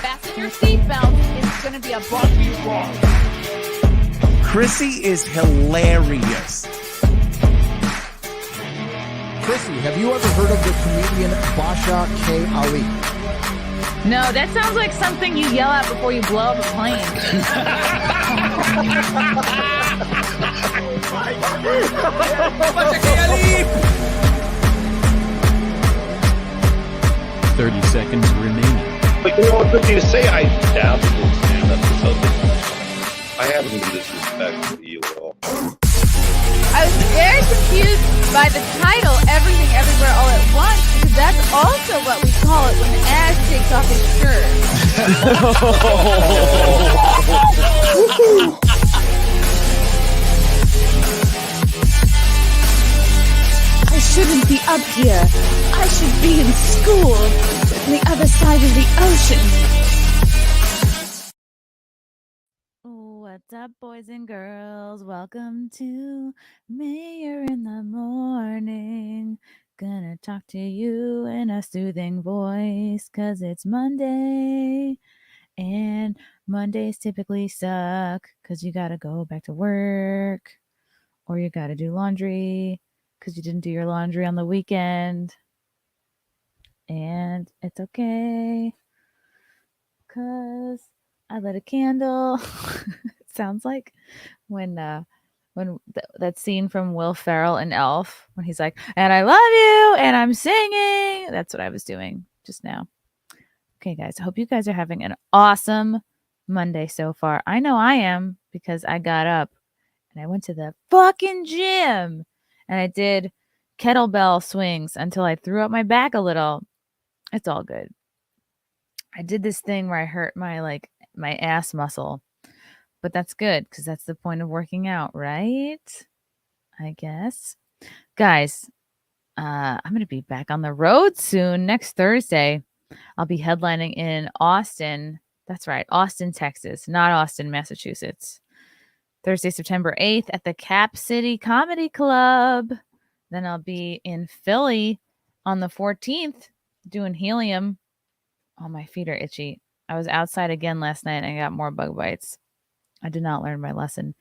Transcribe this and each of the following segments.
Fasten your seatbelt. It's going to be a bumpy ride. Chrissie is hilarious. Chrissie, have you ever heard of the comedian Basha K. Ali? No, that sounds like something you yell out before you blow up a plane. 30 seconds remaining. But you know what, good to say I doubt it will stand up to something. I haven't been disrespectful to you at all. I was very confused by the title, Everything Everywhere All at Once, because that's also what we call it when Ash takes off his shirt. I shouldn't be up here. I should be in school on the other side of the ocean. What's up, boys and girls? Welcome to Mayor in the Morning. Gonna talk to you in a soothing voice, 'cause it's Monday. And Mondays typically suck, 'cause you gotta go back to work. Or you gotta do laundry, 'cause you didn't do your laundry on the weekend. And it's okay, 'cause I lit a candle. Sounds like when that scene from Will Ferrell and Elf, when he's like, and I love you, and I'm singing. That's what I was doing just now. Okay, guys, I hope you guys are having an awesome Monday so far. I know I am, because I got up and I went to the fucking gym and I did kettlebell swings until I threw up my back a little. It's all good. I did this thing where I hurt my ass muscle. But that's good, because that's the point of working out, right? I guess. Guys, I'm going to be back on the road soon. Next Thursday, I'll be headlining in Austin. That's right, Austin, Texas, not Austin, Massachusetts. Thursday, September 8th at the Cap City Comedy Club. Then I'll be in Philly on the 14th doing Helium. Oh, my feet are itchy. I was outside again last night and I got more bug bites. I did not learn my lesson.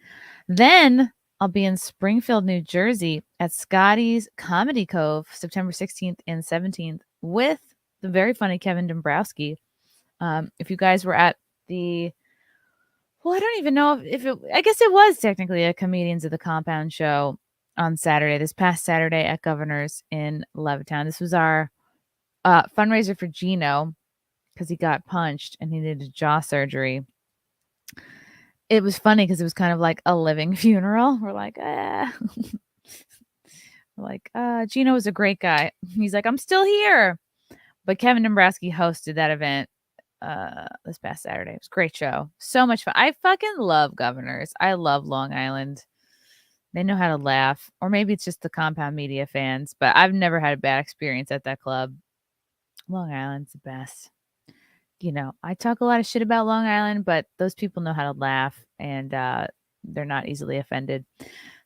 Then I'll be in Springfield, New Jersey at Scotty's Comedy Cove, September 16th and 17th with the very funny Kevin Dombrowski. If you guys were at I don't even know I guess it was technically a Comedians of the Compound show on Saturday, this past Saturday at Governor's in Levittown. This was our fundraiser for Geno, because he got punched and he needed jaw surgery. It was funny because it was kind of like a living funeral. We're like, Geno was a great guy. He's like, I'm still here. But Kevin Dombrowski hosted that event this past Saturday. It was a great show. So much fun. I fucking love Governors. I love Long Island. They know how to laugh. Or maybe it's just the Compound Media fans. But I've never had a bad experience at that club. Long Island's the best. You know, I talk a lot of shit about Long Island, but those people know how to laugh, and they're not easily offended.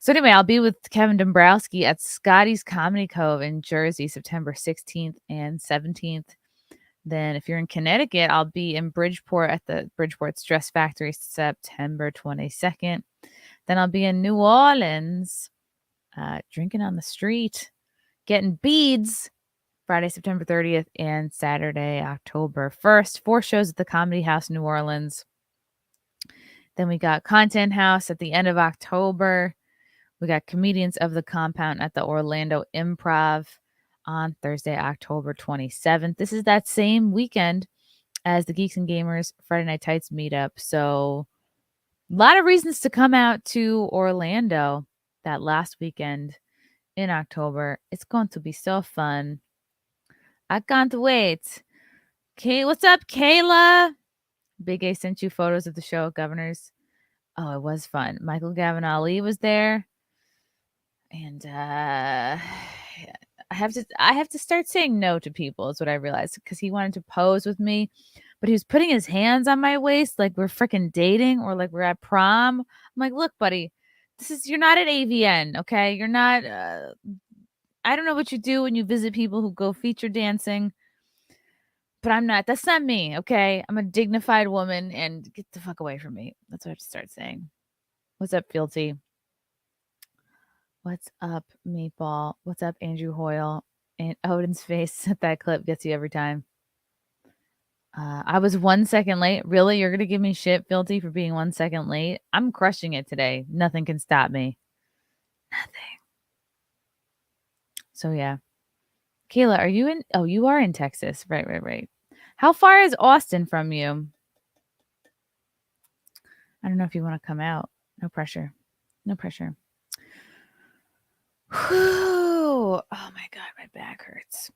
So anyway, I'll be with Kevin Dombrowski at Scotty's Comedy Cove in Jersey, September 16th and 17th. Then if you're in Connecticut, I'll be in Bridgeport at the Bridgeport Stress Factory, September 22nd. Then I'll be in New Orleans, drinking on the street, getting beads, Friday, September 30th, and Saturday, October 1st. 4 shows at the Comedy House, New Orleans. Then we got Content House at the end of October. We got Comedians of the Compound at the Orlando Improv on Thursday, October 27th. This is that same weekend as the Geeks and Gamers Friday Night Tights meetup. So a lot of reasons to come out to Orlando that last weekend in October. It's going to be so fun. I can't wait. Okay, what's up, Kayla? Big A sent you photos of the show at Governor's. Oh, it was fun. Michael Gavin Ali was there. And I have to start saying no to people, is what I realized, because he wanted to pose with me, but he was putting his hands on my waist like we're freaking dating or like we're at prom. I'm like, look, buddy, you're not at AVN, okay? You're not I don't know what you do when you visit people who go feature dancing, But I'm not. That's not me, okay? I'm a dignified woman, and get the fuck away from me. That's what I have to start saying. What's up, Fealty? What's up, Meatball? What's up, Andrew Hoyle? And Odin's face at that clip gets you every time. I was 1 second late. Really? You're going to give me shit, Fealty, for being 1 second late? I'm crushing it today. Nothing can stop me. Nothing. So, yeah. Kayla, are you in? Oh, you are in Texas. Right. How far is Austin from you? I don't know if you want to come out. No pressure. No pressure. Whew. Oh my God, my back hurts.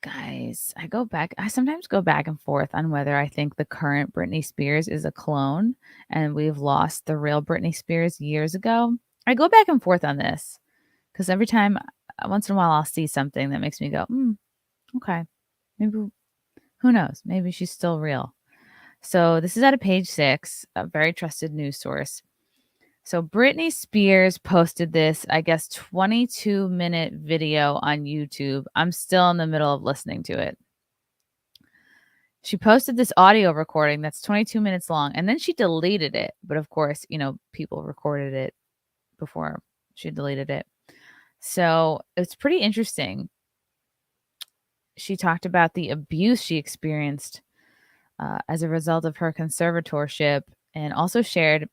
Guys, I sometimes go back and forth on whether I think the current Britney Spears is a clone and we've lost the real Britney Spears years ago. I go back and forth on this because every time, once in a while, I'll see something that makes me go, okay, maybe, who knows? Maybe she's still real. So this is out of Page Six, a very trusted news source. So Britney Spears posted this, I guess, 22-minute video on YouTube. I'm still in the middle of listening to it. She posted this audio recording that's 22 minutes long, and then she deleted it. But of course, people recorded it before she deleted it. So it's pretty interesting. She talked about the abuse she experienced as a result of her conservatorship, and also shared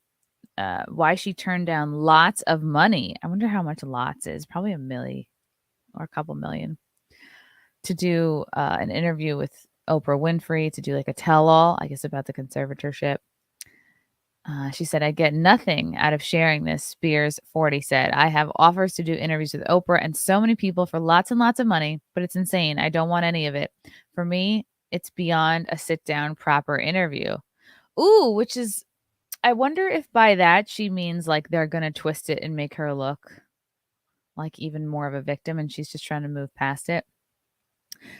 why she turned down lots of money. I wonder how much lots is. Probably $1 million or a couple million to do an interview with Oprah Winfrey, to do like a tell-all, I guess, about the conservatorship. She said, I get nothing out of sharing this, Spears 40 said. I have offers to do interviews with Oprah and so many people for lots and lots of money, but it's insane. I don't want any of it. For me, it's beyond a sit-down proper interview. Ooh, which is, I wonder if by that she means like they're going to twist it and make her look like even more of a victim and she's just trying to move past it.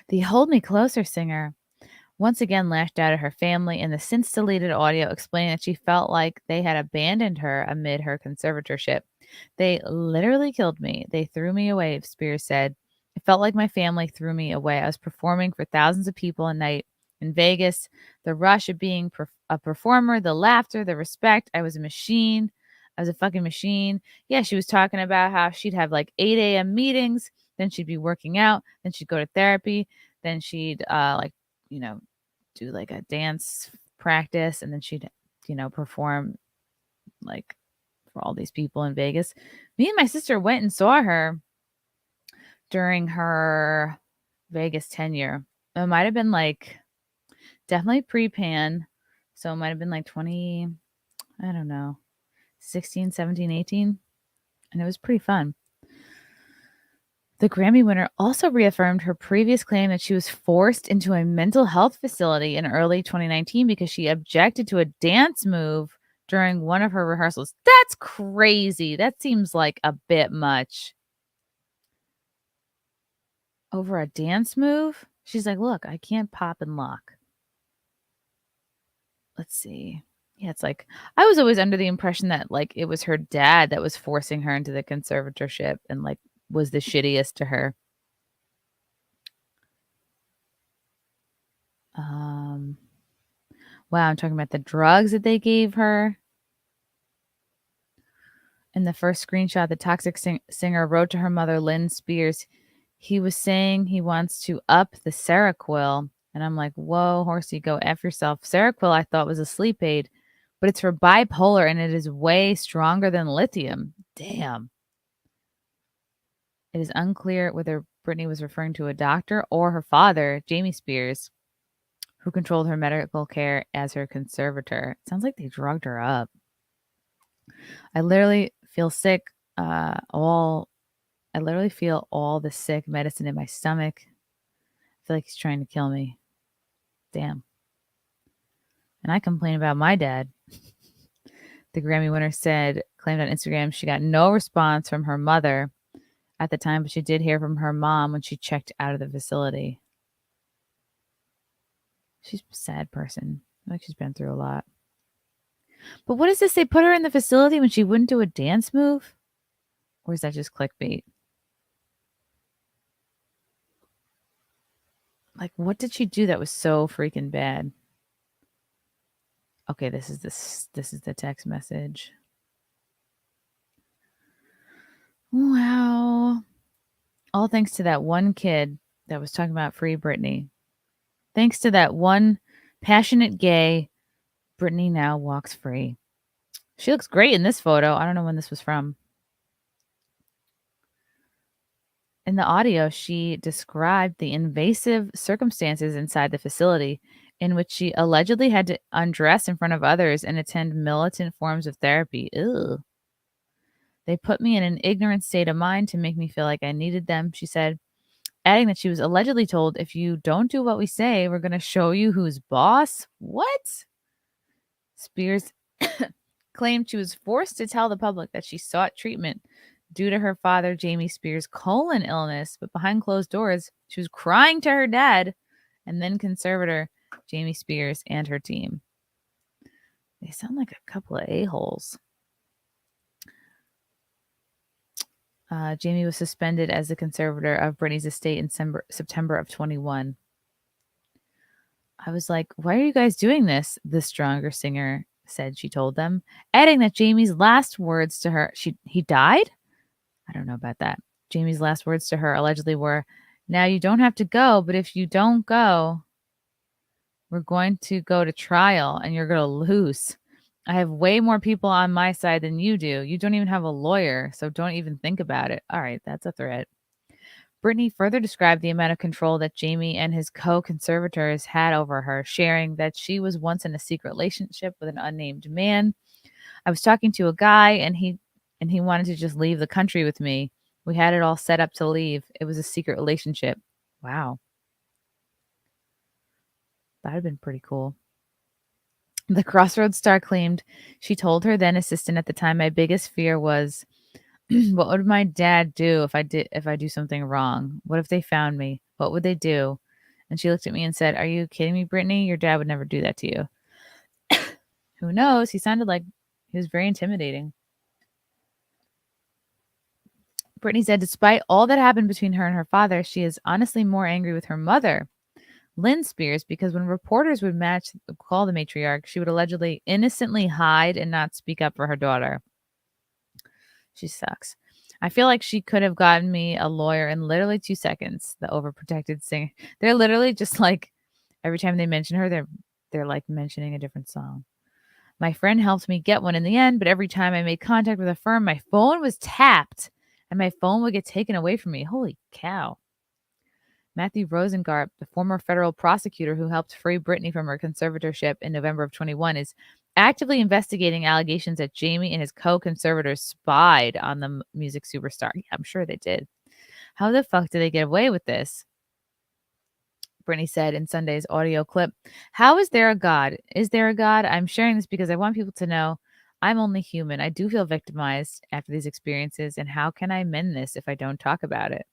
The Hold Me Closer singer once again lashed out at her family in the since deleted audio, explaining that she felt like they had abandoned her amid her conservatorship. They literally killed me. They threw me away, Spears said. It felt like my family threw me away. I was performing for thousands of people a night in Vegas. The rush of being a performer, the laughter, the respect. I was a machine. I was a fucking machine. Yeah, she was talking about how she'd have like 8 a.m. meetings. Then she'd be working out. Then she'd go to therapy. Then she'd do like a dance practice. And then she'd, perform like for all these people in Vegas. Me and my sister went and saw her during her Vegas tenure. It might have been like definitely pre-pan. So it might have been like 20, I don't know, 16, 17, 18. And it was pretty fun. The Grammy winner also reaffirmed her previous claim that she was forced into a mental health facility in early 2019 because she objected to a dance move during one of her rehearsals. That's crazy. That seems like a bit much. Over a dance move? She's like, look, I can't pop and lock. Let's see. Yeah, it's like, I was always under the impression that like it was her dad that was forcing her into the conservatorship and like was the shittiest to her. Wow, I'm talking about the drugs that they gave her. In the first screenshot, the toxic singer wrote to her mother, Lynn Spears. He was saying he wants to up the Seroquel. And I'm like, whoa, horsey, go F yourself. Seroquel I thought was a sleep aid, but it's for bipolar and it is way stronger than lithium. Damn. It is unclear whether Britney was referring to a doctor or her father, Jamie Spears, who controlled her medical care as her conservator. It sounds like they drugged her up. I literally feel sick. I literally feel all the sick medicine in my stomach. I feel like he's trying to kill me. Damn. And I complain about my dad. The Grammy winner claimed on Instagram she got no response from her mother at the time, but she did hear from her mom when she checked out of the facility. She's a sad person. I feel like she's been through a lot. But what is this? They put her in the facility when she wouldn't do a dance move? Or is that just clickbait? Like, what did she do that was so freaking bad? Okay, this is the text message. Wow. All thanks to that one kid that was talking about free Britney. Thanks to that one passionate gay, Britney now walks free. She looks great in this photo. I don't know when this was from. In the audio, she described the invasive circumstances inside the facility in which she allegedly had to undress in front of others and attend militant forms of therapy. Ew. They put me in an ignorant state of mind to make me feel like I needed them, she said, adding that she was allegedly told, if you don't do what we say, we're going to show you who's boss. What? Spears claimed she was forced to tell the public that she sought treatment due to her father, Jamie Spears' colon illness, but behind closed doors, she was crying to her dad and then conservator, Jamie Spears, and her team. They sound like a couple of a-holes. Jamie was suspended as the conservator of Britney's estate in September of 21. I was like, why are you guys doing this? The stronger singer said she told them, adding that Jamie's last words to her, he died? I don't know about that. Jamie's last words to her allegedly were, now you don't have to go, but if you don't go, we're going to go to trial and you're going to lose. I have way more people on my side than you do. You don't even have a lawyer, so don't even think about it. All right, that's a threat. Britney further described the amount of control that Jamie and his co-conservators had over her, sharing that she was once in a secret relationship with an unnamed man. I was talking to a guy and he wanted to just leave the country with me. We had it all set up to leave. It was a secret relationship. Wow. That would have been pretty cool. The Crossroads star claimed she told her then assistant at the time, my biggest fear was, what would my dad do if I do something wrong? What if they found me? What would they do? And she looked at me and said, are you kidding me, Britney? Your dad would never do that to you. Who knows? He sounded like he was very intimidating. Britney said, despite all that happened between her and her father, she is honestly more angry with her mother, Lynn Spears, because when reporters would call the matriarch, she would allegedly innocently hide and not speak up for her daughter. She sucks. I feel like she could have gotten me a lawyer in literally 2 seconds, the overprotected singer. They're literally just like, every time they mention her, they're like mentioning a different song. My friend helped me get one in the end, but every time I made contact with a firm, my phone was tapped and my phone would get taken away from me. Holy cow. Matthew Rosengart, the former federal prosecutor who helped free Britney from her conservatorship in November of 21, is actively investigating allegations that Jamie and his co-conservators spied on the music superstar. Yeah, I'm sure they did. How the fuck did they get away with this? Britney said in Sunday's audio clip, how is there a God? Is there a God? I'm sharing this because I want people to know I'm only human. I do feel victimized after these experiences, and how can I mend this if I don't talk about it?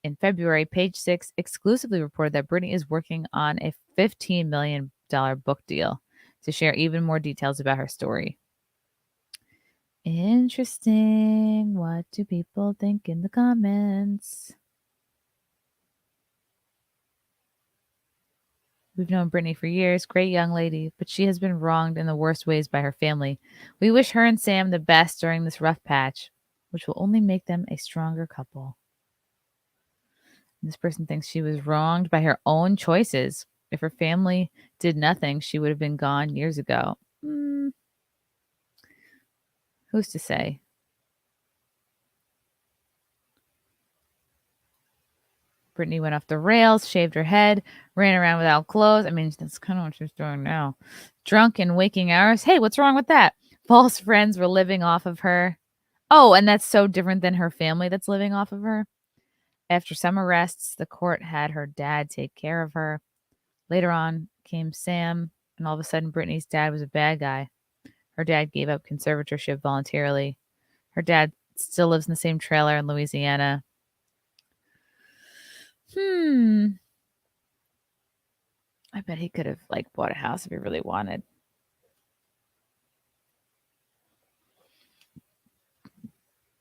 In February, Page Six exclusively reported that Britney is working on a $15 million book deal to share even more details about her story. Interesting. What do people think in the comments? We've known Britney for years. Great young lady, but she has been wronged in the worst ways by her family. We wish her and Sam the best during this rough patch, which will only make them a stronger couple. This person thinks she was wronged by her own choices. If her family did nothing, she would have been gone years ago. Who's to say? Britney went off the rails, shaved her head, ran around without clothes. I mean, that's kind of what she's doing now. Drunk in waking hours. Hey, what's wrong with that? False friends were living off of her. Oh, and that's so different than her family that's living off of her. After some arrests, the court had her dad take care of her. Later on came Sam, and all of a sudden, Britney's dad was a bad guy. Her dad gave up conservatorship voluntarily. Her dad still lives in the same trailer in Louisiana. I bet he could have bought a house if he really wanted.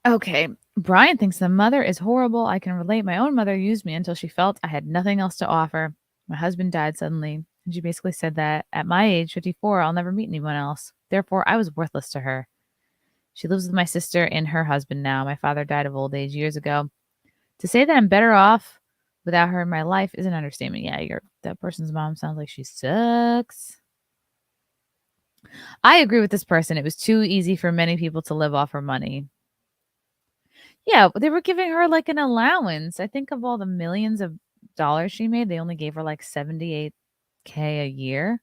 Okay. Brian thinks the mother is horrible. I can relate. My own mother used me until she felt I had nothing else to offer. My husband died suddenly, and she basically said that at my age, 54, I'll never meet anyone else. Therefore, I was worthless to her. She lives with my sister and her husband now. My father died of old age years ago. To say that I'm better off without her in my life is an understatement. Yeah, that person's mom sounds like she sucks. I agree with this person. It was too easy for many people to live off her money. Yeah, they were giving her like an allowance. I think of all the millions of dollars she made, they only gave her like $78K a year.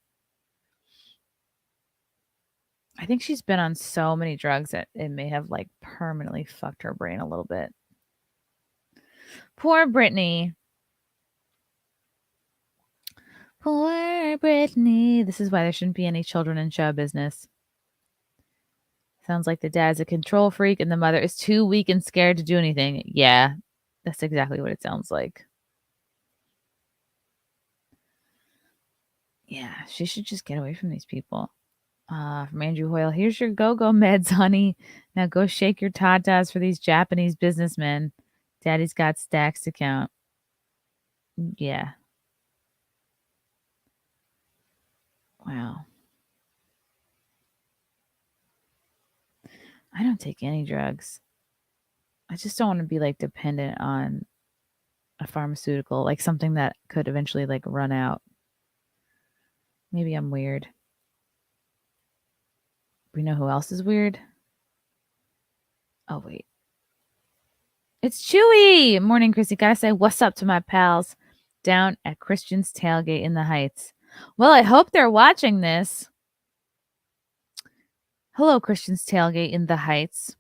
I think she's been on so many drugs that it may have like permanently fucked her brain a little bit. Poor Brittany. Poor Brittany. This is why there shouldn't be any children in show business. Sounds like the dad's a control freak and the mother is too weak and scared to do anything. Yeah, that's exactly what it sounds like. Yeah, she should just get away from these people. From Andrew Hoyle, here's your go-go meds, honey. Now go shake your tatas for these Japanese businessmen. Daddy's got stacks to count. Yeah. Wow. I don't take any drugs. I just don't want to be like dependent on a pharmaceutical, like something that could eventually like run out. Maybe I'm weird. We know who else is weird? Oh, wait. It's Chewy. Morning, Chrissy. Gotta say what's up to my pals down at Christian's Tailgate in the Heights. Well, I hope they're watching this. Hello, Christian's Tailgate in the Heights.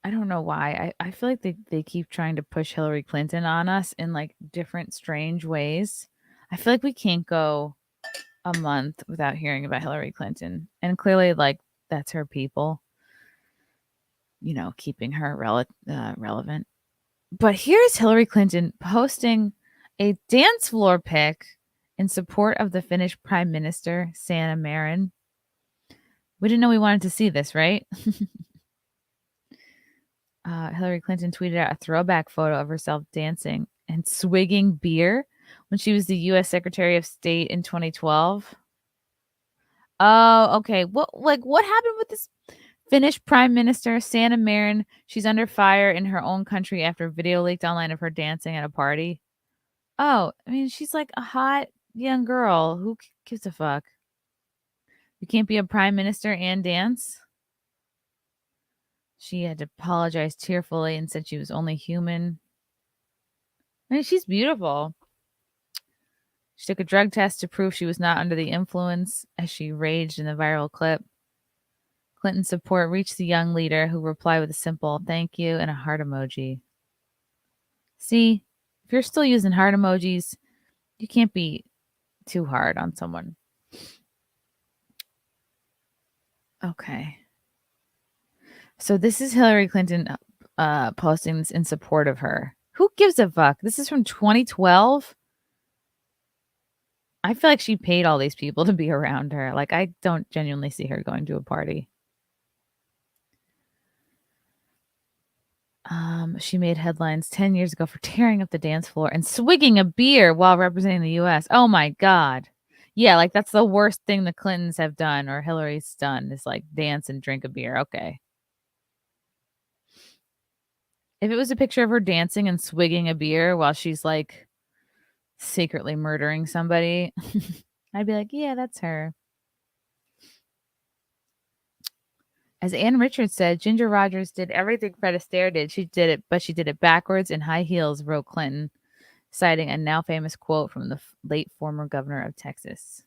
I don't know why. I feel like they keep trying to push Hillary Clinton on us in like different strange ways. I feel like we can't go a month without hearing about Hillary Clinton. And clearly, like, that's her people, you know, keeping her relevant. But here's Hillary Clinton posting a dance floor pic in support of the Finnish Prime Minister, Sanna Marin. We didn't know we wanted to see this, right? Hillary Clinton tweeted out a throwback photo of herself dancing and swigging beer when she was the U.S. Secretary of State in 2012. Oh, okay. What happened with this Finnish Prime Minister, Sanna Marin? She's under fire in her own country after a video leaked online of her dancing at a party. Oh, I mean, she's like a hot young girl. Who gives a fuck? You can't be a prime minister and dance? She had to apologize tearfully and said she was only human. I mean, she's beautiful. She took a drug test to prove she was not under the influence as she raged in the viral clip. Clinton's support reached the young leader, who replied with a simple thank you and a heart emoji. See, if you're still using heart emojis, you can't be too hard on someone. Okay. So this is Hillary Clinton posting this in support of her. Who gives a fuck? This is from 2012. I feel like she paid all these people to be around her. Like, I don't genuinely see her going to a party. She made headlines 10 years ago for tearing up the dance floor and swigging a beer while representing the U.S. Oh my God. Yeah, like that's the worst thing the Clintons have done or Hillary's done is like dance and drink a beer. Okay. If it was a picture of her dancing and swigging a beer while she's like secretly murdering somebody, I'd be like, yeah, that's her. As Ann Richards said, Ginger Rogers did everything Fred Astaire did. She did it, but she did it backwards in high heels, wrote Clinton, citing a now famous quote from the late former governor of Texas.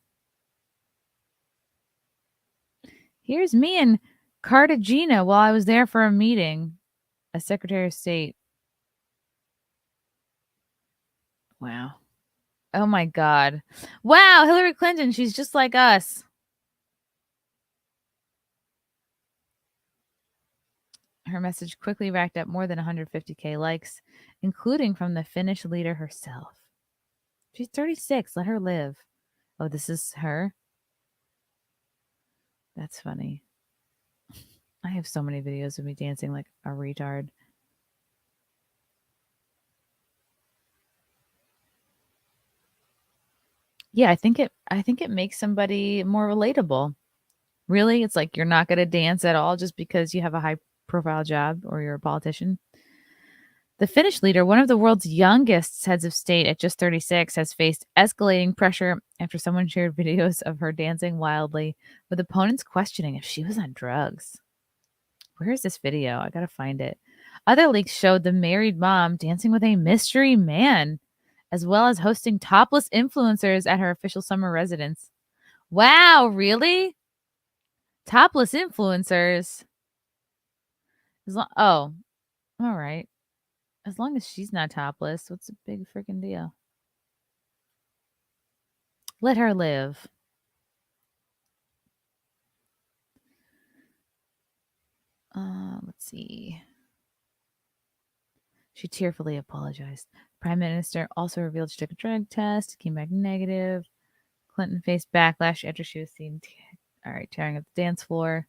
Here's me in Cartagena while I was there for a meeting as Secretary of State. Wow. Oh my God. Wow, Hillary Clinton, she's just like us. Her message quickly racked up more than 150K likes, including from the Finnish leader herself. She's 36. Let her live. Oh, this is her? That's funny. I have so many videos of me dancing like a retard. Yeah, I think it makes somebody more relatable. Really? It's like you're not going to dance at all just because you have a high profile job or you're a politician. The Finnish leader, one of the world's youngest heads of state at just 36, has faced escalating pressure after someone shared videos of her dancing wildly, with opponents questioning if she was on drugs. Where is this video? I got to find it. Other leaks showed the married mom dancing with a mystery man, as well as hosting topless influencers at her official summer residence. Wow, really? Topless influencers? Oh, all right. As long as she's not topless, what's the big freaking deal? Let her live. Let's see. She tearfully apologized. Prime Minister also revealed she took a drug test, came back negative. Clinton faced backlash after she was seen tearing up the dance floor.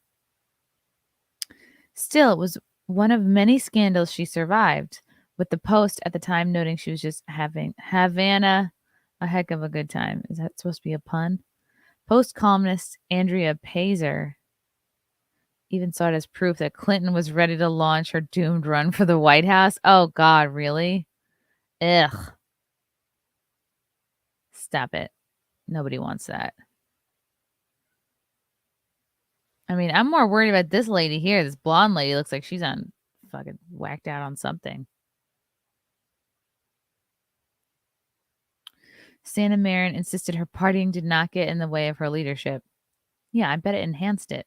Still, it was one of many scandals she survived, with the Post at the time noting she was just having Havana a heck of a good time. Is that supposed to be a pun? Post columnist Andrea Payser even saw it as proof that Clinton was ready to launch her doomed run for the White House. Oh, God, really? Ugh. Stop it. Nobody wants that. I mean, I'm more worried about this lady here. This blonde lady looks like she's on fucking whacked out on something. Santa Marin insisted her partying did not get in the way of her leadership. Yeah, I bet it enhanced it.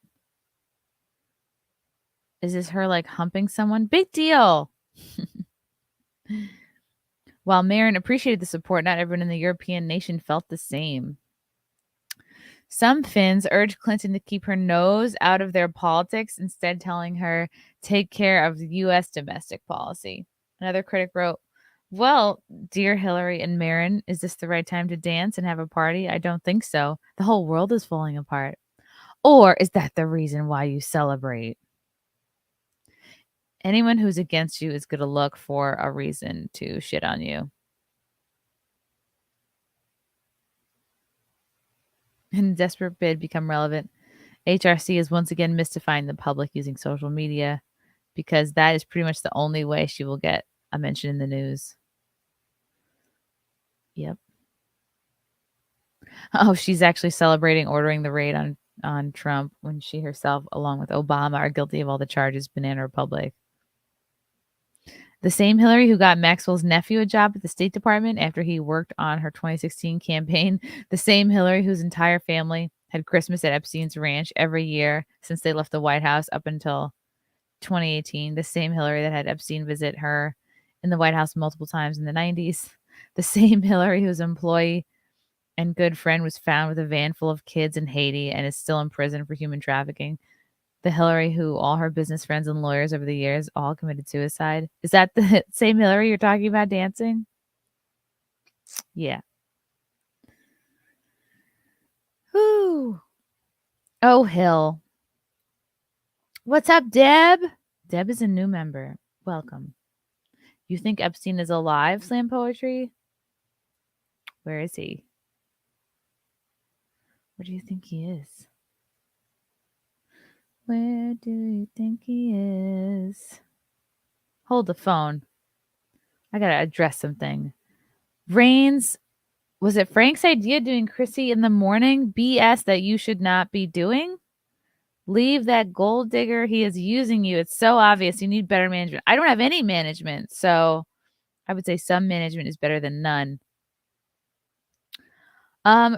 Is this her like humping someone? Big deal. While Marin appreciated the support, not everyone in the European nation felt the same. Some Finns urged Clinton to keep her nose out of their politics, instead telling her, take care of U.S. domestic policy. Another critic wrote, well, dear Hillary and Marin, is this the right time to dance and have a party? I don't think so. The whole world is falling apart. Or is that the reason why you celebrate? Anyone who's against you is going to look for a reason to shit on you. In a desperate bid become relevant, HRC is once again mystifying the public using social media, because that is pretty much the only way she will get a mention in the news. Yep. Oh, she's actually celebrating ordering the raid on Trump when she herself, along with Obama, are guilty of all the charges. Banana Republic. The same Hillary who got Maxwell's nephew a job at the State Department after he worked on her 2016 campaign. The same Hillary whose entire family had Christmas at Epstein's ranch every year since they left the White House up until 2018. The same Hillary that had Epstein visit her in the White House multiple times in the 90s. The same Hillary whose employee and good friend was found with a van full of kids in Haiti and is still in prison for human trafficking. The Hillary who all her business friends and lawyers over the years all committed suicide. Is that the same Hillary you're talking about dancing? Yeah. Whew. Oh, Hill. What's up, Deb? Deb is a new member. Welcome. You think Epstein is alive, Slam Poetry? Where is he? Where do you think he is? Where do you think he is? Hold the phone. I gotta address something. Reigns, was it Frank's idea doing Chrissie in the morning? BS that you should not be doing? Leave that gold digger. He is using you. It's so obvious. You need better management. I don't have any management, so I would say some management is better than none.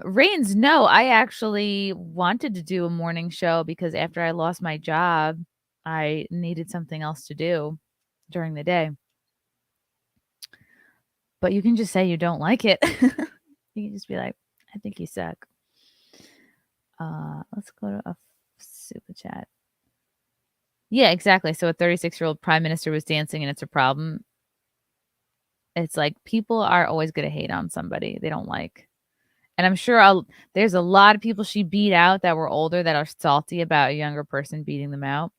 Reigns, no, I actually wanted to do a morning show because after I lost my job, I needed something else to do during the day. But you can just say you don't like it. You can just be like, I think you suck. Let's go to a super chat. Yeah, exactly. So a 36-year-old prime minister was dancing and it's a problem. It's like people are always going to hate on somebody they don't like. And I'm sure there's a lot of people she beat out that were older that are salty about a younger person beating them out.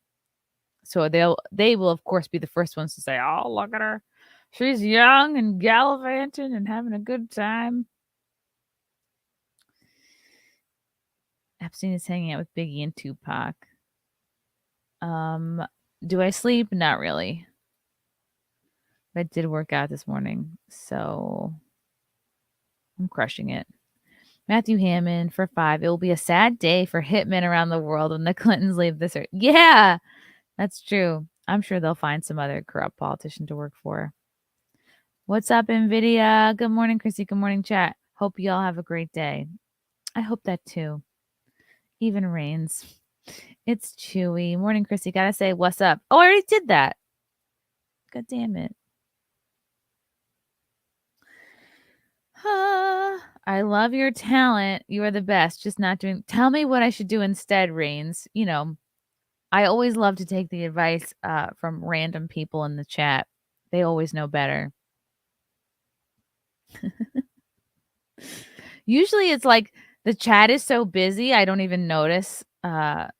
So they will, of course, be the first ones to say, oh, look at her. She's young and gallivanting and having a good time. Epstein is hanging out with Biggie and Tupac. Do I sleep? Not really. But I did work out this morning, so I'm crushing it. Matthew Hammond for 5. It will be a sad day for hitmen around the world when the Clintons leave this earth. Yeah, that's true. I'm sure they'll find some other corrupt politician to work for. What's up, NVIDIA? Good morning, Chrissy. Good morning, chat. Hope you all have a great day. I hope that too. Even rains. It's Chewy. Morning, Chrissy. Gotta say, what's up? Oh, I already did that. God damn it. I love your talent. You are the best. Just not doing. Tell me what I should do instead, Rains. You know, I always love to take the advice from random people in the chat. They always know better. Usually it's like the chat is so busy, I don't even notice like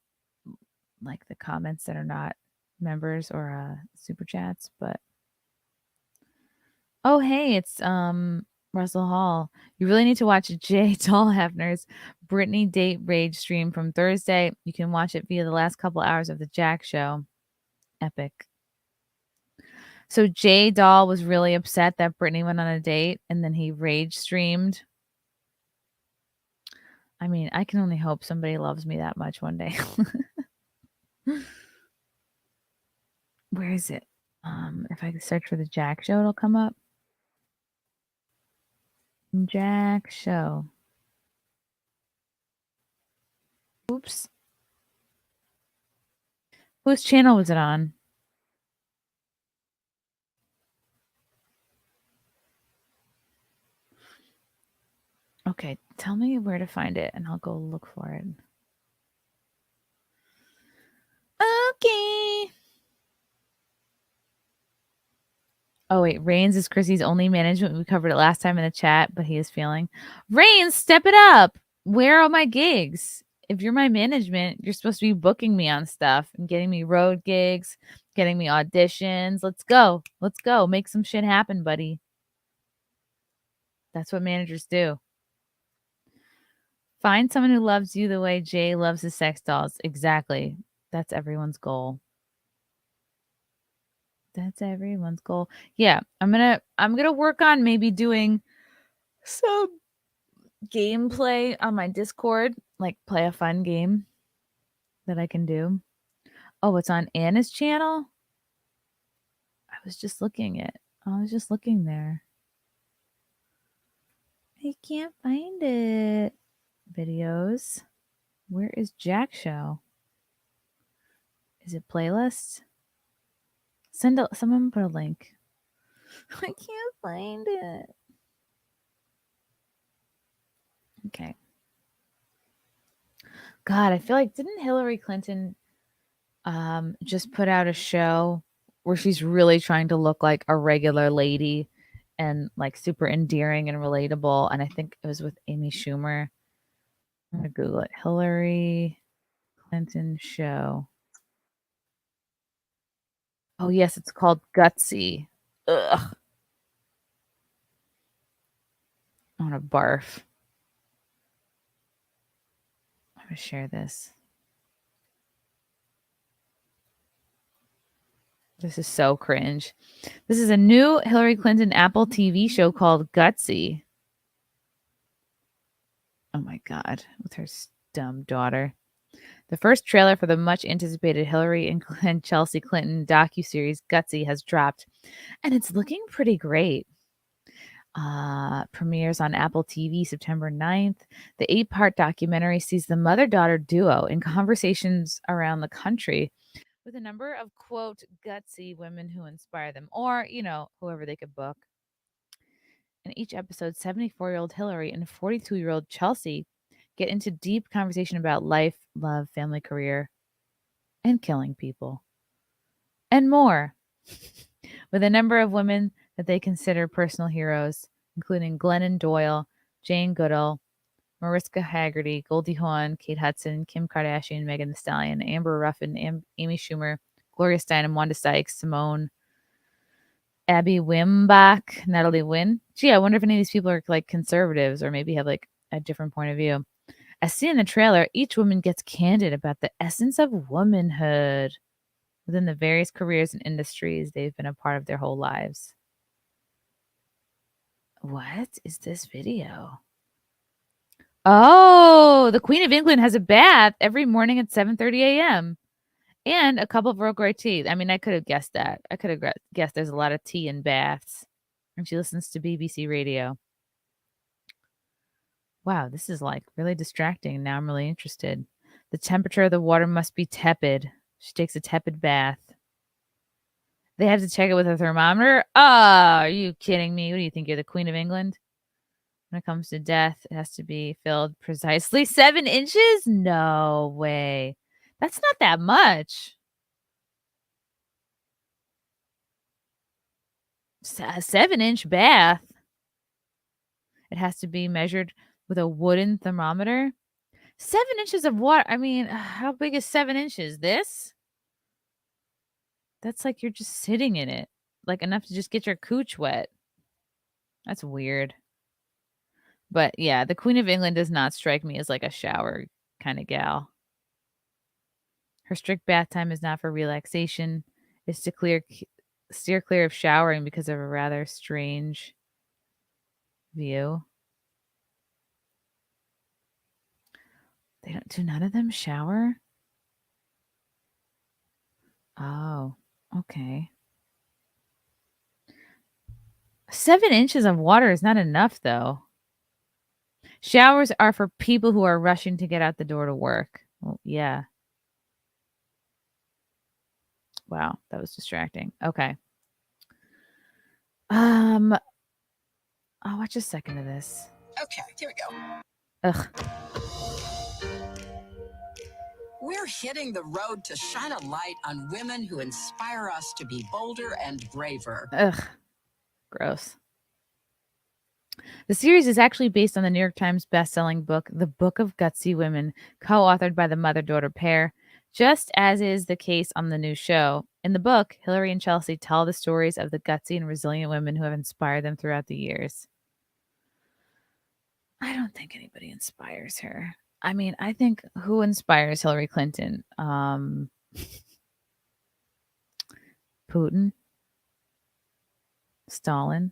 the comments that are not members or super chats, but oh hey, it's Russell Hall. You really need to watch Jay Tallhafner's Britney Date Rage stream from Thursday. You can watch it via the last couple hours of the Jack Show. Epic. So Jay Doll was really upset that Britney went on a date and then he rage streamed. I mean, I can only hope somebody loves me that much one day. Where is it? If I search for the Jack Show, it'll come up. Jack Show. Oops. Whose channel was it on? Okay, tell me where to find it and I'll go look for it. Okay. Oh, wait. Rains is Chrissy's only management. We covered it last time in the chat, but he is feeling. Rains, step it up. Where are my gigs? If you're my management, you're supposed to be booking me on stuff and getting me road gigs, getting me auditions. Let's go. Let's go. Make some shit happen, buddy. That's what managers do. Find someone who loves you the way Jay loves his sex dolls. Exactly. That's everyone's goal. That's everyone's goal. Yeah, I'm gonna work on maybe doing some gameplay on my Discord, like play a fun game that I can do. Oh, it's on Anna's channel? I was just looking there. I can't find it. Videos. Where is Jack Show? Is it playlist? Someone put a link. I can't find it. Okay. God, I feel like didn't Hillary Clinton just put out a show where she's really trying to look like a regular lady and like super endearing and relatable, and I think it was with Amy Schumer. I'm gonna Google it. Hillary Clinton show. Oh yes, it's called Gutsy. Ugh. I want to barf. I'm gonna share this. This is so cringe. This is a new Hillary Clinton Apple TV show called Gutsy. Oh my God, with her dumb daughter. The first trailer for the much anticipated Hillary and Chelsea Clinton docuseries Gutsy has dropped, and it's looking pretty great. Premieres on Apple TV September 9th. The 8-part documentary sees the mother-daughter duo in conversations around the country with a number of, quote, gutsy women who inspire them, or, you know, whoever they could book. In each episode, 74-year-old Hillary and 42-year-old Chelsea get into deep conversation about life, love, family, career, and killing people, and more, with a number of women that they consider personal heroes, including Glennon Doyle, Jane Goodall, Mariska Hargitay, Goldie Hawn, Kate Hudson, Kim Kardashian, Megan Thee Stallion, Amber Ruffin, Amy Schumer, Gloria Steinem, Wanda Sykes, Simone, Abby Wambach, Natalie Wynn. Gee, I wonder if any of these people are like conservatives or maybe have like a different point of view. As seen in the trailer, each woman gets candid about the essence of womanhood within the various careers and industries they've been a part of their whole lives. What is this video? Oh, the Queen of England has a bath every morning at 7:30 a.m. and a cup of Earl Grey tea. I mean, I could have guessed that. I could have guessed there's a lot of tea in baths. And she listens to BBC radio. Wow, this is like really distracting. Now I'm really interested. The temperature of the water must be tepid. She takes a tepid bath. They have to check it with a thermometer? Oh, are you kidding me? What do you think? You're the Queen of England? When it comes to death, it has to be filled precisely 7 inches? No way. That's not that much. A 7-inch bath. It has to be measured with a wooden thermometer. 7 inches of water. I mean, how big is 7 inches? This? That's like you're just sitting in it. Like enough to just get your cooch wet. That's weird. But yeah, the Queen of England does not strike me as like a shower kind of gal. Her strict bath time is not for relaxation. It's to steer clear of showering because of a rather strange view. Do none of them shower? Oh, okay. 7 inches of water is not enough, though. Showers are for people who are rushing to get out the door to work. Well, yeah. Wow, that was distracting. Okay. I'll watch a second of this. Okay, here we go. Ugh. We're hitting the road to shine a light on women who inspire us to be bolder and braver. Ugh. Gross. The series is actually based on the New York Times bestselling book, The Book of Gutsy Women, co-authored by the mother-daughter pair, just as is the case on the new show. In the book, Hillary and Chelsea tell the stories of the gutsy and resilient women who have inspired them throughout the years. I don't think anybody inspires her. I mean, I think who inspires Hillary Clinton? Putin? Stalin?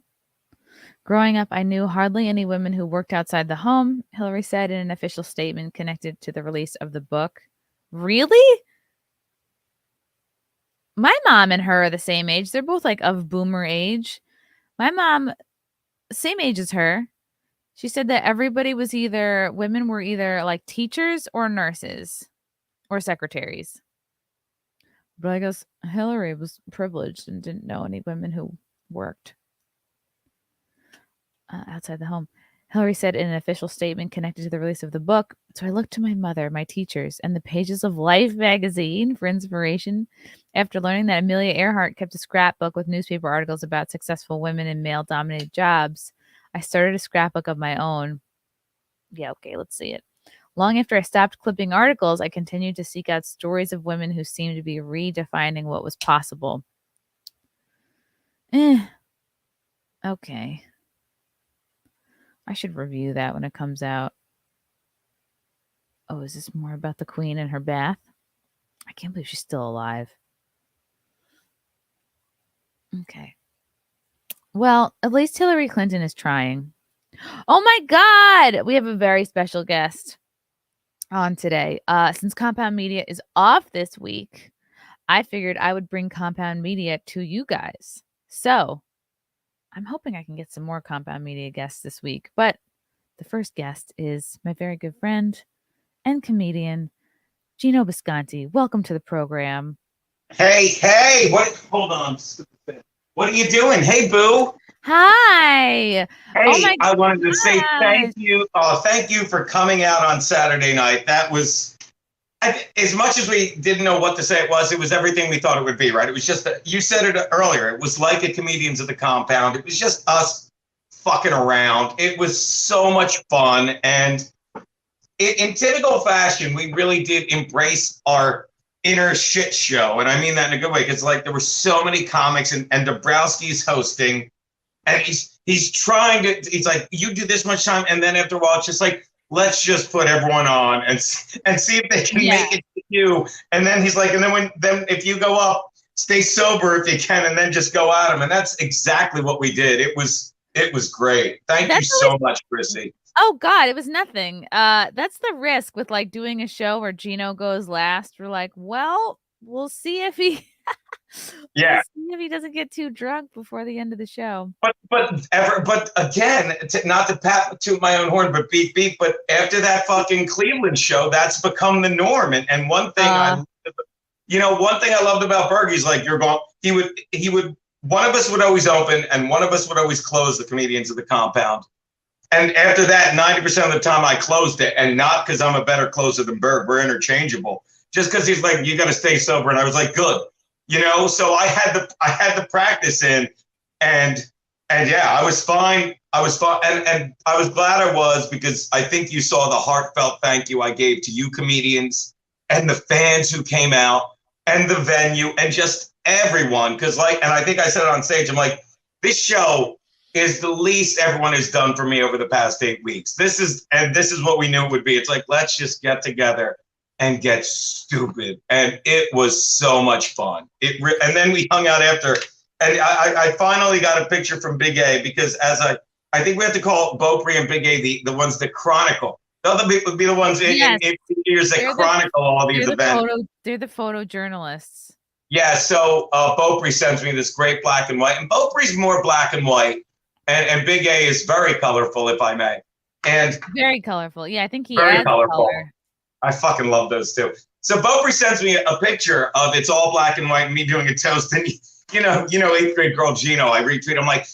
Growing up, I knew hardly any women who worked outside the home, Hillary said in an official statement connected to the release of the book. Really? My mom and her are the same age. They're both like of boomer age. My mom, same age as her. She said that women were either like teachers or nurses or secretaries. But I guess Hillary was privileged and didn't know any women who worked outside the home. Hillary said in an official statement connected to the release of the book, "So I looked to my mother, my teachers, and the pages of Life magazine for inspiration. After learning that Amelia Earhart kept a scrapbook with newspaper articles about successful women in male-dominated jobs, I started a scrapbook of my own." Yeah, okay, let's see it. "Long after I stopped clipping articles, I continued to seek out stories of women who seemed to be redefining what was possible." Okay. I should review that when it comes out. Oh, is this more about the Queen and her bath? I can't believe she's still alive. Okay. Well, at least Hillary Clinton is trying. Oh my God! We have a very special guest on today. Since Compound Media is off this week, I figured I would bring Compound Media to you guys. So I'm hoping I can get some more Compound Media guests this week. But the first guest is my very good friend and comedian, Geno Bisconte. Welcome to the program. Hey, hold on. What are you doing? Hey, boo. Hi. Hey, Oh I wanted to say gosh. thank you. Thank you for coming out on Saturday night. That was, as much as we didn't know what to say it was everything we thought it would be, right? It was just, you said it earlier, it was like a Comedians of the Compound. It was just us fucking around. It was so much fun. And in typical fashion, we really did embrace our inner shit show. And I mean that in a good way, because like there were so many comics and Dabrowski's hosting. And he's trying to, he's like, you do this much time. And then after a while, it's just like, let's just put everyone on and see if they can make it to you. And then he's like, and then if you go up, stay sober if you can, and then just go at them. And that's exactly what we did. It was great. Thank you so much, Chrissie. Oh God, it was nothing. That's the risk with like doing a show where Geno goes last. We're like, well, we'll see if he we'll see if he doesn't get too drunk before the end of the show. But again, not to pat to my own horn, but beep. But after that fucking Cleveland show, that's become the norm. And one thing one thing I loved about Bergie's like he would one of us would always open and one of us would always close the comedians of the compound. And after that, 90% of the time I closed it, and not because I'm a better closer than Berg. We're interchangeable. Just because he's like, you got to stay sober, and I was like, good, So I had the practice in, and yeah, I was fine. And I was glad I was, because I think you saw the heartfelt thank you I gave to you comedians and the fans who came out and the venue and just everyone. Because and I think I said it on stage. I'm like, this show is the least everyone has done for me over the past 8 weeks. This is what we knew it would be. It's like, let's just get together and get stupid. And it was so much fun. And then we hung out after, and I finally got a picture from Big A, because I think we have to call Beaupre and Big A the ones that chronicle. The other people would be the ones in years that chronicle all these events. They're the photojournalists. Yeah, so Beaupre sends me this great black and white, and Beaupre's more black and white. And Big A is very colorful, if I may. And very colorful. Yeah, I think he very adds colorful. Color. I fucking love those too. So Beaupre sends me a picture of it's all black and white and me doing a toast. And you know, 8th grade girl Geno, I retweet. I'm like,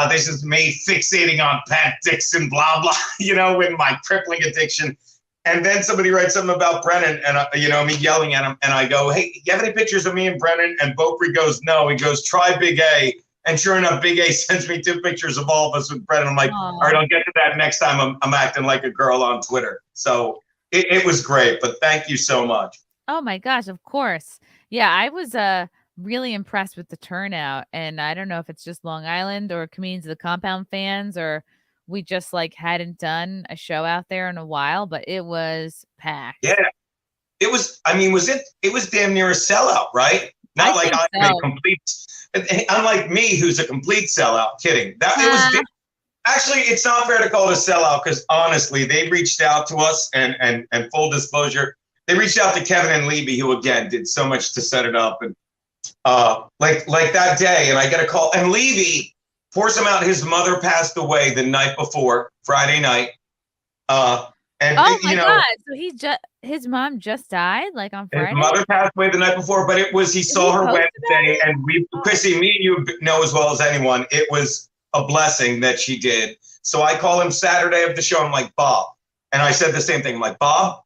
this is me fixating on Pat Dixon, blah blah. With my crippling addiction. And then somebody writes something about Brennan, and me yelling at him, and I go, hey, you have any pictures of me and Brennan? And Beaupre goes, no. He goes, try Big A. And sure enough, Big A sends me 2 pictures of all of us with Brennan. I'm like, all right, I'll get to that next time I'm acting like a girl on Twitter. So it was great, but thank you so much. Oh my gosh, of course. Yeah, I was really impressed with the turnout. And I don't know if it's just Long Island or Comedians of the Compound fans, or we just like hadn't done a show out there in a while, but it was packed. Yeah. It was damn near a sellout, right? Not like I'm a complete, unlike me, who's a complete sellout. Kidding. It was actually, it's not fair to call it a sellout, because honestly, they reached out to us, and full disclosure, they reached out to Kevin and Levy, who again did so much to set it up, and like that day, and I get a call, and Levy pours him out. His mother passed away the night before, Friday night. And oh my God! So his mom just died, like on Friday. His mother passed away the night before, but he saw her Wednesday, and Chrissie, me and you know as well as anyone, it was a blessing that she did. So I call him Saturday of the show. I'm like, Bob, and I said the same thing. I'm like, Bob,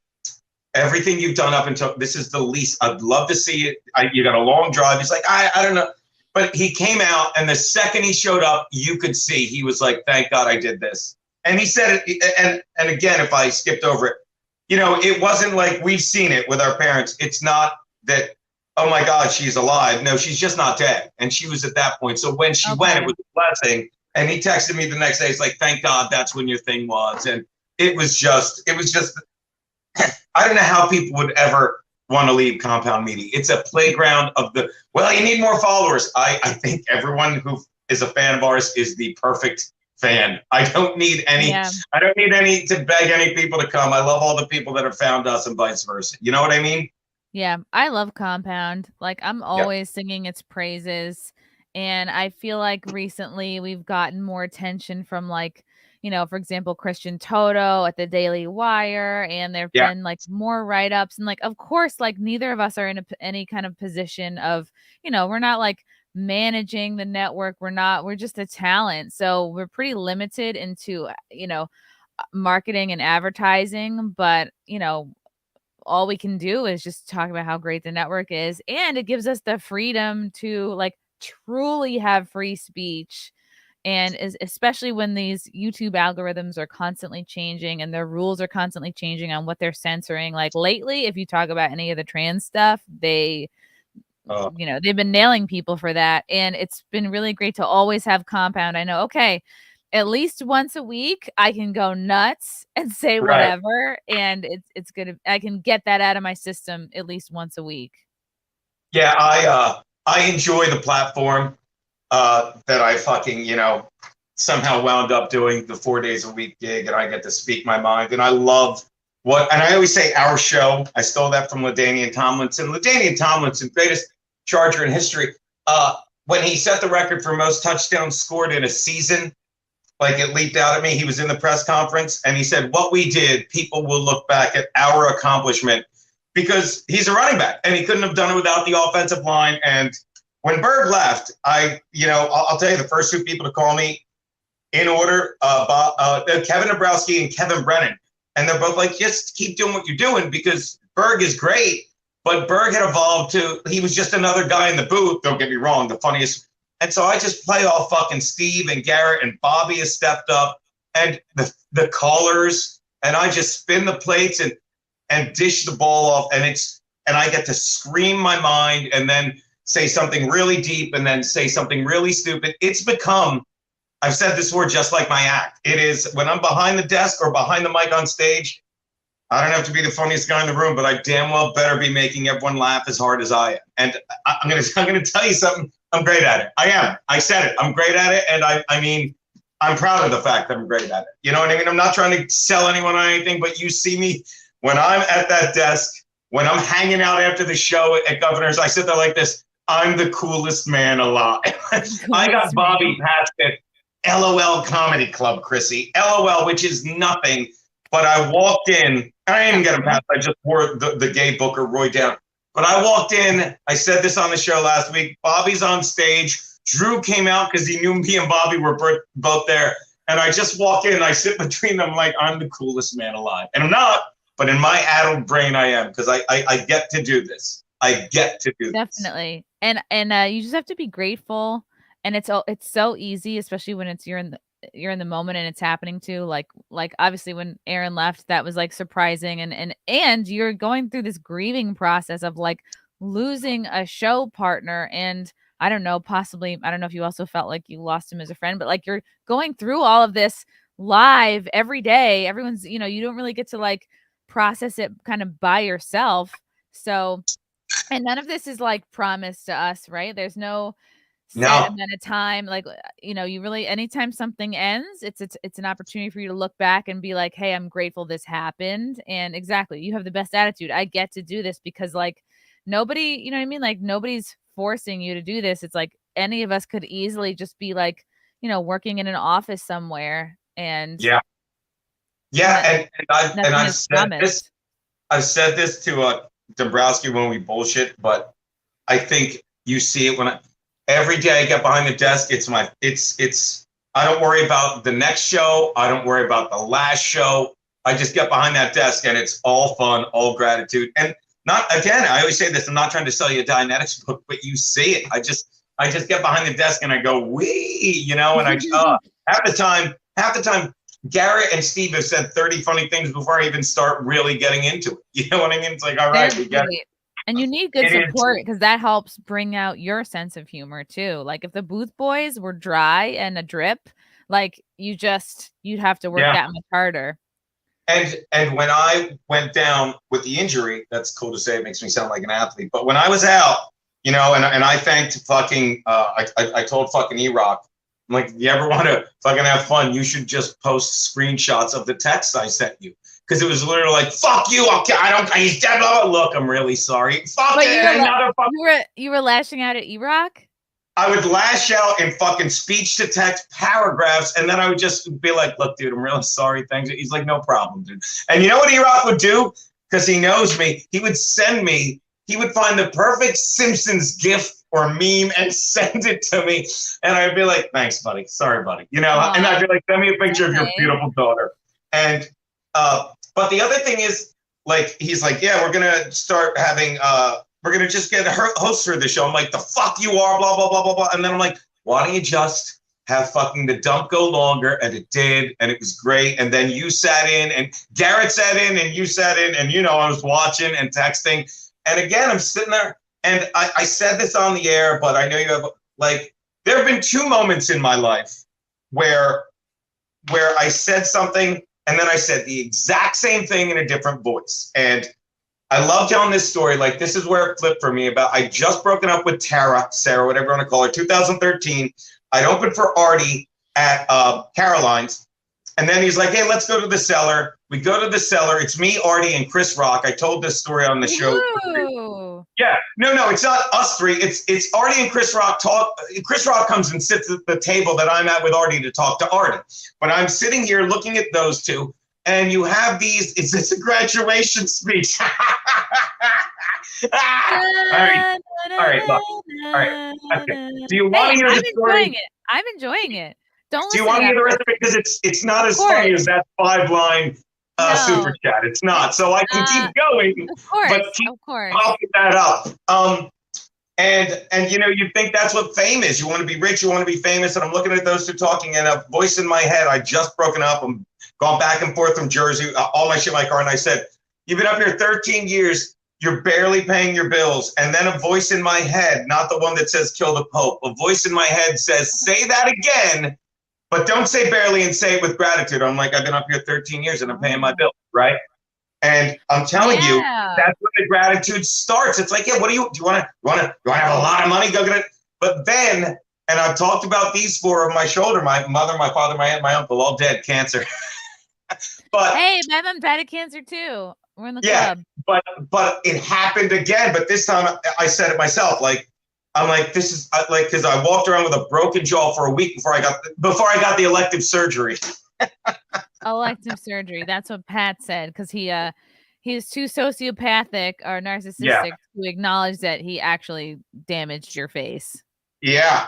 everything you've done up until this is the least. I'd love to see it. You got a long drive. He's like, I don't know, but he came out, and the second he showed up, you could see he was like, thank God I did this. And he said it, and again, if I skipped over it, it wasn't like we've seen it with our parents. It's not that, oh my God, she's alive. No, she's just not dead. And she was at that point. So when she went, it was a blessing. And he texted me the next day. He's like, thank God that's when your thing was. And it was just, I don't know how people would ever want to leave Compound Media. It's a playground of you need more followers. I think everyone who is a fan of ours is the perfect fan. I don't need any. Yeah. I don't need any to beg any people to come. I love all the people that have found us, and vice versa. You know what I mean? Yeah, I love Compound. Like, I'm always singing its praises, and I feel like recently we've gotten more attention from, like, for example, Christian Toto at the Daily Wire, and there've been like more write-ups, and like, of course, like neither of us are in any kind of position of, we're not like managing the network. We're just a talent. So we're pretty limited into, marketing and advertising, but, all we can do is just talk about how great the network is. And it gives us the freedom to like truly have free speech. And especially when these YouTube algorithms are constantly changing and their rules are constantly changing on what they're censoring. Like lately, if you talk about any of the trans stuff, they've been nailing people for that. And it's been really great to always have Compound. I know, okay, at least once a week, I can go nuts and say Right. whatever, and it's gonna. I can get that out of my system at least once a week. Yeah, I enjoy the platform that I fucking, somehow wound up doing the 4 days a week gig, and I get to speak my mind. And I love and I always say our show. I stole that from LaDainian Tomlinson. LaDainian Tomlinson, greatest Charger in history. When he set the record for most touchdowns scored in a season, like it leaped out at me. He was in the press conference and he said, what we did, people will look back at our accomplishment, because he's a running back and he couldn't have done it without the offensive line. And when Berg left, I'll tell you, the first two people to call me in order, Kevin Dabrowski and Kevin Brennan. And they're both like, just keep doing what you're doing, because Berg is great. But Berg had evolved he was just another guy in the booth. Don't get me wrong, the funniest. And so I just play off fucking Steve and Garrett, and Bobby has stepped up, and the callers, and I just spin the plates and dish the ball off, and I get to scream my mind and then say something really deep and then say something really stupid. It's become, I've said this before, just like my act. It is, when I'm behind the desk or behind the mic on stage, I don't have to be the funniest guy in the room, but I damn well better be making everyone laugh as hard as I am. And I'm gonna tell you something. I'm great at it. I am. I said it. I'm great at it, and I mean, I'm proud of the fact that I'm great at it. You know what I mean? I'm not trying to sell anyone on anything, but you see me when I'm at that desk, when I'm hanging out after the show at Governor's, I sit there like this. I'm the coolest man alive. I got Bobby passed at LOL Comedy Club, Chrissy. LOL, which is nothing. But I walked in, and I didn't get him passed. I just wore the gay booker Roy down. But I walked in, I said this on the show last week, Bobby's on stage. Drew came out because he knew me and Bobby were both there. And I just walk in, and I sit between them like I'm the coolest man alive. And I'm not, but in my addled brain I am, because I get to do this. I get to do this. Definitely. And you just have to be grateful. And it's so easy, especially when you're in the moment and it's happening too. Like obviously when Aaron left, that was like surprising, and you're going through this grieving process of like losing a show partner. And I don't know if you also felt like you lost him as a friend, but like you're going through all of this live every day. Everyone's, you don't really get to like process it kind of by yourself. So, and none of this is like promised to us, right? There's no set amount of time. Like, you really, anytime something ends, it's an opportunity for you to look back and be like, hey, I'm grateful this happened. And exactly, you have the best attitude. I get to do this because like nobody, you know what I mean? Like nobody's forcing you to do this. It's like any of us could easily just be like, working in an office somewhere. And and I've said this to Dombrowski when we bullshit, but I think you see it every day I get behind the desk. I don't worry about the next show. I don't worry about the last show. I just get behind that desk and it's all fun, all gratitude. And I always say this, I'm not trying to sell you a Dianetics book, but you see it. I just get behind the desk and I go, wee, and I half the time, Garrett and Steve have said 30 funny things before I even start really getting into it. You know what I mean? It's like, all right, we get it. And you need good support because that helps bring out your sense of humor too. Like if the Booth Boys were dry and a drip, like you'd have to work that much harder. And when I went down with the injury, that's cool to say, it makes me sound like an athlete. But when I was out, and I thanked fucking, I told fucking E-Rock, I'm like, you ever want to fucking have fun? You should just post screenshots of the text I sent you. Because it was literally like, fuck you, okay, he's dead, blah, blah. Look, I'm really sorry. Fuck it, you were lashing out at E-Rock? I would lash out in fucking speech-to-text paragraphs, and then I would just be like, look, dude, I'm really sorry, thanks. He's like, no problem, dude. And you know what E-Rock would do? Because he knows me, he would find the perfect Simpsons GIF or meme and send it to me. And I'd be like, thanks, buddy. Sorry, buddy. And I'd be like, send me a picture of your beautiful daughter. And but the other thing is, like, he's like, yeah, we're gonna start having we're gonna just get a host for the show. I'm like, the fuck you are, blah, blah, blah, blah, blah. And then I'm like, why don't you just have fucking the dump go longer? And it did, and it was great. And then you sat in, and Garrett sat in, and you sat in, and I was watching and texting. And again, I'm sitting there, and I said this on the air, but I know you have, like, there have been two moments in my life where where I said something and then I said the exact same thing in a different voice. And I love telling this story. Like, this is where it flipped for me. I just broken up with Sarah, whatever you want to call her, 2013. I'd opened for Artie at Caroline's. And then he's like, hey, let's go to the cellar. We go to the cellar. It's me, Artie, and Chris Rock. I told this story on the show. Ooh. Yeah. No, it's not us three. It's Artie and Chris Rock talk. Chris Rock comes and sits at the table that I'm at with Artie to talk to Artie. But I'm sitting here looking at those two, and you have these, it's a graduation speech. All right. Okay. Do you want to hear the story? I'm enjoying it. Do you want to hear the rest of it? Because it's not as funny as that 5-line super chat. It's not. So I can keep going. Of course. But keep popping that up. And you know, you think that's what fame is. You want to be rich, you want to be famous. And I'm looking at those two talking, and a voice in my head, I just broken up. I'm gone back and forth from Jersey, all my shit in my car. And I said, you've been up here 13 years. You're barely paying your bills. And then a voice in my head, not the one that says kill the Pope, a voice in my head says, say that again, but don't say barely and say it with gratitude. I'm like, I've been up here 13 years and I'm paying my bills, right? And I'm telling you, that's when the gratitude starts. It's like, yeah, what do you want to have a lot of money? Go get it. But then, and I've talked about these four of my shoulder, my mother, my father, my aunt, my uncle, all dead, cancer. But hey, my mom died of cancer too. We're in the club. But it happened again. But this time I said it myself. Like, I'm like, this is like, because I walked around with a broken jaw for a week before I got the elective surgery. Elective surgery. That's what Pat said, because he's too sociopathic or narcissistic to acknowledge that he actually damaged your face. Yeah.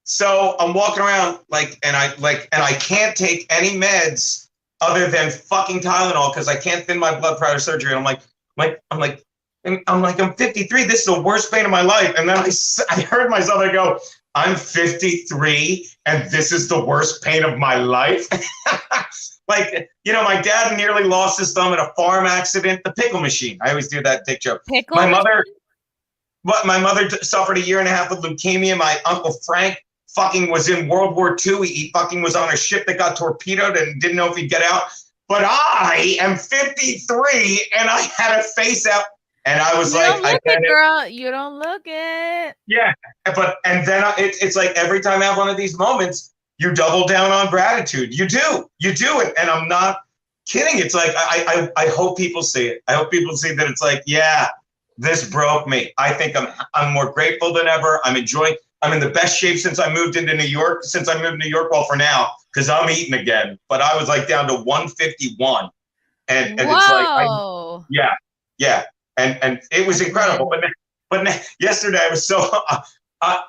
So I'm walking around and I can't take any meds other than fucking Tylenol because I can't thin my blood prior to surgery. And I'm 53. This is the worst pain of my life. And then I heard myself. I go, I'm 53, and this is the worst pain of my life. Like, you know, my dad nearly lost his thumb in a farm accident. The pickle machine. I always do that dick joke. My mother suffered 1.5 years with leukemia. My uncle Frank fucking was in World War II. He fucking was on a ship that got torpedoed and didn't know if he'd get out. But I am 53, and I had a face out. And I was girl, you don't look it. Yeah, and then it's like every time I have one of these moments, you double down on gratitude. You do it, and I'm not kidding. It's like I hope people see it. I hope people see that it's like, yeah, this broke me. I think I'm more grateful than ever. I'm in the best shape since I moved into New York. Well, for now, because I'm eating again. But I was like down to 151, and it's like, yeah. And it was incredible. But yesterday I was so,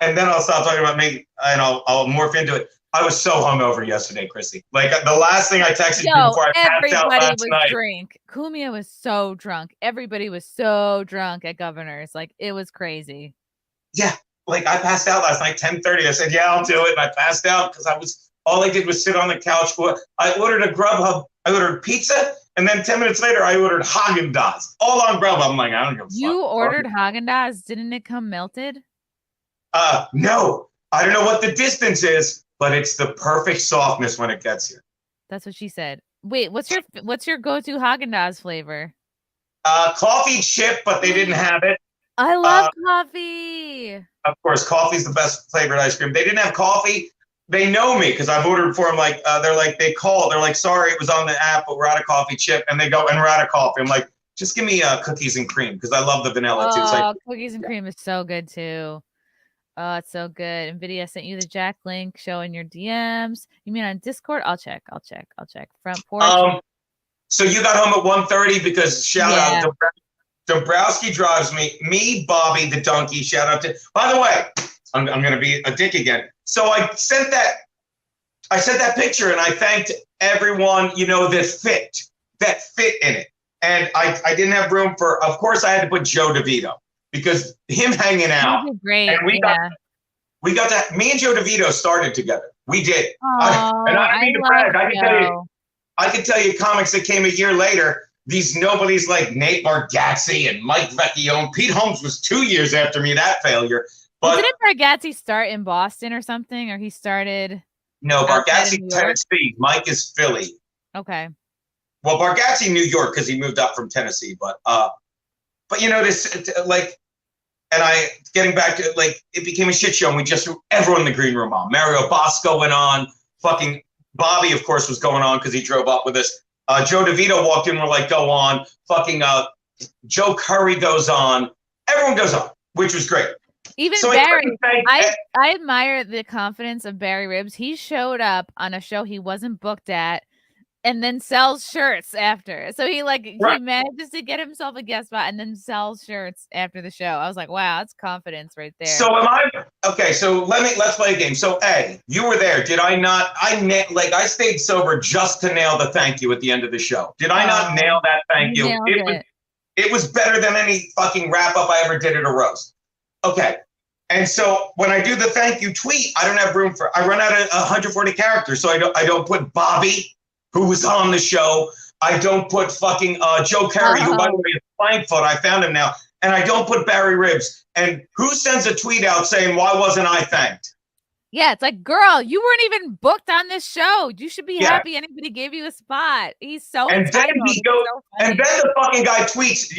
and then I'll stop talking about me and I'll morph into it. I was so hungover yesterday, Chrissy. Like the last thing I texted you before I passed out last night. Drink. Kumia was so drunk. Everybody was so drunk at Governor's. Like, it was crazy. Yeah. Like I passed out last night, 10:30. I said, yeah, I'll do it. And I passed out because all I did was sit on the couch. I ordered a Grubhub. I ordered pizza. And then 10 minutes later, I ordered Haagen-Dazs, all on Grubhub. I'm like, I don't give a fuck. You ordered Haagen-Dazs? Didn't it come melted? No. I don't know what the distance is, but it's the perfect softness when it gets here. That's what she said. Wait, what's your go-to Haagen-Dazs flavor? Coffee chip, but they didn't have it. I love coffee. Of course, coffee's the best flavored ice cream. They didn't have coffee. They know me because I've ordered for them. Like they're like, sorry, it was on the app, but we're out of coffee chip. And they go, and we're out of coffee. I'm like, just give me cookies and cream because I love the vanilla too. It's like, cookies and cream is so good too. Oh, it's so good. NVIDIA sent you the Jack link showing your DMs. You mean on Discord? I'll check. Front porch. So you got home at 1:30 because shout out Dombrowski drives me, Bobby the donkey. Shout out to. By the way, I'm gonna be a dick again. So I sent that picture and I thanked everyone, you know, that fit in it. And I didn't have room for, of course, I had to put Joe DeVito because him hanging out. Great. And we got that. Me and Joe DeVito started together. We did. And I mean to brag. I can tell you comics that came a year later. These nobodies like Nate Bargatze and Mike Vecchione. Pete Holmes was 2 years after me, that failure. But didn't Bargatze start in Boston or something? Or he started? No, Outside of Bargatze, New York? Tennessee. Mike is Philly. Okay. Well, Bargatze, New York, because he moved up from Tennessee. But you know, this like, and getting back to like, it became a shit show, and we just threw everyone in the green room on. Mario Bosco went on. Fucking Bobby, of course, was going on because he drove up with us. Joe DeVito walked in. We're like, go on. Fucking Joe Curry goes on. Everyone goes on, which was great. Even So Barry, I admire the confidence of Barry Ribs. He showed up on a show he wasn't booked at, and then sells shirts after. So he Right. he manages to get himself a guest spot and then sells shirts after the show. I was like, wow, that's confidence right there. So okay? So let's play a game. So you were there. Did I not? I stayed sober just to nail the thank you at the end of the show. Did I not nail that thank you? It was better than any fucking wrap up I ever did at a roast. Okay. And so when I do the thank you tweet, I don't have room I run out of 140 characters. So I don't put Bobby, who was on the show. I don't put fucking Joe Curry, who by the way is Frankfoot. I found him now. And I don't put Barry Ribs. And who sends a tweet out saying, why wasn't I thanked? Yeah, it's like, girl, you weren't even booked on this show. You should be happy anybody gave you a spot. He's so entitled. And then the fucking guy tweets,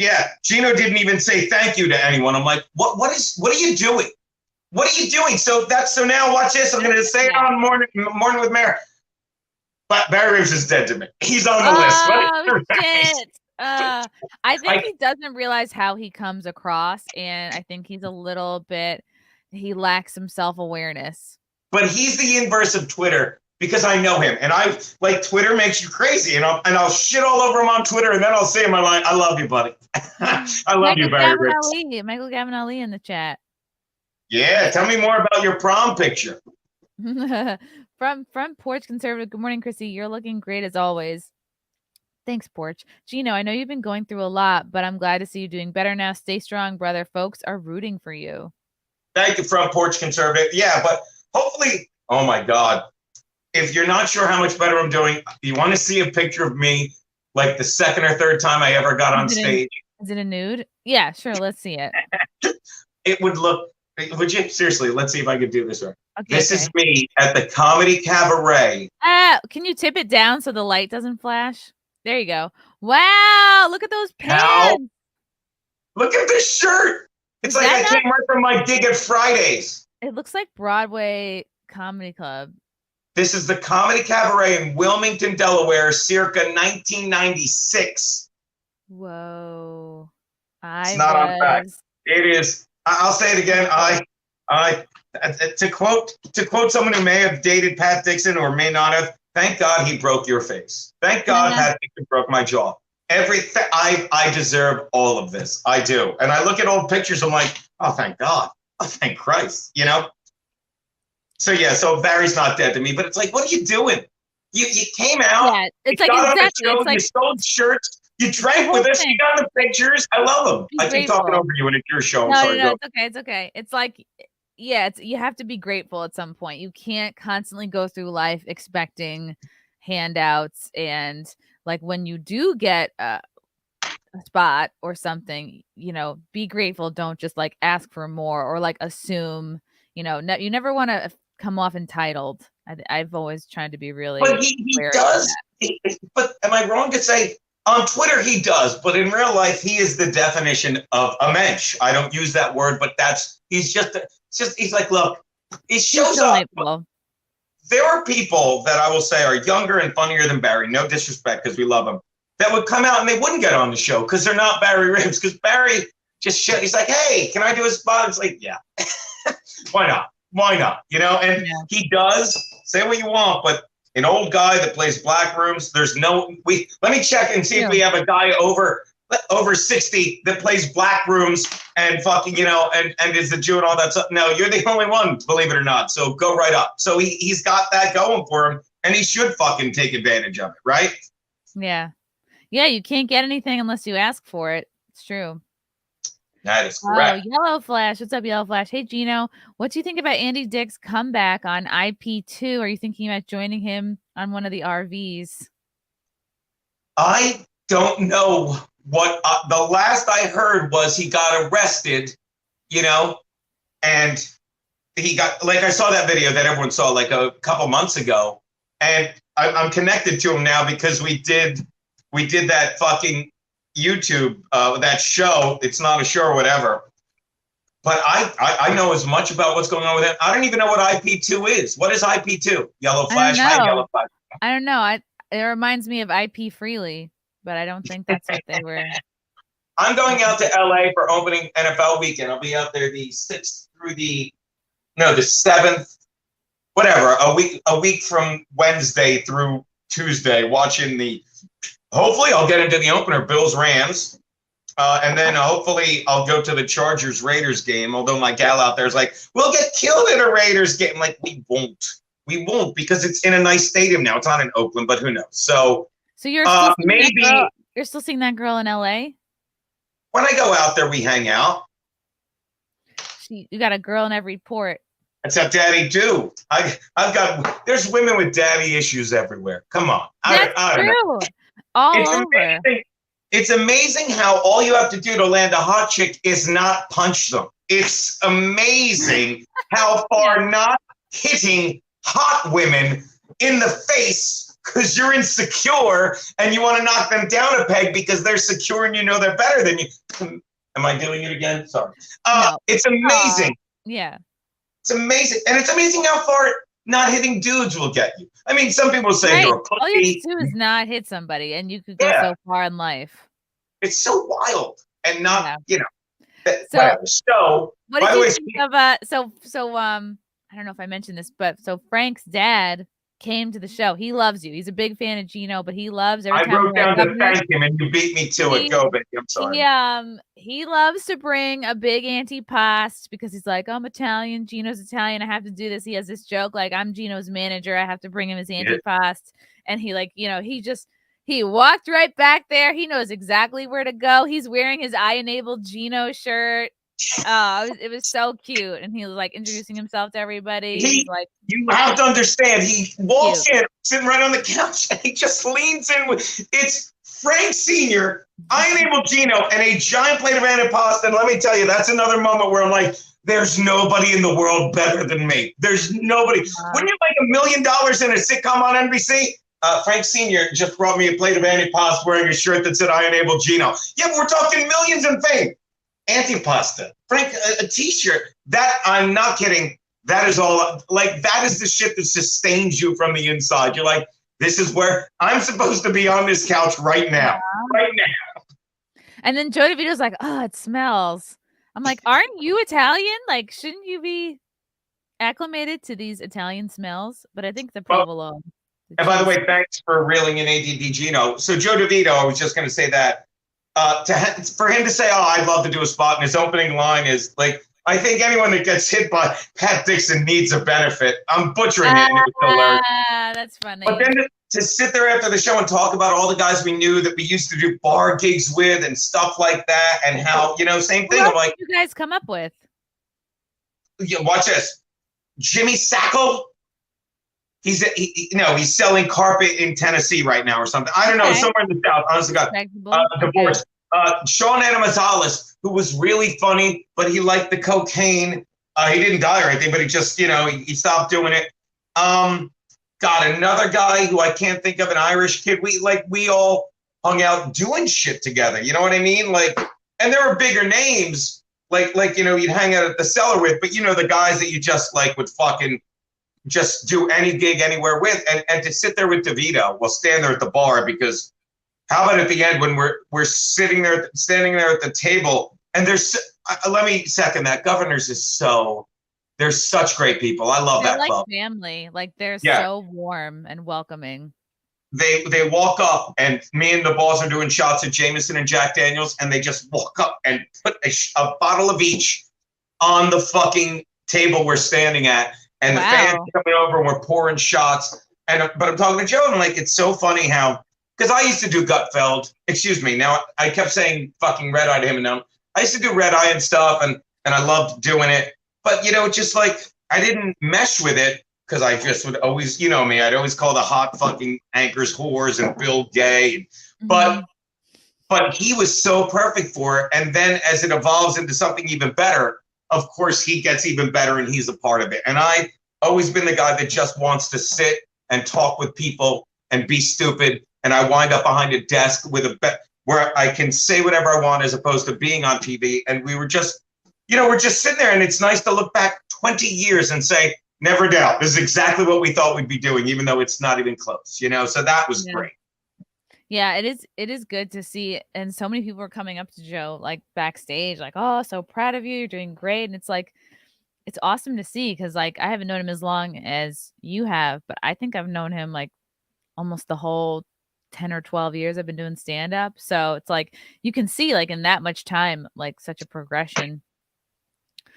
Geno didn't even say thank you to anyone. I'm like, what are you doing? What are you doing? So now watch this. I'm going to say it on Morning with Mayor. But Barry Ribs is dead to me. He's on the list. Shit. I think he doesn't realize how he comes across, and I think he's a little bit, he lacks some self-awareness. But he's the inverse of Twitter because I know him, and Twitter makes you crazy, and I'll shit all over him on Twitter, and then I'll say in my line, I love you, buddy. I love you, Barry Ribs. Michael Gavin Ali in the chat. Yeah, tell me more about your prom picture. From Porch Conservative. Good morning, Chrissy. You're looking great as always. Thanks, Porch. Geno, I know you've been going through a lot, but I'm glad to see you doing better now. Stay strong, brother. Folks are rooting for you. Thank you, Front Porch Conservative. Yeah, but hopefully, oh my God, if you're not sure how much better I'm doing, you want to see a picture of me like the second or third time I ever got on stage. Is it a nude? Yeah, sure. Let's see it. It would look, would you? Seriously, let's see if I could do this right. Okay, this is me at the Comedy Cabaret. Can you tip it down so the light doesn't flash? There you go. Wow, look at those pants. Look at this shirt. It's like I came right from my gig at Fridays. It looks like Broadway Comedy Club. This is the Comedy Cabaret in Wilmington, Delaware, circa 1996. Whoa. It's not on fact. It is. I'll say it again. To quote someone who may have dated Pat Dixon or may not have, thank God he broke your face. Thank God Pat Dixon broke my jaw. Everything, I deserve all of this. I do. And I look at old pictures, I'm like, oh, thank God. Oh, thank Christ, you know? So Barry's not dead to me, but it's like, what are you doing? You came out. Yeah, it's like exactly. Show, you sold shirts. You drank with us. You got the pictures. I love them. I keep talking over you, and it's your show. No, it's okay. It's okay. It's like, you have to be grateful at some point. You can't constantly go through life expecting handouts, and like when you do get a spot or something, be grateful. Don't just like ask for more or like assume. You never want to come off entitled. I've always tried to be really. But he does. But am I wrong to say? On Twitter, he does, but in real life, he is the definition of a mensch. I don't use that word, but he's like, look, he shows up. There are people that I will say are younger and funnier than Barry, no disrespect, because we love him, that would come out and they wouldn't get on the show because they're not Barry Ribs, because Barry he's like, hey, can I do a spot? It's like, yeah, why not? Why not? And he does, say what you want, but an old guy that plays black rooms. Let me check and see if we have a guy over 60 that plays black rooms and fucking, and is the Jew and all that stuff. No, you're the only one, believe it or not. So go right up. So he's got that going for him, and he should fucking take advantage of it, right? Yeah. Yeah, you can't get anything unless you ask for it. It's true. That is correct. Oh, Yellow Flash. What's up, Yellow Flash? Hey, Geno. What do you think about Andy Dick's comeback on IP2? Are you thinking about joining him on one of the RVs? I don't know what the last I heard was he got arrested, and he got, like, I saw that video that everyone saw like a couple months ago, and I'm connected to him now because we did that fucking YouTube, that show. It's not a show or whatever. But I know as much about what's going on with it. I don't even know what IP2 is. What is IP2? Yellow flash, high yellow flash. I don't know. It reminds me of IP Freely, but I don't think that's what they were. I'm going out to LA for opening NFL weekend. I'll be out there the 6th through the 7th, whatever, a week from Wednesday through Tuesday, watching hopefully I'll get into the opener, Bills Rams. And then hopefully I'll go to the Chargers Raiders game. Although my gal out there is like, we'll get killed in a Raiders game. I'm like, we won't because it's in a nice stadium now. It's not in Oakland, but who knows? So you're still maybe you're still seeing that girl in LA. When I go out there, we hang out. You got a girl in every port. Except Daddy do. There's women with daddy issues everywhere. Come on. That's true. All over. Amazing. It's amazing how all you have to do to land a hot chick is not punch them. It's amazing how far not hitting hot women in the face because you're insecure and you want to knock them down a peg because they're secure and you know they're better than you. Am I doing it again? Sorry. No. It's amazing. Yeah. It's amazing. And it's amazing how far not hitting dudes will get you. I mean, some people say you're a pussy. All you have to do is not hit somebody and you could go so far in life. It's so wild and not, So, whatever. So, what by did the you way, think of, I don't know if I mentioned this, but so Frank's dad came to the show. He loves you. He's a big fan of Geno, but he loves every time. I wrote down to thank him and you beat me to it. Go, baby. I'm sorry. He loves to bring a big antipasto because he's like, I'm Italian. Geno's Italian. I have to do this. He has this joke like, I'm Geno's manager. I have to bring him his antipasto. And he he walked right back there. He knows exactly where to go. He's wearing his I-enabled Geno shirt. It was so cute. And he was like introducing himself to everybody. You have to understand, he walks in, sitting right on the couch, and he just leans in it's Frank Sr., I-enabled Geno, and a giant plate of antipasto. And let me tell you, that's another moment where I'm like, there's nobody in the world better than me. There's nobody. Wouldn't you make $1 million in a sitcom on NBC? Frank Sr. just brought me a plate of antipasto wearing a shirt that said I-enabled Geno. Yeah, but we're talking millions in fame. Antipasta. Frank, a t-shirt. That, I'm not kidding. That is all, that is the shit that sustains you from the inside. You're like, this is where I'm supposed to be on this couch right now. Right now. And then Joe DeVito's like, oh, it smells. I'm like, aren't you Italian? Like, shouldn't you be acclimated to these Italian smells? But I think the provolone. And by the way, thanks for reeling in ADD Geno. So Joe DeVito, I was just going to say that. For him to say, oh, I'd love to do a spot, and his opening line is like, I think anyone that gets hit by Pat Dixon needs a benefit. I'm butchering it, and it was hilarious. That's funny. But then to sit there after the show and talk about all the guys we knew that we used to do bar gigs with and stuff like that, and how, same thing. I'm like, you guys come up with? Watch this. Jimmy Sacco. He's selling carpet in Tennessee right now or something. I don't know, somewhere in the South. Honestly, God, divorce. Sean Anamazales, who was really funny, but he liked the cocaine. He didn't die or anything, but he just, he stopped doing it. God, another guy who I can't think of, an Irish kid. We all hung out doing shit together. You know what I mean? And there were bigger names, you'd hang out at the Cellar with, but the guys that you just would fucking just do any gig anywhere with, and to sit there with DeVito, we'll stand there at the bar, because how about at the end when we're standing there at the table, and let me second that. Governors they're such great people. I love that club. Family, they're so warm and welcoming. They walk up, and me and the boss are doing shots of Jameson and Jack Daniels, and they just walk up and put a bottle of each on the fucking table we're standing at. And the fans coming over, and we're pouring shots. But I'm talking to Joe, and I'm like, it's so funny how, because I used to do Gutfeld. Excuse me. Now I kept saying fucking Red Eye to him, and now I used to do Red Eye and stuff, and I loved doing it. But just I didn't mesh with it, because I just would always, me, I'd always call the hot fucking anchors whores and Bill gay. But he was so perfect for it. And then as it evolves into something even better, of course he gets even better and he's a part of it. And I've always been the guy that just wants to sit and talk with people and be stupid. And I wind up behind a desk with where I can say whatever I want as opposed to being on TV. And we were just, we're just sitting there, and it's nice to look back 20 years and say, never doubt, this is exactly what we thought we'd be doing, even though it's not even close, so that was great. Yeah, it is good to see. And so many people are coming up to Joe like backstage, like, oh, so proud of you, you're doing great. And it's like, it's awesome to see, because like I haven't known him as long as you have, but I think I've known him like almost the whole 10 or 12 years I've been doing stand-up. So it's like you can see like in that much time, like such a progression.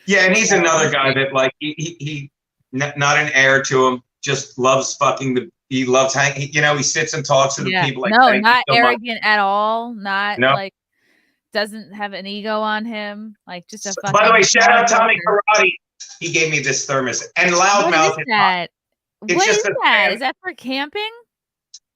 Yeah, and he's another guy that like he not an heir to him, just loves fucking he loves hanging, he sits and talks to the people like no, not arrogant at all, not like doesn't have an ego on him, like just a fucking. By the way, shout out Tommy Karate. He gave me this thermos and loudmouth. What is that? What is that? Is that for camping?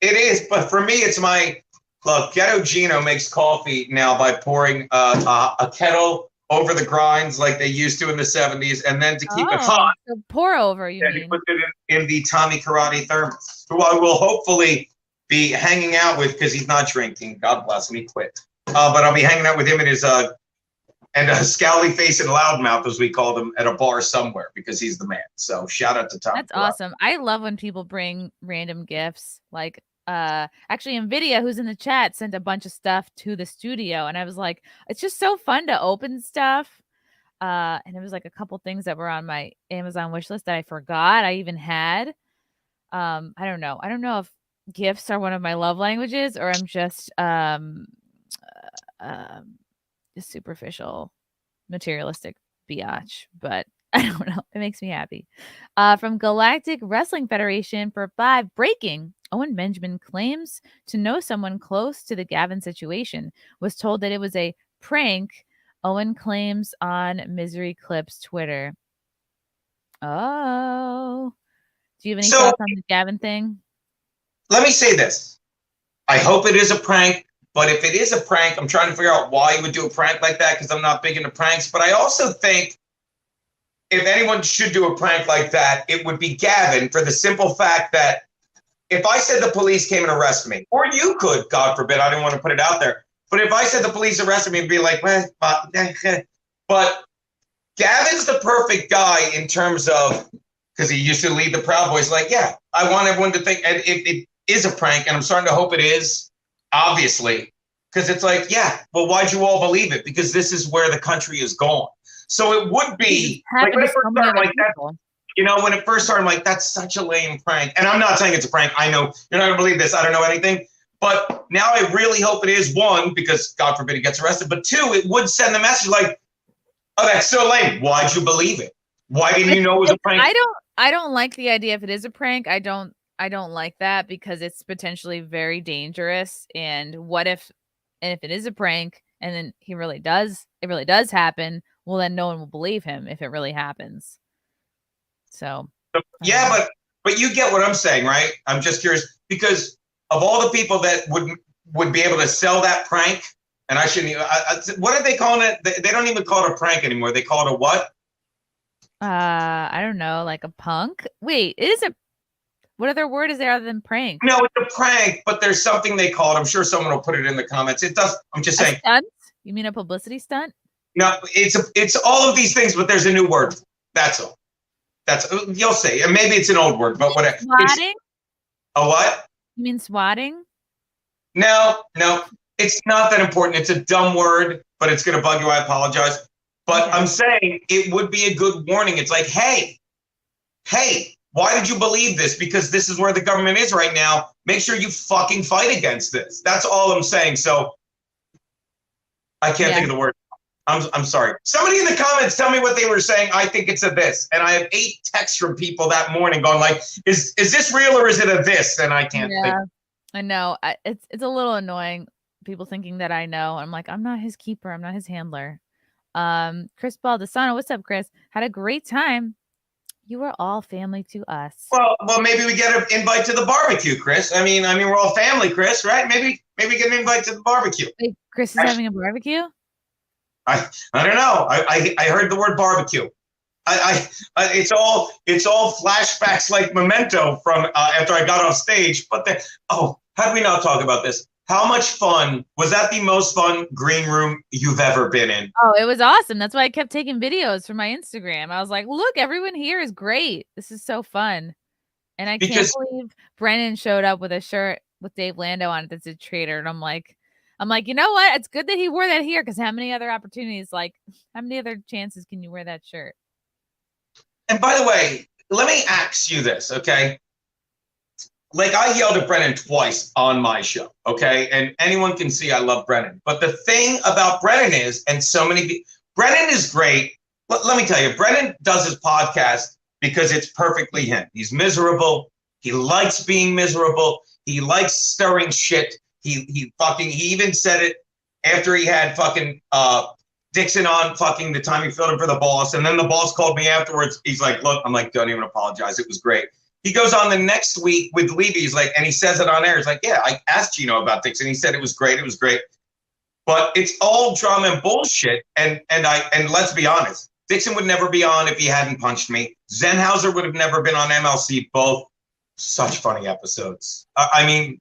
It is, but for me, it's my look. Geno makes coffee now by pouring a kettle over the grinds like they used to in the 70s, and then to keep it hot. So pour over, you mean? He puts it in the Tommy Karate thermos, who I will hopefully be hanging out with because he's not drinking. God bless him, he quit. But I'll be hanging out with him and his and a scowly face and loudmouth, as we called him, at a bar somewhere because he's the man. So shout out to Tommy. That's awesome. I love when people bring random gifts. Like actually Nvidia, who's in the chat, sent a bunch of stuff to the studio, and I was like, it's just so fun to open stuff. And it was like a couple things that were on my Amazon wish list that I forgot I even had. I don't know if gifts are one of my love languages, or I'm just superficial, materialistic biatch, but I don't know. It makes me happy. From Galactic Wrestling Federation for 5, breaking. Owen Benjamin claims to know someone close to the Gavin situation. Was told that it was a prank. Owen claims on Misery Clips Twitter. Oh. Do you have any thoughts on the Gavin thing? Let me say this. I hope it is a prank, but if it is a prank, I'm trying to figure out why he would do a prank like that, because I'm not big into pranks. But I also think if anyone should do a prank like that, it would be Gavin, for the simple fact that if I said the police came and arrested me, or you could, God forbid, I didn't want to put it out there, but if I said the police arrested me, it'd be like, well, but Gavin's the perfect guy in terms of, because he used to lead the Proud Boys, like, yeah, I want everyone to think, and if it is a prank, and I'm starting to hope it is, obviously, because it's like, yeah, well, why'd you all believe it? Because this is where the country is going. So it would be, like, when it first started like that, when it first started, I'm like, that's such a lame prank. And I'm not saying it's a prank. I know you're not going to believe this. I don't know anything. But now I really hope it is, one, because God forbid he gets arrested. But two, it would send the message like, oh, that's so lame. Why'd you believe it? Why didn't you know it was a prank? I don't like the idea if it is a prank. I don't like that, because it's potentially very dangerous. And if it is a prank and then it really does happen, well, then no one will believe him if it really happens. So yeah, but you get what I'm saying, right? I'm just curious, because of all the people that would be able to sell that prank, and I shouldn't even, what are they calling it? They don't even call it a prank anymore. They call it a what? I don't know, like a punk. Wait, what other word is there other than prank? No, it's a prank, but there's something they call it. I'm sure someone will put it in the comments. It does. I'm just saying. Stunt? You mean a publicity stunt? No, it's all of these things, but there's a new word. That's all. You'll see. And maybe it's an old word, but whatever. Swatting? A what? You mean swatting? No, it's not that important. It's a dumb word, but it's going to bug you. I apologize. But okay. I'm saying it would be a good warning. It's like, hey, why did you believe this? Because this is where the government is right now. Make sure you fucking fight against this. That's all I'm saying. So I can't think of the word. I'm sorry. Somebody in the comments tell me what they were saying. I think it's a this. And I have 8 texts from people that morning going like, is this real or is it a this? And I can't think. I know. It's a little annoying. People thinking that I know. I'm like, I'm not his keeper. I'm not his handler. Chris Baldessano, what's up, Chris? Had a great time. You are all family to us. Well, maybe we get an invite to the barbecue, Chris. I mean, we're all family, Chris, right? Maybe get an invite to the barbecue. Wait, Chris is having a barbecue? I don't know. I heard the word barbecue. It's all flashbacks like Memento from after I got off stage. But how did we not talk about this? How much fun was that? The most fun green room you've ever been in? Oh, it was awesome. That's why I kept taking videos for my Instagram. I was like, look, everyone here is great. This is so fun. And I can't believe Brennan showed up with a shirt with Dave Lando on it that said Traitor. And I'm like, you know what? It's good that he wore that here, because how many other chances can you wear that shirt? And by the way, let me ask you this, okay? Like, I yelled at Brennan twice on my show, okay? And anyone can see I love Brennan. But the thing about Brennan is, and so many people, Brennan is great. Let me tell you, Brennan does his podcast because it's perfectly him. He's miserable. He likes being miserable. He likes stirring shit. He even said it after he had fucking Dixon on fucking the time he filled in for the boss. And then the boss called me afterwards. He's like, look, I'm like, don't even apologize. It was great. He goes on the next week with Levy. He's like, and he says it on air. He's like, yeah, I asked Geno about Dixon. He said it was great. It was great. But it's all drama and bullshit. And let's be honest, Dixon would never be on if he hadn't punched me. Zenhauser would have never been on MLC. Both such funny episodes. I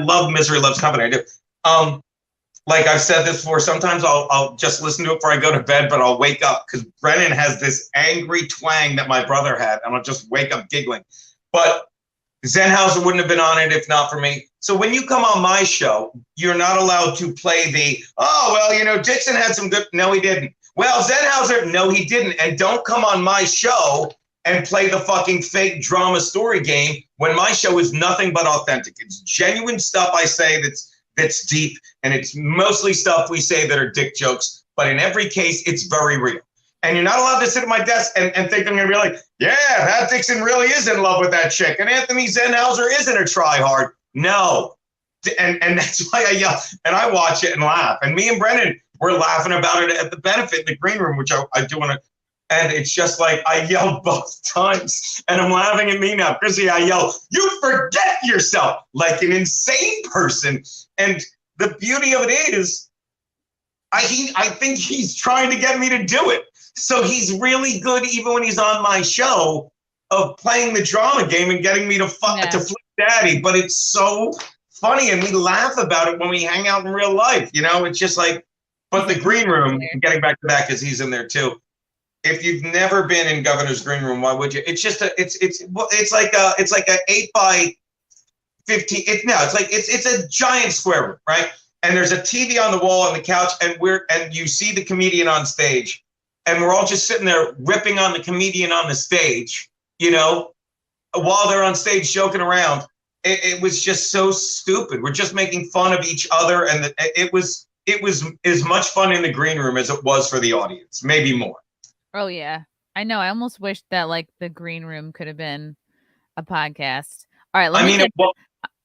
love Misery Loves Company. I do. Like I've said this before, sometimes I'll just listen to it before I go to bed, but I'll wake up because Brennan has this angry twang that my brother had, and I'll just wake up giggling. But Zenhauser wouldn't have been on it if not for me. So when you come on my show, you're not allowed to play Dixon had some good. No, he didn't. Well, Zenhauser, no, he didn't. And don't come on my show and play the fucking fake drama story game when my show is nothing but authentic. It's genuine stuff I say that's deep, and it's mostly stuff we say that are dick jokes, but in every case, it's very real. And you're not allowed to sit at my desk and think I'm going to be like, yeah, Pat Dixon really is in love with that chick, and Anthony Zenhauser isn't a try-hard. No. And that's why I yell, and I watch it and laugh. And me and Brennan, we're laughing about it at the benefit in the green room, which I do want to, and it's just like, I yelled both times, and I'm laughing at me now. Chrissy, I yell, you forget yourself, like an insane person. And the beauty of it is, I think he's trying to get me to do it. So he's really good, even when he's on my show, of playing the drama game and getting me to flip daddy. But it's so funny, and we laugh about it when we hang out in real life. You know, it's just like, but the green room, getting back to that because he's in there too. If you've never been in Governor's Green Room, why would you? It's just it's like a 8 by 15. It's a giant square room, right? And there's a TV on the wall on the couch, and you see the comedian on stage, and we're all just sitting there ripping on the comedian on the stage, you know, while they're on stage joking around. It was just so stupid. We're just making fun of each other, and it was as much fun in the green room as it was for the audience, maybe more. Oh yeah, I know. I almost wish that like the green room could have been a podcast. All right,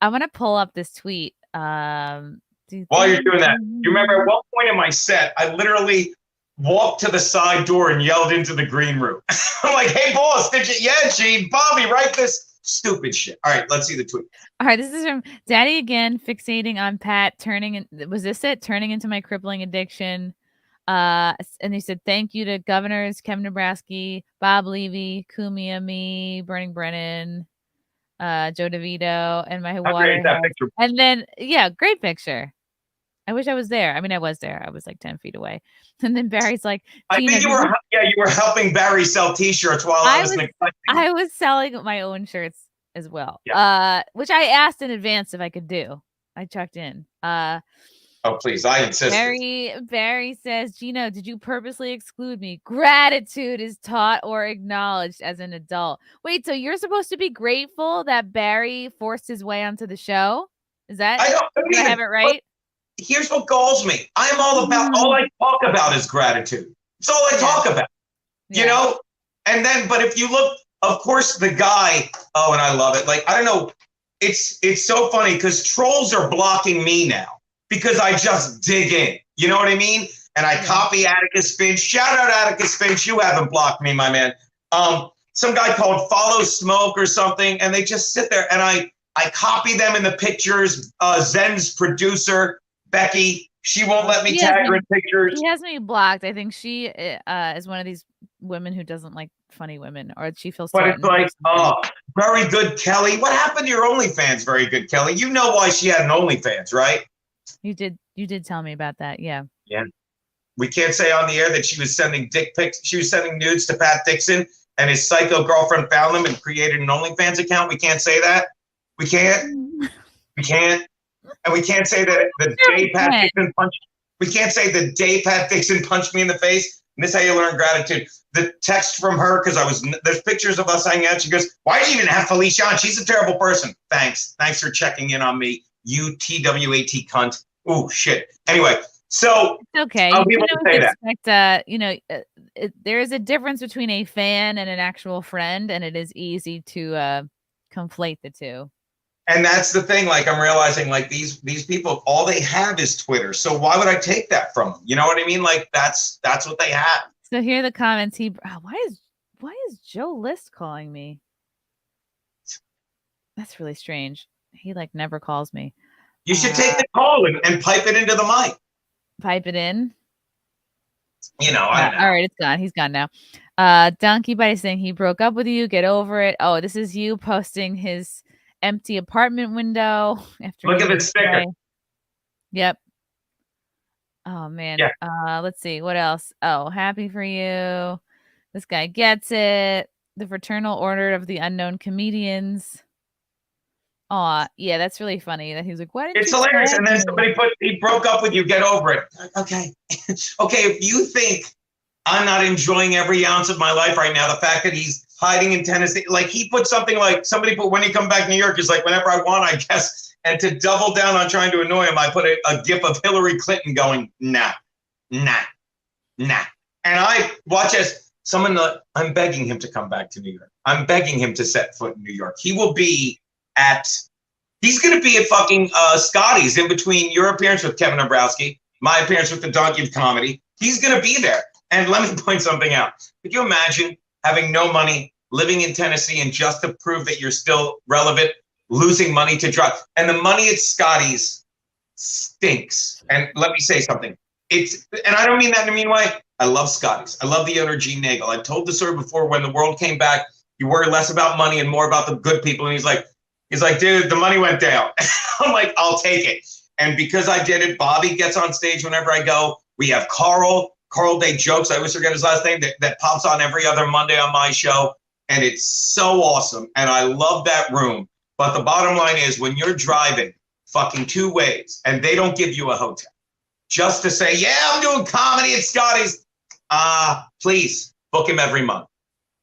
I want to pull up this tweet. While you're doing that, you remember at one point in my set, I literally walked to the side door and yelled into the green room. I'm like, "Hey, boss, did you? Yeah, Gene, Bobby, write this stupid shit." All right, let's see the tweet. All right, this is from Daddy again, fixating on Pat turning. Was this it? Turning into my crippling addiction. And he said, thank you to Governors Kevin Nebraski, Bob Levy, Kumia, me, Burning Brennan, Joe DeVito, and my water. And then, yeah, great picture. I wish I was there. I mean, I was there. I was like 10 feet away. And then Barry's like, I think you were helping Barry sell t-shirts while I was neglecting. I was selling my own shirts as well. Yeah. Which I asked in advance if I could do. I checked in. Oh, please. I insist. Barry says, Geno, did you purposely exclude me? Gratitude is taught or acknowledged as an adult. Wait, so you're supposed to be grateful that Barry forced his way onto the show? Is that? I have it right? Here's what galls me. I'm all about, all I talk about is gratitude. It's all I talk about, you know? And then, but if you look, of course, the guy, and I love it. Like, I don't know. It's so funny because trolls are blocking me now. Because I just dig in, you know what I mean? And I copy Atticus Finch. Shout out Atticus Finch. You haven't blocked me, my man. Some guy called Follow Smoke or something, and they just sit there, and I copy them in the pictures. Zen's producer, Becky, She won't let me She has tag her me- in pictures. She has me blocked. I think she is one of these women who doesn't like funny women, or she feels But threatened. it's like, oh, very good, Kelly. What happened to your OnlyFans? Very good, Kelly. You know why she had an OnlyFans, right? You did tell me about that. Yeah. Yeah. We can't say on the air that she was sending dick pics. She was sending nudes to Pat Dixon, and his psycho girlfriend found them and created an OnlyFans account. We can't say that. We can't. We can't. And we can't say that the day Pat Dixon punched. We can't say the day Pat Dixon punched me in the face. And this is how you learn gratitude. The text from her, because there's pictures of us hanging out. She goes, "Why do you even have Felicia on? She's a terrible person." Thanks for checking in on me, you TWAT cunt. Oh shit. Anyway, so It's okay. I'll You be able can to say always that. expect, there is a difference between a fan and an actual friend, and it is easy to conflate the two. And that's the thing. Like, I'm realizing, like, these people, all they have is Twitter. So why would I take that from them? You know what I mean? Like, that's what they have. So here are the comments. Why is Joe List calling me? That's really strange. He like never calls me. You should take the call and pipe it into the mic. Pipe it in. You know, I don't know. All right, it's gone. He's gone now. Donkey Buddy saying he broke up with you. Get over it. Oh, this is you posting his empty apartment window after. Look at the sticker. Yep. Oh man. Yeah. Let's see what else. Oh, happy for you. This guy gets it. The Fraternal Order of the Unknown Comedians. Oh, yeah, that's really funny. That he was like, "Why didn't It's you hilarious." tag And then me?" somebody he broke up with you. Get over it. Okay. Okay. If you think I'm not enjoying every ounce of my life right now, the fact that he's hiding in Tennessee, like he put something like somebody put, "When you come back to New York," is like, "Whenever I want, I guess." And to double down on trying to annoy him, I put a gif of Hillary Clinton going, nah. And I watch as I'm begging him to come back to New York. I'm begging him to set foot in New York. He's going to be at fucking Scotty's in between your appearance with Kevin Dombrowski, my appearance with the Donkey of Comedy. He's going to be there. And let me point something out. Could you imagine having no money, living in Tennessee, and just to prove that you're still relevant, losing money to drugs? And the money at Scotty's stinks. And let me say something. And I don't mean that in a mean way. I love Scotty's. I love the owner, Gene Nagel. I've told the story before. When the world came back, you worry less about money and more about the good people. And he's like, "Dude, the money went down." I'm like, "I'll take it." And because I did it, Bobby gets on stage whenever I go. We have Carl Day Jokes. I always forget his last name. That pops on every other Monday on my show. And it's so awesome. And I love that room. But the bottom line is, when you're driving fucking 2 ways and they don't give you a hotel just to say, "Yeah, I'm doing comedy at Scotty's," please book him every month.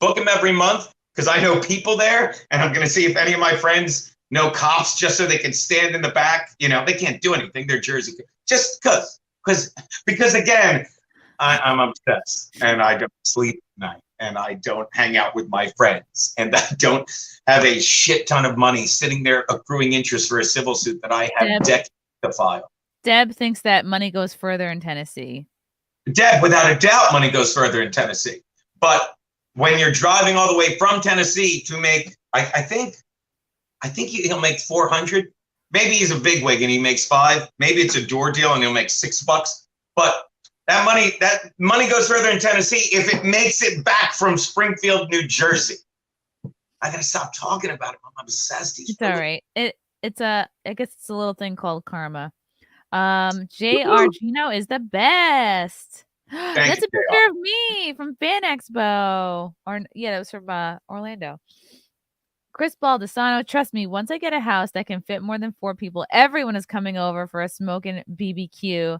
Book him every month, because I know people there, and I'm going to see if any of my friends know cops just so they can stand in the back. You know, they can't do anything. They're Jersey. Just because again, I'm obsessed, and I don't sleep at night, and I don't hang out with my friends, and I don't have a shit ton of money sitting there accruing interest for a civil suit that I have decades to file. Deb thinks that money goes further in Tennessee. Deb, without a doubt, money goes further in Tennessee. But when you're driving all the way from Tennessee to make, I think he'll make 400. Maybe he's a bigwig and he makes 5. Maybe it's a door deal and he'll make $6. But that money goes further in Tennessee if it makes it back from Springfield, New Jersey. I gotta stop talking about it. I'm obsessed. It's all right. I guess it's a little thing called karma. JR Geno is the best. That's a picture of me from Fan Expo. That was from Orlando. Chris Baldessano, trust me, once I get a house that can fit more than 4 people, everyone is coming over for a smoking BBQ.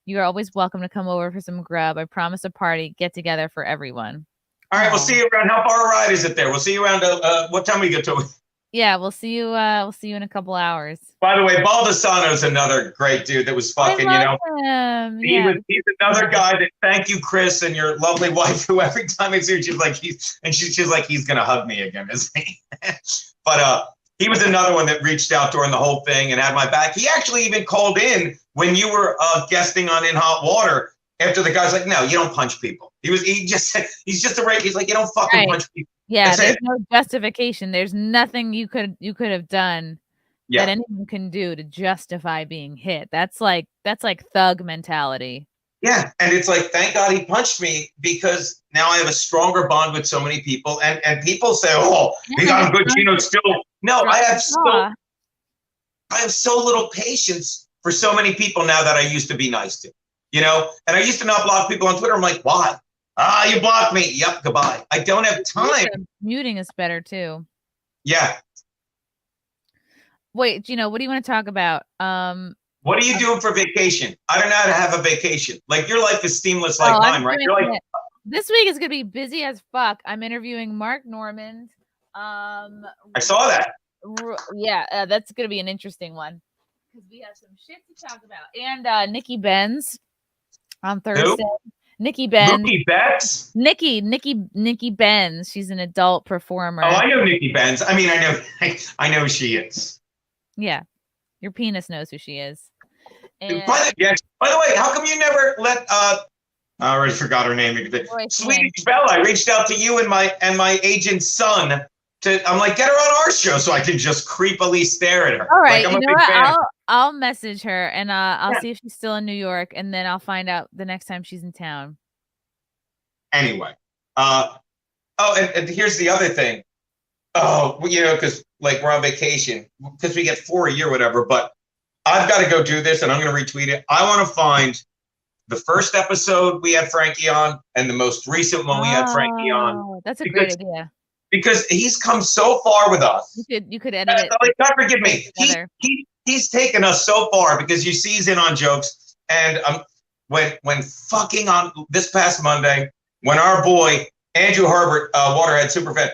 You are always welcome to come over for some grub. I promise a party get together for everyone. All right, we'll see you around. How far a ride is it there? We'll see you around. What time we get to? Yeah, we'll see you. We'll see you in a couple hours. By the way, Baldessano is another great dude that was fucking, him. He's another guy that, thank you, Chris, and your lovely wife, who every time I see her, she's like, she's like, he's going to hug me again, isn't he? But he was another one that reached out during the whole thing and had my back. He actually even called in when you were guesting on In Hot Water after the guy's like, "No, you don't punch people." He's just a rape. He's like, "You don't fucking punch people." Yeah, there's no justification. There's nothing you could have done that anyone can do to justify being hit. That's like thug mentality. Yeah, and it's like, thank God he punched me, because now I have a stronger bond with so many people. And people say, "Oh, he got him good." Geno still. No, I have so little patience for so many people now that I used to be nice to. And I used to not block people on Twitter. I'm like, why? You blocked me. Yep, goodbye. I don't have time. Muting is better too. Yeah. Wait, Geno, what do you want to talk about? What are you doing for vacation? I don't know how to have a vacation. Like, your life is seamless like mine, right? You're like, this week is gonna be busy as fuck. I'm interviewing Mark Normand. I saw that. Yeah, that's gonna be an interesting one because we have some shit to talk about. And Nikki Benz on Thursday. Who? Nikki Benz. Nikki Benz? Nikki Benz. She's an adult performer. Oh, I know Nikki Benz. I mean, I know who she is. Yeah, your penis knows who she is. And by the way, how come you never let I already forgot her name. Swedish Bella. I reached out to you and my agent's son. I'm like, get her on our show so I can just creepily stare at her. All right, like, you know what? I'll message her and I'll see if she's still in New York, and then I'll find out the next time she's in town. Anyway, and here's the other thing. Oh, because like we're on vacation because we get 4 a year, whatever. But I've got to go do this, and I'm going to retweet it. I want to find the first episode we had Frankie on and the most recent one we had Frankie on. That's a great idea. Because he's come so far with us. You could edit it. Like, God forgive me. He's taken us so far because you see he's in on jokes. And when fucking on this past Monday, when our boy Andrew Herbert, Waterhead Superfan,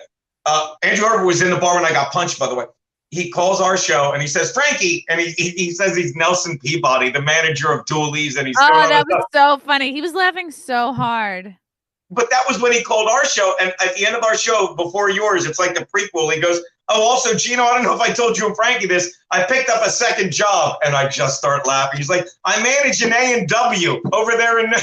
Andrew Herbert was in the bar when I got punched, by the way. He calls our show and he says, Frankie, and he says he's Nelson Peabody, the manager of Dooley's, and he's that was so funny. He was laughing so hard. But that was when he called our show, and at the end of our show, before yours, it's like the prequel. He goes, "Oh, also, Geno, I don't know if I told you and Frankie this. I picked up a second job," and I just start laughing. He's like, "I manage an A&W over there in,"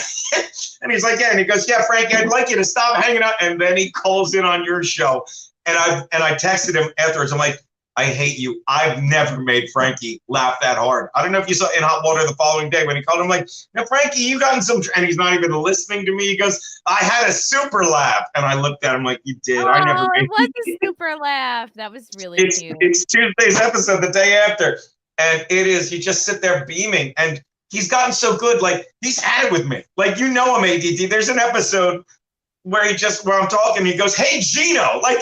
and he's like, "Yeah," and he goes, "Yeah, Frankie, I'd like you to stop hanging out." And then he calls in on your show, and I texted him afterwards. I'm like, I hate you. I've never made Frankie laugh that hard. I don't know if you saw in Hot Water the following day when he called him like, "Now, Frankie, you got in some," and he's not even listening to me. He goes, "I had a super laugh," and I looked at him like, "You did." I never made it was a super laugh. That was really cute. It's Tuesday's episode, the day after, and it is. You just sit there beaming, and he's gotten so good. Like, he's had it with me. Like, him, ADD. There's an episode where I'm talking, he goes, "Hey, Geno!" Like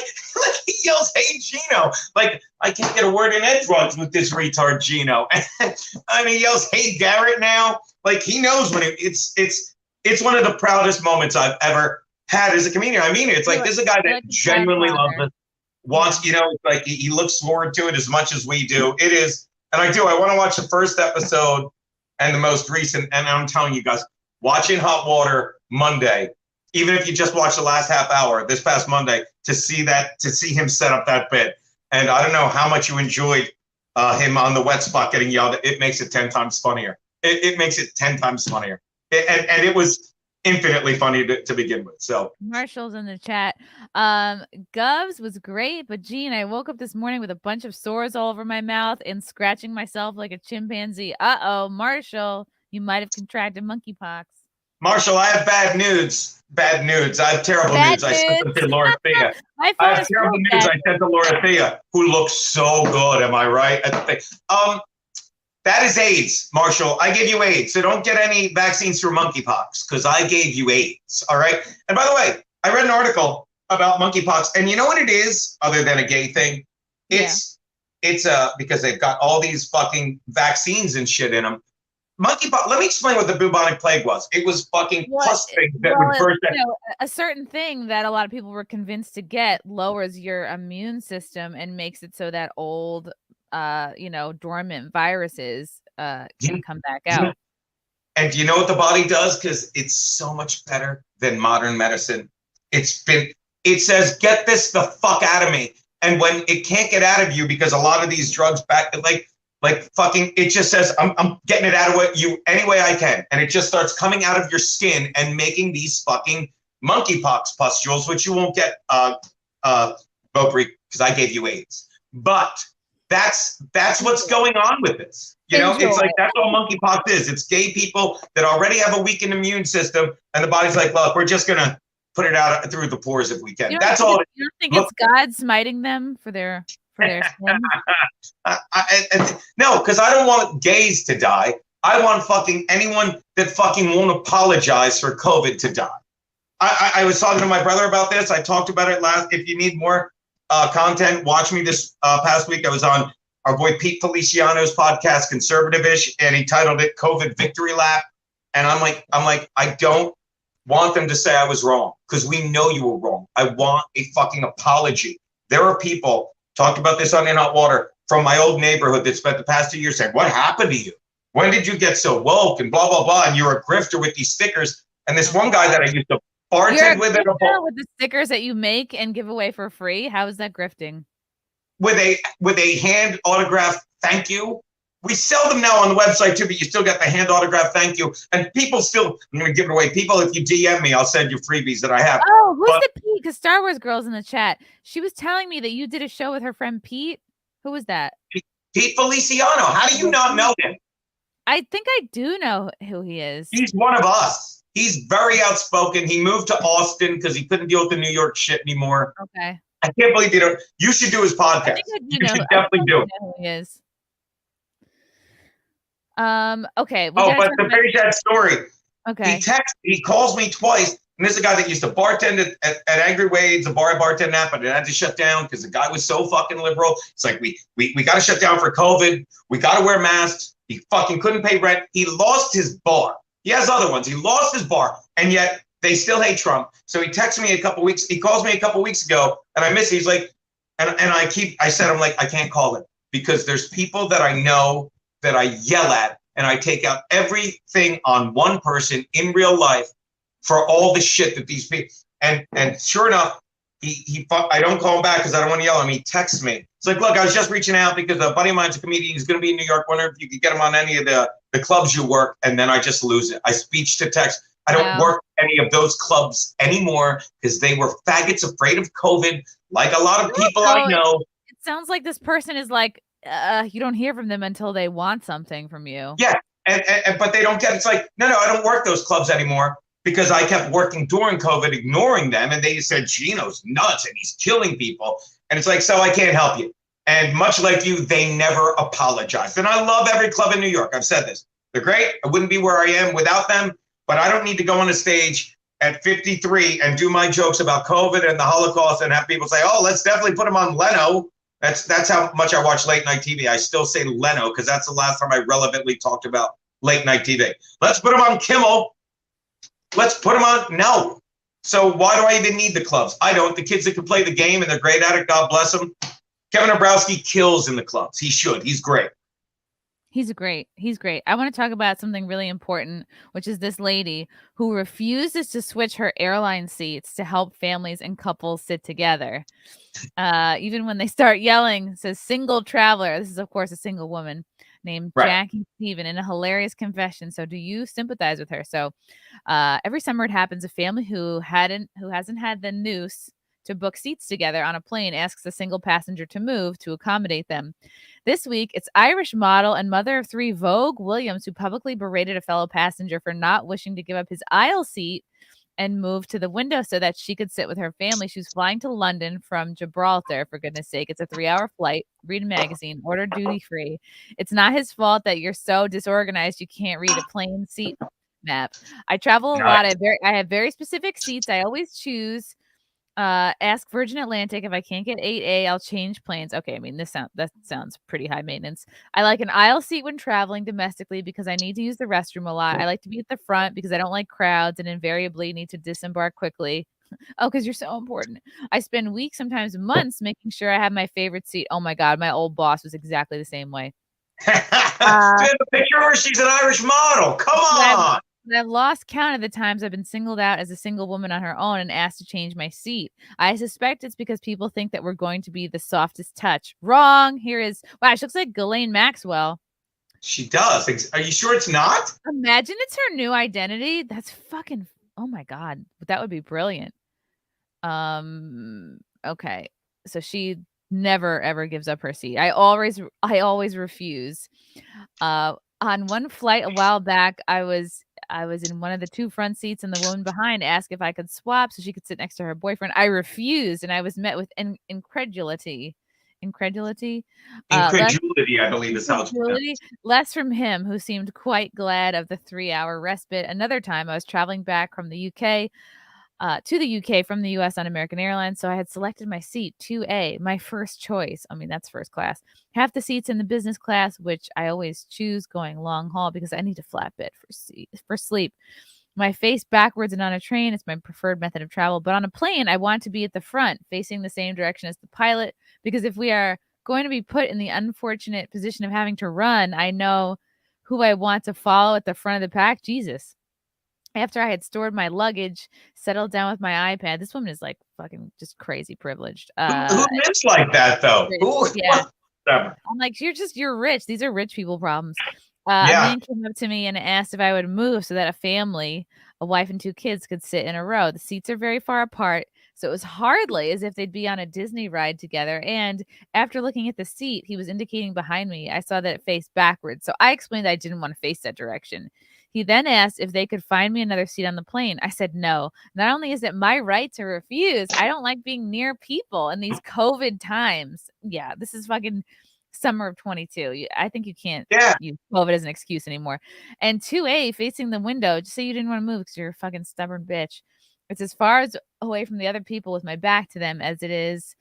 he yells, "Hey, Geno!" Like, I can't get a word in edgewise with this retard Geno. And he yells, "Hey, Garrett!" Now, like, he knows when it's one of the proudest moments I've ever had as a comedian. I mean, it's like, this is a guy that genuinely loves it, wants, like he looks forward to it as much as we do. It is, and I want to watch the first episode and the most recent. And I'm telling you guys, watching Hot Water Monday. Even if you just watch the last half hour this past Monday, to see him set up that bit. And I don't know how much you enjoyed him on the wet spot getting yelled at. It makes it 10 times funnier. It makes it 10 times funnier. And it was infinitely funny to begin with. So Marshall's in the chat. Govs was great, but Gene, I woke up this morning with a bunch of sores all over my mouth and scratching myself like a chimpanzee. Marshall, you might have contracted monkeypox. Marshall, I have bad nudes. Bad nudes. I have terrible nudes. I sent them to Laura Thea. I have terrible nudes. I sent to Laura Thea, who looks so good. Am I right? That is AIDS, Marshall. I gave you AIDS, so don't get any vaccines for monkeypox because I gave you AIDS. All right. And by the way, I read an article about monkeypox, and you know what it is, other than a gay thing? It's because they've got all these fucking vaccines and shit in them. Monkeypox. Let me explain what the bubonic plague was. It was fucking pus things that would burst. A certain thing that a lot of people were convinced to get lowers your immune system and makes it so that old, dormant viruses can come back out. And do you know what the body does? Because it's so much better than modern medicine. It says, "Get this the fuck out of me." And when it can't get out of you, because a lot of these drugs it just says, I'm getting it out of you any way I can. And it just starts coming out of your skin and making these fucking monkeypox pustules, which you won't get, Beaupre, because I gave you AIDS. But That's what's going on with this. You know, it's like that's all monkeypox is. It's gay people that already have a weakened immune system, and the body's like, look, we're just gonna put it out through the pores if we can. That's all. You don't think it's God smiting them for their sins? No, because I don't want gays to die. I want fucking anyone that fucking won't apologize for COVID to die. I was talking to my brother about this. I talked about it last. If you need more content, watch me this past week. I was on our boy Pete Feliciano's podcast, Conservative-ish, and he titled it COVID Victory Lap. And I'm like, I don't want them to say I was wrong, because we know you were wrong. I want a fucking apology. There are people, talked about this on In Hot Water, from my old neighborhood that spent the past 2 years saying, what happened to you? When did you get so woke and blah, blah, blah? And you're a grifter with these stickers. And this one guy that I used to bartend with with the stickers that you make and give away for free. How is that grifting? With a hand autographed thank you. We sell them now on the website too, but you still got the hand autographed thank you. And people still, I'm going to give it away. People, if you DM me, I'll send you freebies that I have. Oh, who's the Pete? Because Star Wars Girl's in the chat. She was telling me that you did a show with her friend Pete. Who was that? Pete Feliciano. How do you not know him? I think I do know who he is. He's one of us. He's very outspoken. He moved to Austin because he couldn't deal with the New York shit anymore. Okay. I can't believe you don't. You should do his podcast. You should definitely do it. Who he is. Okay. But to finish that story. Okay. He calls me twice. And this is a guy that used to bartend at Angry Wade's, a bar I bartended at, but it had to shut down because the guy was so fucking liberal. It's like, we got to shut down for COVID. We got to wear masks. He fucking couldn't pay rent. He lost his bar. He has other ones. He lost his bar, and yet they still hate Trump. So he texted me he calls me a couple weeks ago, and I miss it. He's like, I said, I'm like, I can't call him because there's people that I know that I yell at, and I take out everything on one person in real life for all the shit that these people, and sure enough, I don't call him back because I don't want to yell at him. He texts me. It's like, look, I was just reaching out because a buddy of mine's a comedian. He's going to be in New York. Wonder if you could get him on any of the clubs you work. And then I just lose it. I speech to text. I don't work any of those clubs anymore because they were faggots afraid of COVID, like a lot of people I know. It sounds like this person is like, you don't hear from them until they want something from you. Yeah, but they don't get it. It's like, no, I don't work those clubs anymore because I kept working during COVID, ignoring them. And they said, Geno's nuts and he's killing people. And it's like, so I can't help you. And much like you, they never apologized. And I love every club in New York. I've said this. They're great. I wouldn't be where I am without them. But I don't need to go on a stage at 53 and do my jokes about COVID and the Holocaust and have people say, oh, let's definitely put him on Leno. That's how much I watch late night TV. I still say Leno because that's the last time I relevantly talked about late night TV. Let's put him on Kimmel. Let's put him on. No. So why do I even need the clubs? I don't. The kids that can play the game and they're great at it, God bless them. Kevin Dombrowski kills in the clubs. He should. He's great. He's great. I want to talk about something really important, which is this lady who refuses to switch her airline seats to help families and couples sit together. Even when they start yelling, says single traveler. This is, of course, a single woman named Jackie Stephen in a hilarious confession. So do you sympathize with her? So every summer it happens. A family who hasn't had the noose to book seats together on a plane asks a single passenger to move to accommodate them. This week, it's Irish model and mother of three Vogue Williams who publicly berated a fellow passenger for not wishing to give up his aisle seat and move to the window so that she could sit with her family. She was flying to London from Gibraltar, for goodness sake. It's a 3-hour flight. Read a magazine. Order duty-free. It's not his fault that you're so disorganized you can't read a plane seat map. I travel a lot. I have very specific seats. I always choose. Ask Virgin Atlantic if I can't get 8A, I'll change planes. Okay, I mean that sounds pretty high maintenance. I like an aisle seat when traveling domestically because I need to use the restroom a lot. I like to be at the front because I don't like crowds and invariably need to disembark quickly. Oh, because you're so important. I spend weeks, sometimes months, making sure I have my favorite seat. Oh my God, my old boss was exactly the same way. We have a picture where she's an Irish model. Come on. I've lost count of the times I've been singled out as a single woman on her own and asked to change my seat. I suspect it's because people think that we're going to be the softest touch. Wrong. Here is, wow, she looks like Ghislaine Maxwell. She does. Are you sure it's not? Imagine it's her new identity. That's fucking, oh my God. That would be brilliant. Okay. So she never ever gives up her seat. I always refuse. On one flight a while back, I was in one of the 2 front seats, and the woman behind asked if I could swap so she could sit next to her boyfriend. I refused, and I was met with incredulity. Incredulity? Less Incredulity, I believe, is how it's pronounced. incredulity, less from him, who seemed quite glad of the 3-hour respite. Another time, I was traveling back from the UK to the UK from the US on American Airlines, so I had selected my seat 2A, my first choice. I mean, that's first class. Half the seats in the business class, which I always choose going long haul because I need a flatbed for sleep. My face backwards and on a train is my preferred method of travel, but on a plane, I want to be at the front, facing the same direction as the pilot, because if we are going to be put in the unfortunate position of having to run, I know who I want to follow at the front of the pack. Jesus. After I had stored my luggage, settled down with my iPad, this woman is like fucking just crazy privileged. Who lives like that, though? Yeah. Whatever. I'm like, you're rich. These are rich people problems. Yeah. A man came up to me and asked if I would move so that a family, a wife and 2 kids, could sit in a row. The seats are very far apart, so it was hardly as if they'd be on a Disney ride together. And after looking at the seat he was indicating behind me, I saw that it faced backwards. So I explained that I didn't want to face that direction. He then asked if they could find me another seat on the plane. I said no. Not only is it my right to refuse, I don't like being near people in these COVID times. Yeah, this is fucking summer of 22. I think you can't use COVID as an excuse anymore. And 2A, facing the window, just say you didn't want to move because you're a fucking stubborn bitch. It's as far as away from the other people with my back to them as it is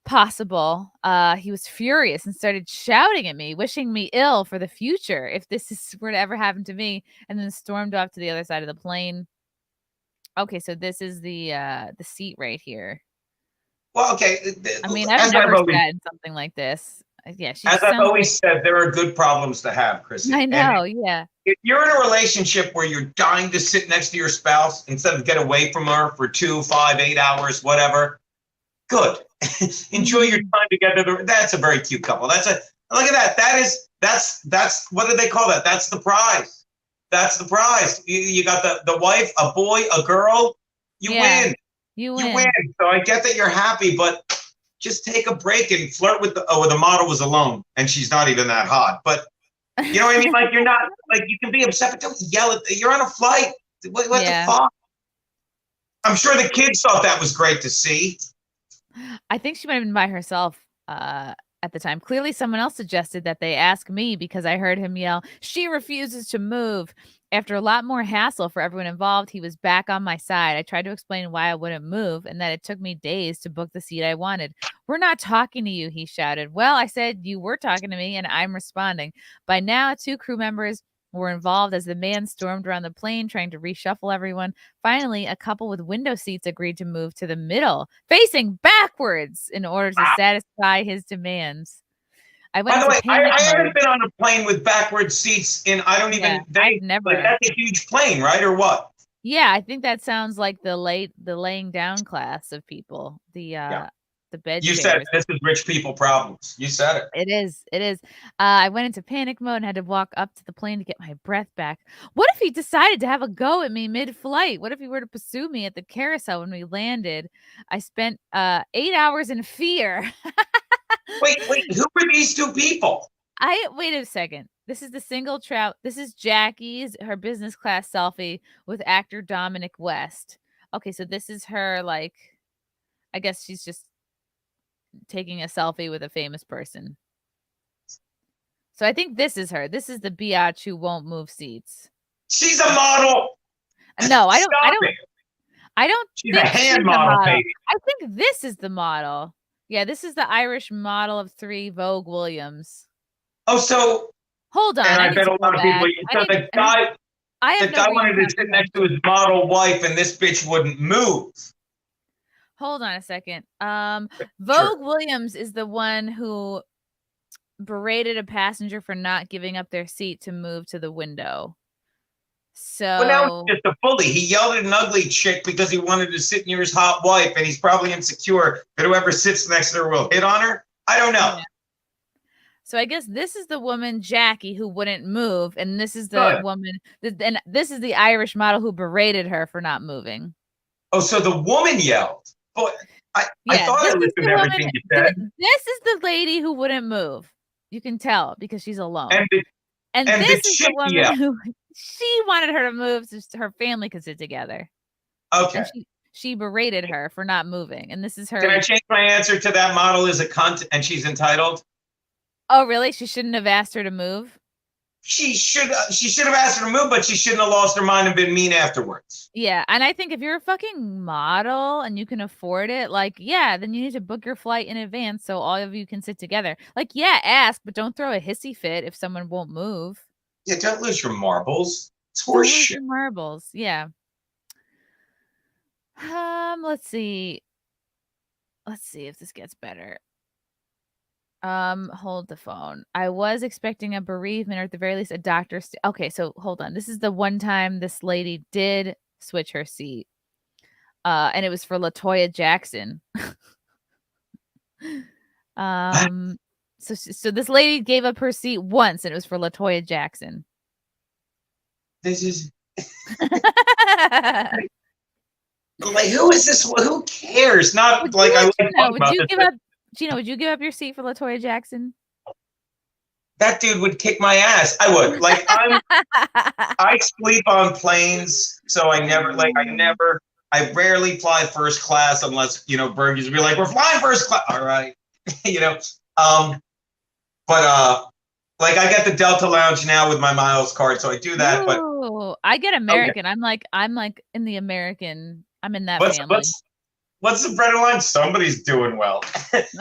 possible. He was furious and started shouting at me, wishing me ill for the future if this were to ever happen to me, and then stormed off to the other side of the plane. Okay, so this is the seat right here. Well, okay. I mean, I've never said something like this. Yeah, as I've always said, there are good problems to have, Chrissy. I know, yeah. If you're in a relationship where you're dying to sit next to your spouse instead of get away from her for 2, 5, 8 hours, whatever, good. Enjoy your time together. That's a very cute couple. Look at that. That's what do they call that? That's the prize. That's the prize. You got the wife, a boy, a girl. You win. You win. So I get that you're happy, but just take a break and flirt with the model was alone and she's not even that hot. But you know what I mean? Like you're not you can be upset, but don't yell at. You're on a flight. What the fuck? I'm sure the kids thought that was great to see. I think she might have been by herself at the time. Clearly, someone else suggested that they ask me because I heard him yell, "She refuses to move." After a lot more hassle for everyone involved, he was back on my side. I tried to explain why I wouldn't move and that it took me days to book the seat I wanted. "We're not talking to you," he shouted. Well, I said, "You were talking to me," and I'm responding. By now, 2 crew members were involved as the man stormed around the plane trying to reshuffle everyone. Finally, a couple with window seats agreed to move to the middle, facing backwards in order to satisfy his demands. By the way, I haven't been on a plane with backward seats I've never. Like, that's a huge plane, right? Or what? Yeah, I think that sounds like the laying down class of people. The bed. You said this is rich people problems. You said it. It is. I went into panic mode and had to walk up to the plane to get my breath back. What if he decided to have a go at me mid-flight? What if he were to pursue me at the carousel when we landed? I spent 8 hours in fear. Wait, who were these 2 people? Wait a second. This is the single trout. This is Jackie's, her business class selfie with actor Dominic West. Okay, so this is her, like, I guess she's just taking a selfie with a famous person. So I think this is her. This is the biatch who won't move seats. She's a model. No, I don't She's a hand model, baby. I think this is the model. Yeah, this is the Irish model of 3, Vogue Williams. Oh, so hold on. And I bet a lot of people. So the guy wanted to sit next to his model wife, and this bitch wouldn't move. Hold on a second. Vogue Williams is the one who berated a passenger for not giving up their seat to move to the window. So well, now it's just a bully. He yelled at an ugly chick because he wanted to sit near his hot wife, and he's probably insecure that whoever sits next to her will hit on her. I don't know. Yeah. So I guess this is the woman, Jackie, who wouldn't move, and this is the woman, and this is the Irish model who berated her for not moving. Oh, so the woman yelled. Boy. I Yeah, thought I this is listened the to everything woman. you said. This is the lady who wouldn't move. You can tell because she's alone. And And the this is the chick, woman yeah. who she wanted her to move so her family could sit together. Okay. And she berated her for not moving. And this is her. Can I change my answer to that model is a cunt and she's entitled? Oh, really? She shouldn't have asked her to move? She should have asked her to move, but she shouldn't have lost her mind and been mean afterwards. Yeah. And I think if you're a fucking model and you can afford it, like, yeah, then you need to book your flight in advance so all of you can sit together. Like, yeah, ask, but don't throw a hissy fit if someone won't move. Yeah, don't lose your marbles. It's Don't lose horseshit. your marbles. Yeah. Let's see. Let's see if this gets better. Hold the phone. I was expecting a bereavement or at the very least a doctor's. Okay, so hold on. This is the one time this lady did switch her seat. And it was for LaToya Jackson. So this lady gave up her seat once and it was for LaToya Jackson. This is like, who is this? Who cares? Not like I like talking about this. Geno, would you give up your seat for LaToya Jackson? That dude would kick my ass. I would. Like, I sleep on planes, so I rarely fly first class unless, Burgers would be like, we're flying first class. All right. Like I get the Delta Lounge now with my miles card, so I do that. Ooh, but I get American. Okay. I'm like in the American. I'm in that family. What's the bread line? Somebody's doing well. But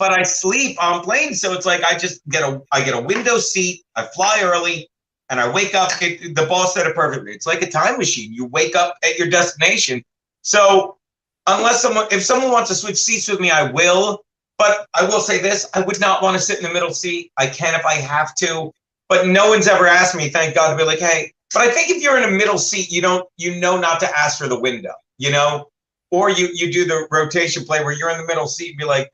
I sleep on planes, so it's like I get a window seat. I fly early, and I wake up. The boss said it perfectly. It's like a time machine. You wake up at your destination. So if someone wants to switch seats with me, I will. But I will say this: I would not want to sit in the middle seat. I can if I have to, but no one's ever asked me. Thank God to be like, hey. But I think if you're in a middle seat, you know not to ask for the window, or you do the rotation play where you're in the middle seat and be like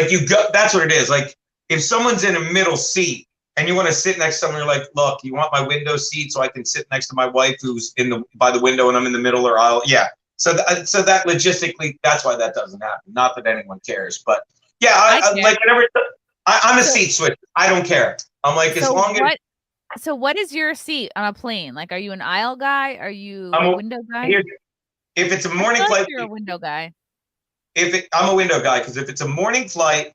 you go. That's what it is. Like if someone's in a middle seat and you want to sit next to someone, you're like, look, you want my window seat so I can sit next to my wife who's by the window and I'm in the middle or aisle. Yeah. So that logistically, that's why that doesn't happen. Not that anyone cares, but yeah, I'm a seat switcher. I don't care. I'm like, as long as. So what is your seat on a plane? Like, are you an aisle guy? Are you a window guy? If it's a morning flight, you're a window guy. I'm a window guy because if it's a morning flight,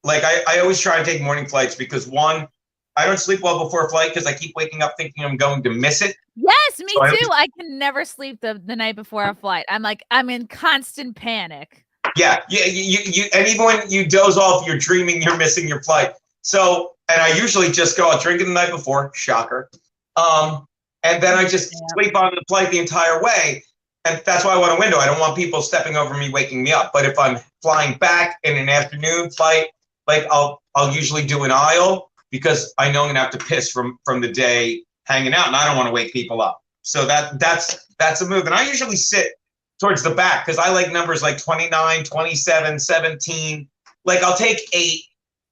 like I always try and take morning flights because one, I don't sleep well before a flight because I keep waking up thinking I'm going to miss it. Yes, me too. I can never sleep the night before a flight. I'm in constant panic. Yeah. You and even when you doze off, you're dreaming you're missing your flight. So, and I usually just go out drinking the night before, shocker. And then I just sleep on the flight the entire way. And that's why I want a window. I don't want people stepping over me, waking me up. But if I'm flying back in an afternoon flight, like I'll usually do an aisle because I know I'm gonna have to piss from the day hanging out, and I don't want to wake people up. So that's a move. And I usually sit towards the back because I like numbers like 29, 27, 17. Like I'll take 8.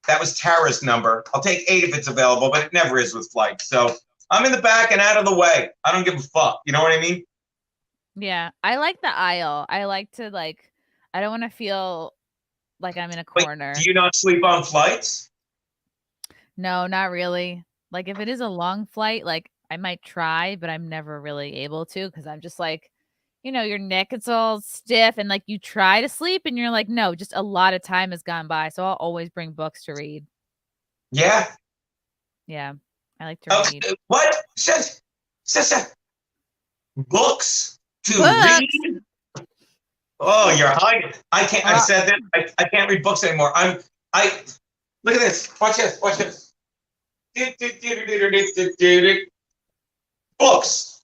That was Tara's number. I'll take 8 if it's available, but it never is with flights. So I'm in the back and out of the way. I don't give a fuck. You know what I mean? Yeah, I like the aisle. I like to I don't want to feel like I'm in a corner. Wait, do you not sleep on flights? No, not really. Like if it is a long flight, like I might try, but I'm never really able to because I'm just like, your neck is all stiff and like you try to sleep and you're like, no, just a lot of time has gone by. So I'll always bring books to read. Yeah. Yeah. I like to read. What? Books to read? Oh, you're hiding. I can't. I said that. I can't read books anymore. I look at this. Watch this. Watch this. Books.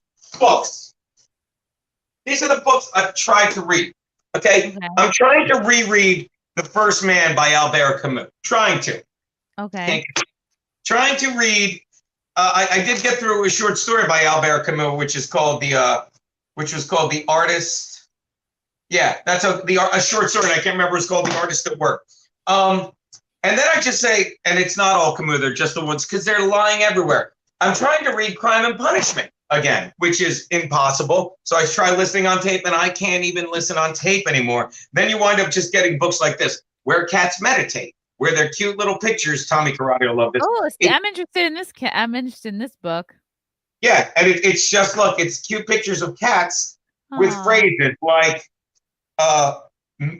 These are the books I've tried to read. Okay? I'm trying to reread The First Man by Albert Camus. Trying to. Okay. Trying to read. I did get through a short story by Albert Camus, which was called The Artist. Yeah, that's a short story. And I can't remember. It's called The Artist at Work. And then I just say, and it's not all Camus. They're just the ones because they're lying everywhere. I'm trying to read Crime and Punishment. again, which is impossible. So I try listening on tape, and I can't even listen on tape anymore. Then you wind up just getting books like this, Where Cats Meditate, where they're cute little pictures. Tommy Karate will love this. Oh, see, I'm interested in this. I'm interested in this book. Yeah, and it's just, look, it's cute pictures of cats with phrases like,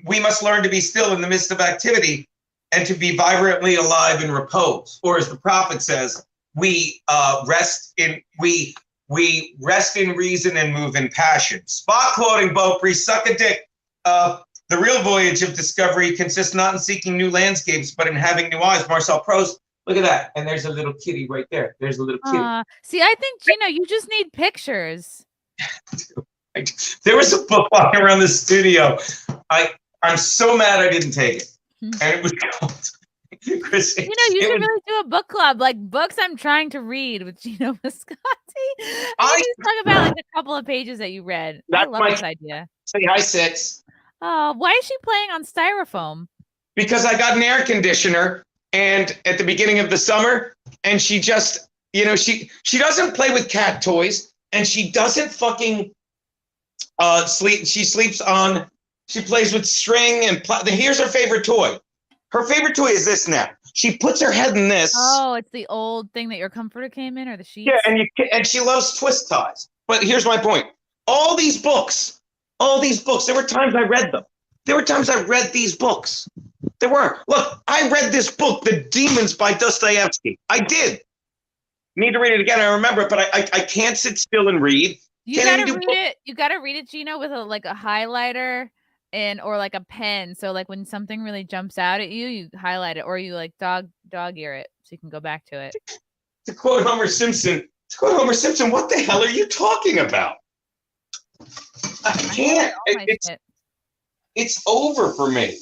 we must learn to be still in the midst of activity and to be vibrantly alive in repose. Or as the prophet says, we rest in reason and move in passion. Spot quoting Beaupre, suck a dick. The real voyage of discovery consists not in seeking new landscapes, but in having new eyes. Marcel Proust. Look at that. And there's a little kitty right there. There's a little kitty. See, I think, Geno, you just need pictures. There was a book walking around the studio. I'm so mad I didn't take it. And it was called Chrissie. You should really do a book club, like books I'm trying to read with Geno Bisconte. I just talk about like a couple of pages that you read. I love this idea. Say hi, Six. Why is she playing on styrofoam? Because I got an air conditioner and at the beginning of the summer, and she just, she doesn't play with cat toys, and she doesn't fucking sleep. She plays with string and here's her favorite toy. Her favorite toy is this now. She puts her head in this. Oh, it's the old thing that your comforter came in, or the sheets? Yeah, and she loves twist ties. But here's my point. All these books, there were times I read them. There were times I read these books. There were. Look, I read this book, The Demons by Dostoevsky. I did. Need to read it again. I remember it, but I can't sit still and read. You gotta read it. You gotta read it, Geno, with a highlighter or like a pen. So like when something really jumps out at you, you highlight it, or you like dog ear it so you can go back to it. To quote Homer Simpson, what the hell are you talking about? I can't. It's over for me.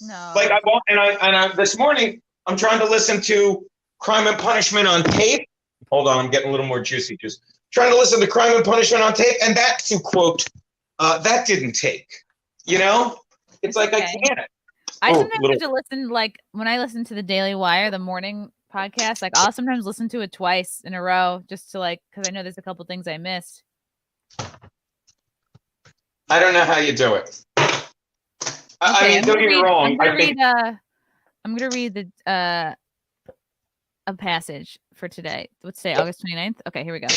No. Like I this morning I'm trying to listen to Crime and Punishment on tape. Hold on, I'm getting a little more juicy. Just trying to listen to Crime and Punishment on tape, and that, to quote, that didn't take. It's like okay. I can't. I sometimes have to listen, like when I listen to the Daily Wire, the morning podcast, like I'll sometimes listen to it twice in a row just to because I know there's a couple things I missed. I don't know how you do it. I mean, don't get me wrong. I'm gonna read a passage for today. What's today? August 29th? Okay, here we go.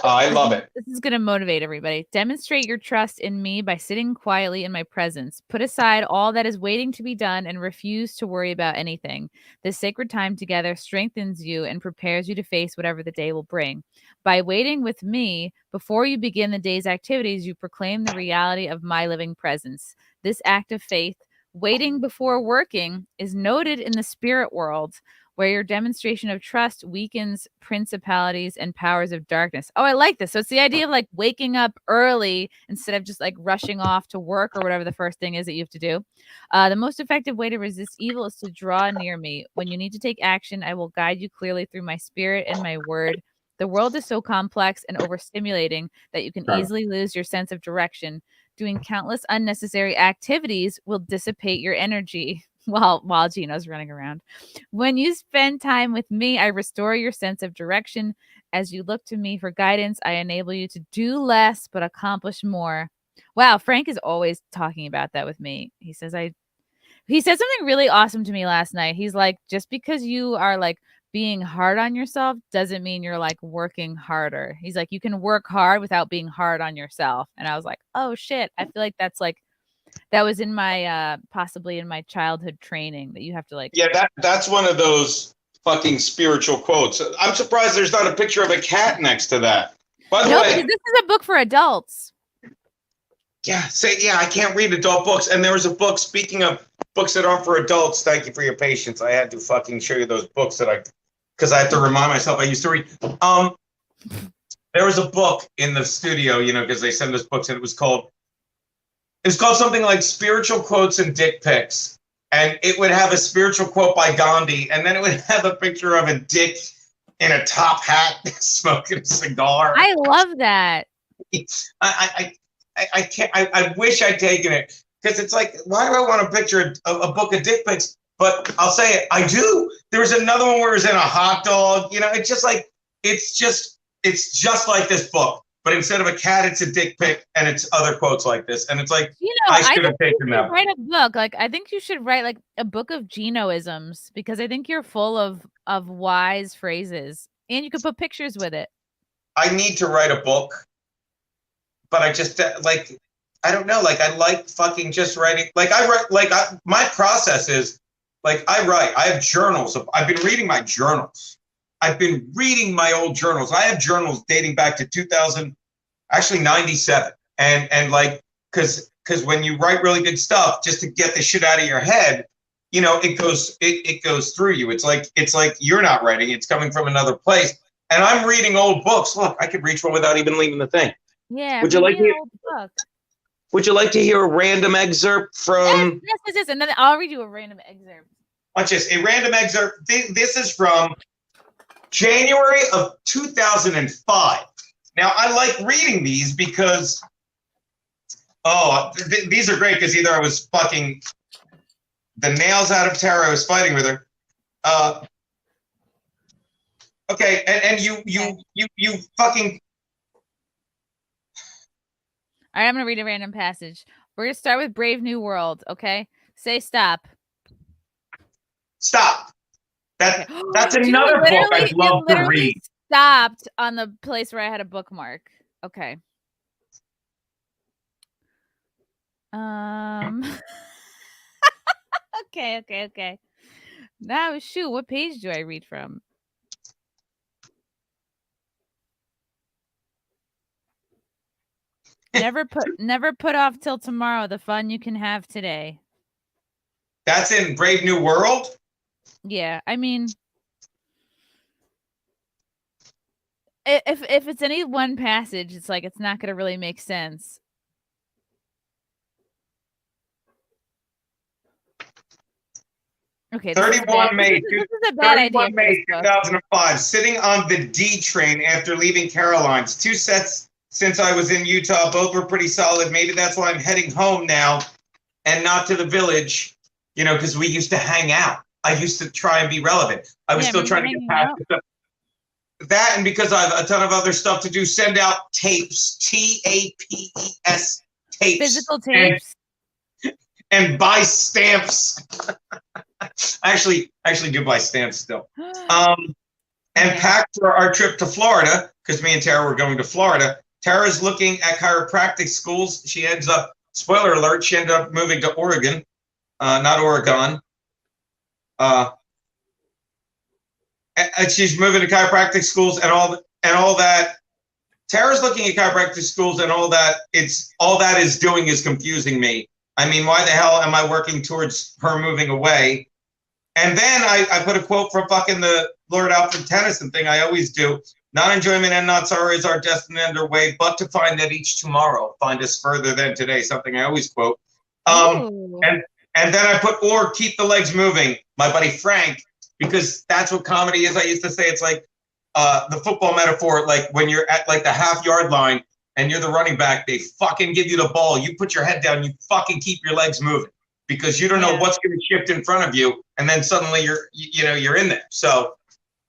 I love it. This is going to motivate everybody. Demonstrate your trust in me by sitting quietly in my presence. Put aside all that is waiting to be done and refuse to worry about anything. This sacred time together strengthens you and prepares you to face whatever the day will bring. By waiting with me, before you begin the day's activities, you proclaim the reality of my living presence. This act of faith, waiting before working, is noted in the spirit world, where your demonstration of trust weakens principalities and powers of darkness. Oh, I like this. So it's the idea of like waking up early instead of just like rushing off to work or whatever the first thing is that you have to do. The most effective way to resist evil is to draw near me. When you need to take action, I will guide you clearly through my spirit and my word. The world is so complex and overstimulating that you can easily lose your sense of direction. Doing countless unnecessary activities will dissipate your energy. While Geno's running around. When you spend time with me, I restore your sense of direction. As you look to me for guidance, I enable you to do less but accomplish more. Wow, Frank is always talking about that with me. He said something really awesome to me last night. He's like, just because you are like being hard on yourself doesn't mean you're like working harder. He's like, you can work hard without being hard on yourself. And I was like, oh shit. I feel like that was in my possibly in my childhood training that you have to like. Yeah, that's one of those fucking spiritual quotes. I'm surprised there's not a picture of a cat next to that. By the way, because this is a book for adults. Yeah, I can't read adult books. And there was a book, speaking of books that aren't for adults, thank you for your patience. I had to fucking show you those books because I have to remind myself I used to read. There was a book in the studio, because they send us books, and it was called something like Spiritual Quotes and Dick Pics. And it would have a spiritual quote by Gandhi, and then it would have a picture of a dick in a top hat smoking a cigar. I love that. I can't. I wish I'd taken it, because it's like, why do I want to picture a book of dick pics? But I'll say it. I do. There was another one where it was in a hot dog. It's just like, it's just it's just like this book, but instead of a cat, it's a dick pic, and it's other quotes like this, and it's like, I should have taken that. Write a book. Like, I think you should write like a book of Genoisms, because I think you're full of wise phrases, and you could put pictures with it. I need to write a book, but I just like, I don't know. Like, I like fucking just writing. Like, I write. Like, my process is like, I write. I have journals. I've been reading my journals. I've been reading my old journals. I have journals dating back to 2000, actually 97, and like, because when you write really good stuff, just to get the shit out of your head, you know, it goes through you. It's like you're not writing. It's coming from another place. And I'm reading old books. Look, I could reach one without even leaving the thing. Yeah. Would you like to hear a random excerpt from? Yes. And then I'll read you a random excerpt. Watch this. A random excerpt. This is from January of 2005. Now, I like reading these because, these are great, because either I was fucking the nails out of Tara, I was fighting with her. Okay, and you fucking. All right, I'm gonna read a random passage. We're gonna start with Brave New World. Okay, say stop. Stop. That's another book I'd love to read. Stopped on the place where I had a bookmark. Okay. Okay. Now, shoot, what page do I read from? Never put off till tomorrow the fun you can have today. That's in Brave New World? Yeah, I mean, if it's any one passage, it's like it's not going to really make sense. Okay, 31 May 2005, 2005, sitting on the D train after leaving Caroline's. 2 sets since I was in Utah. Both were pretty solid. Maybe that's why I'm heading home now and not to the village, you know, because we used to hang out. I used to try and be relevant. I was still trying to get past that, and because I have a ton of other stuff to do, send out tapes, TAPES, tapes. Physical tapes. And buy stamps. I actually do buy stamps still. And packed for our trip to Florida, because me and Tara were going to Florida. Tara's looking at chiropractic schools. She ends up, spoiler alert, she ended up moving to Oregon, not Oregon. And she's moving to chiropractic schools and all that. Tara's looking at chiropractic schools and all that. All that is doing is confusing me. I mean, why the hell am I working towards her moving away? And then I put a quote from fucking the Lord Alfred Tennyson thing I always do. Not enjoyment and not sorrow is our destiny underway, but to find that each tomorrow find us further than today. Something I always quote. And then I put, or keep the legs moving, my buddy Frank, because that's what comedy is. I used to say it's like the football metaphor, like when you're at like the half-yard line and you're the running back, they fucking give you the ball. You put your head down, you fucking keep your legs moving because you don't know what's going to shift in front of you, and then suddenly you're in there. So,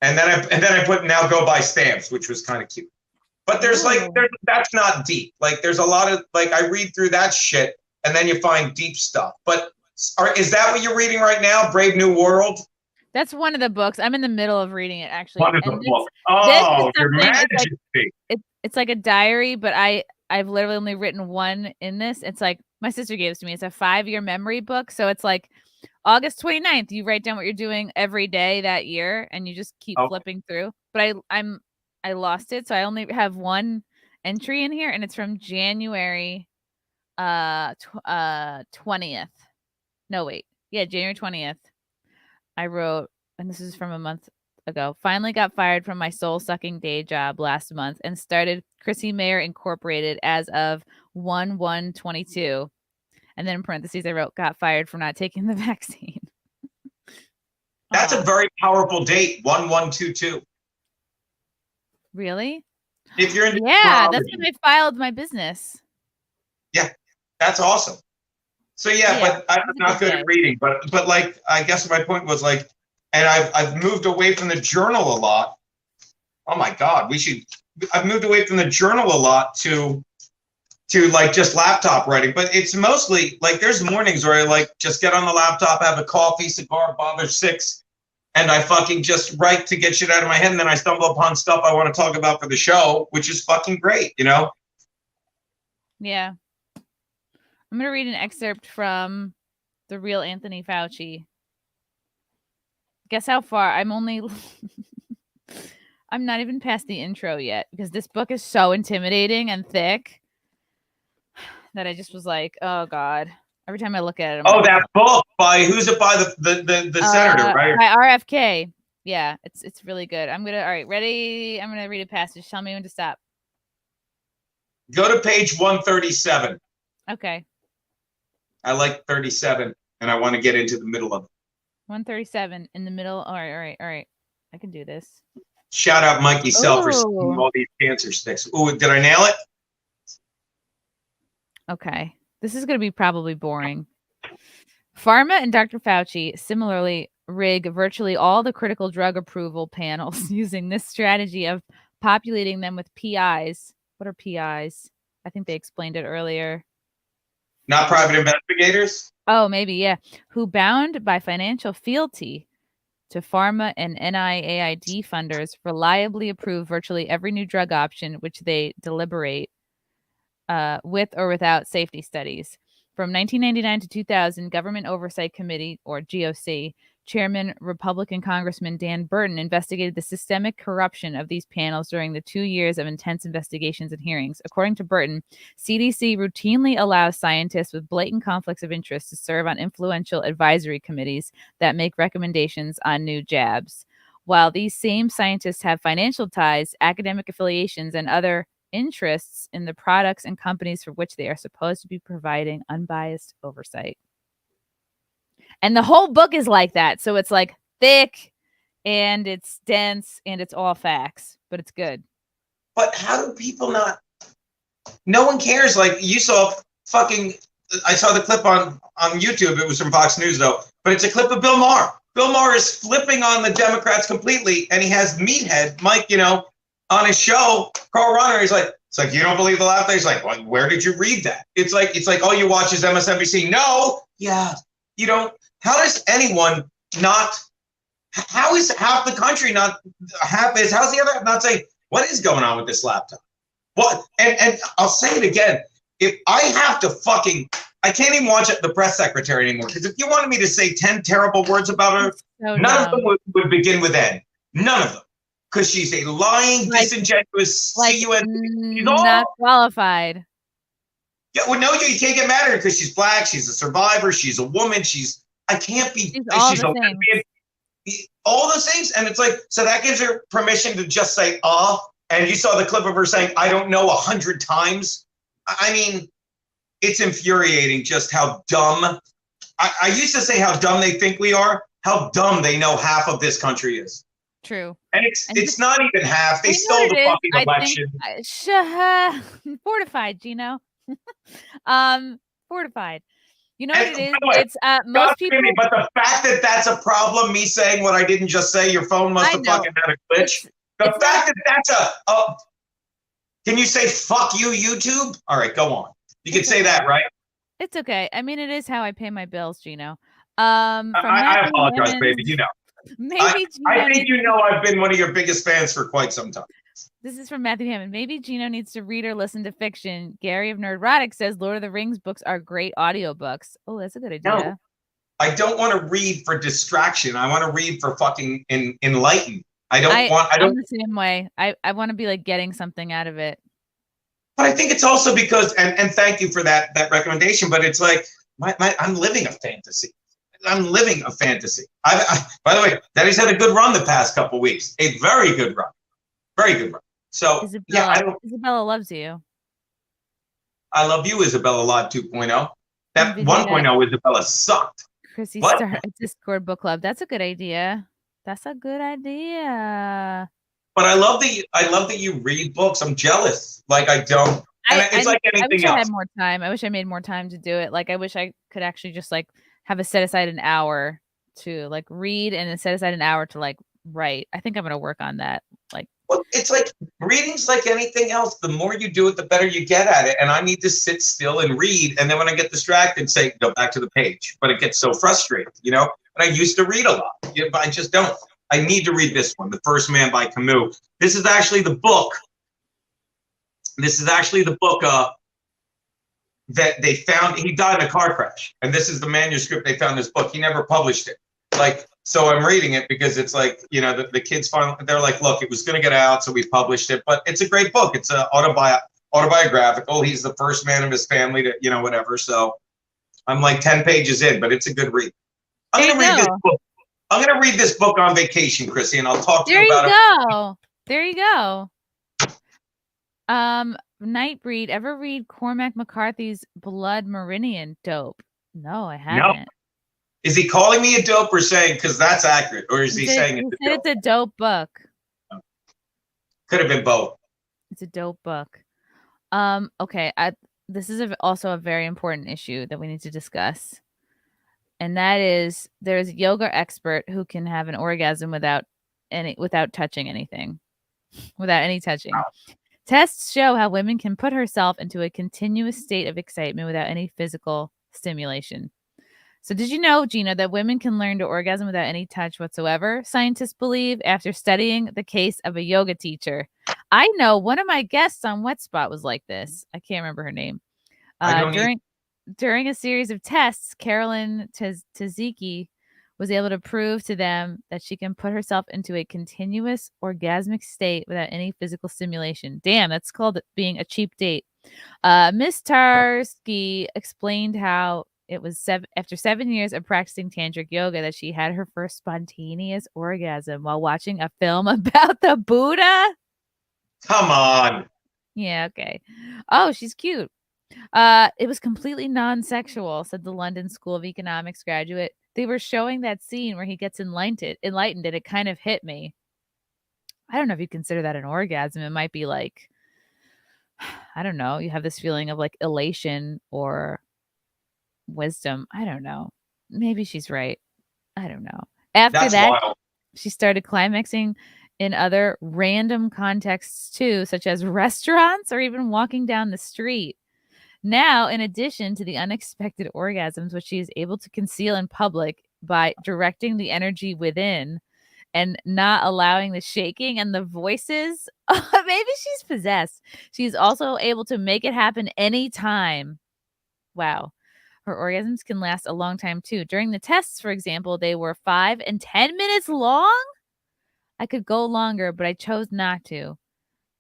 and then I put now go buy stamps, which was kind of cute. But there's that's not deep. Like there's a lot of like I read through that shit, and then you find deep stuff. But is that what you're reading right now, Brave New World? That's one of the books. I'm in the middle of reading it, actually. Wonderful book. Oh, Your Majesty. It's like a diary, but I've literally only written one in this. It's like my sister gave this to me. It's a 5-year memory book. So it's like August 29th. You write down what you're doing every day that year, and you just keep flipping through. But I lost it, so I only have one entry in here, and it's from January 20th. No, wait. Yeah, January 20th. I wrote, and this is from a month ago, finally got fired from my soul-sucking day job last month and started Chrissie Mayr Incorporated as of 1/1/22. And then in parentheses, I wrote, got fired for not taking the vaccine. That's a very powerful date, 1/1/22. Really? If you're in that's when I filed my business. Yeah, that's awesome. So but I'm not good at reading. But like I guess my point was like, and I've moved away from the journal a lot. Oh my God, we should I've moved away from the journal a lot to like just laptop writing, but it's mostly like there's mornings where I like just get on the laptop, have a coffee, cigar, bother 6, and I fucking just write to get shit out of my head, and then I stumble upon stuff I want to talk about for the show, which is fucking great, you know? Yeah. I'm going to read an excerpt from The Real Anthony Fauci. Guess how far? I'm not even past the intro yet because this book is so intimidating and thick that I just was like, oh God. Every time I look at it, I'm that book who's it by the senator, right? By RFK. Yeah, it's really good. All right, ready? I'm gonna read a passage. Tell me when to stop. Go to page 137. Okay. I like 37, and I want to get into the middle of it. 137 in the middle. All right. I can do this. Shout out Mikey Sell for sending all these cancer sticks. Ooh, did I nail it? Okay. This is going to be probably boring. Pharma and Dr. Fauci similarly rig virtually all the critical drug approval panels using this strategy of populating them with PIs. What are PIs? I think they explained it earlier. Not private investigators? Oh, maybe, yeah. Who bound by financial fealty to pharma and NIAID funders reliably approve virtually every new drug option which they deliberate with or without safety studies. From 1999 to 2000, Government Oversight Committee, or GOC, Chairman Republican Congressman Dan Burton investigated the systemic corruption of these panels during the 2 years of intense investigations and hearings. According to Burton, CDC routinely allows scientists with blatant conflicts of interest to serve on influential advisory committees that make recommendations on new jabs. While these same scientists have financial ties, academic affiliations, and other interests in the products and companies for which they are supposed to be providing unbiased oversight. And the whole book is like that. So it's like thick and it's dense and it's all facts, but it's good. But how do people not? No one cares. Like you saw fucking, I saw the clip on YouTube. It was from Fox News though, but it's a clip of Bill Maher. Bill Maher is flipping on the Democrats completely. And he has Meathead, Mike, on his show, Carl Reiner. He's like, it's like, you don't believe the left? He's like, well, where did you read that? It's like, all you watch is MSNBC. No. Yeah. You don't. How does anyone not, how is half the country not, how's the other not saying, what is going on with this laptop? What? And I'll say it again. If I have to I can't even watch the press secretary anymore. Because if you wanted me to say 10 terrible words about her, none of them would begin with N. None of them. Because she's a lying, disingenuous, not qualified. Yeah, well, no, you can't get mad at her because she's black, she's a survivor, she's a woman, she's all those things. And it's like, so that gives her permission to just say, and you saw the clip of her saying, I don't know 100 times. I mean, it's infuriating just how dumb. I used to say how dumb they think we are, how dumb they know half of this country is. True. And it's not even half. They stole the fucking election. Fortified, Geno. Fortified. You know what it is? It's most people. But the fact that that's a problem, me saying what I didn't just say, your phone must have fucking had a glitch. The fact that that's a can you say fuck you, YouTube? All right, go on. You can say that, right? It's okay. I mean, it is how I pay my bills, Geno. I apologize, baby. Maybe I think I've been one of your biggest fans for quite some time. This is from Matthew Hammond. Maybe Geno needs to read or listen to fiction. Gary of Nerdrotic says Lord of the Rings books are great audiobooks. Oh, that's a good idea. No, I don't want to read for distraction. I want to read for fucking enlighten. I'm the same way. I want to be like getting something out of it. But I think it's also because, and thank you for that recommendation, but it's like, I'm living a fantasy. I'm living a fantasy. By the way, Daddy's had a good run the past couple weeks. A very good run. Very good run. So, Isabella loves you. I love you, Isabella Lod 2.0. That 1.0 Isabella sucked. Chrissy start a Discord book club. That's a good idea. That's a good idea. But I love that you read books. I'm jealous. Like I don't. It's like anything else. I had more time. I wish I made more time to do it. Like I wish I could actually just like have a set aside an hour to like read and then set aside an hour to like write. I think I'm gonna work on that. Like, well, it's like reading's like anything else. The more you do it, the better you get at it. And I need to sit still and read. And then when I get distracted, say, go back to the page. But it gets so frustrating, you know? And I used to read a lot, but I just don't. I need to read this one, The First Man by Camus. This is actually the book. That they found. He died in a car crash. And this is the manuscript they found in this book. He never published it. Like, so I'm reading it because it's like, you know, the kids finally, they're like, look, it was going to get out, so we published it. But it's a great book. It's a autobiographical. He's the first man of his family to, you know, whatever. So I'm like 10 pages in, but it's a good read. I'm going to read this book. I'm going to read this book on vacation, Chrissy, and I'll talk to you about it. There you go. Nightbreed, ever read Cormac McCarthy's Blood Meridian? Dope. No, I haven't. No. Is he calling me a dope or saying, because that's accurate, or is he saying it's a dope book? Could have been both. It's a dope book. Okay. This is also a very important issue that we need to discuss. And that is, there's a yoga expert who can have an orgasm without touching anything, without any touching. Wow. Tests show how women can put herself into a continuous state of excitement without any physical stimulation. So did you know, Geno, that women can learn to orgasm without any touch whatsoever? Scientists believe after studying the case of a yoga teacher. I know one of my guests on Wet Spot was like this. I can't remember her name. During a series of tests, Carolyn Tziki was able to prove to them that she can put herself into a continuous orgasmic state without any physical stimulation. Damn, that's called being a cheap date. Miss Tarsky explained how it was after 7 years of practicing tantric yoga that she had her first spontaneous orgasm while watching a film about the Buddha. Come on. Yeah, okay. Oh, she's cute. It was completely non-sexual, said the London School of Economics graduate. They were showing that scene where he gets enlightened, and it kind of hit me. I don't know if you consider that an orgasm. It might be like, I don't know, you have this feeling of like elation or wisdom. I don't know. Maybe she's right. I don't know. After that, she started climaxing in other random contexts too, such as restaurants or even walking down the street. Now, in addition to the unexpected orgasms, which she is able to conceal in public by directing the energy within and not allowing the shaking and the voices, maybe she's possessed. She's also able to make it happen anytime. Wow. Her orgasms can last a long time, too. During the tests, for example, they were 5 and 10 minutes long. I could go longer, but I chose not to.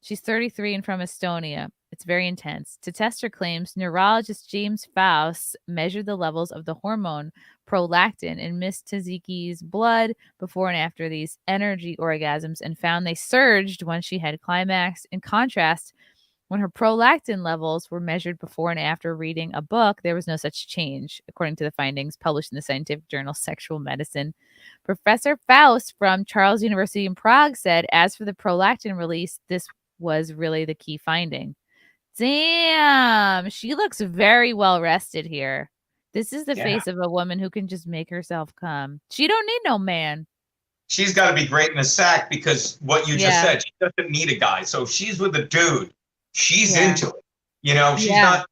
She's 33 and from Estonia. It's very intense. To test her claims, neurologist James Faust measured the levels of the hormone prolactin in Miss Tziki's blood before and after these energy orgasms and found they surged when she had climax. In contrast, when her prolactin levels were measured before and after reading a book, there was no such change, according to the findings published in the scientific journal Sexual Medicine. Professor Faust from Charles University in Prague said, as for the prolactin release, this was really the key finding. Damn, she looks very well rested here. This is the face of a woman who can just make herself come. She don't need no man. She's got to be great in a sack because what you just said, she doesn't need a guy. So if she's with a dude, she's into it. You know, she's not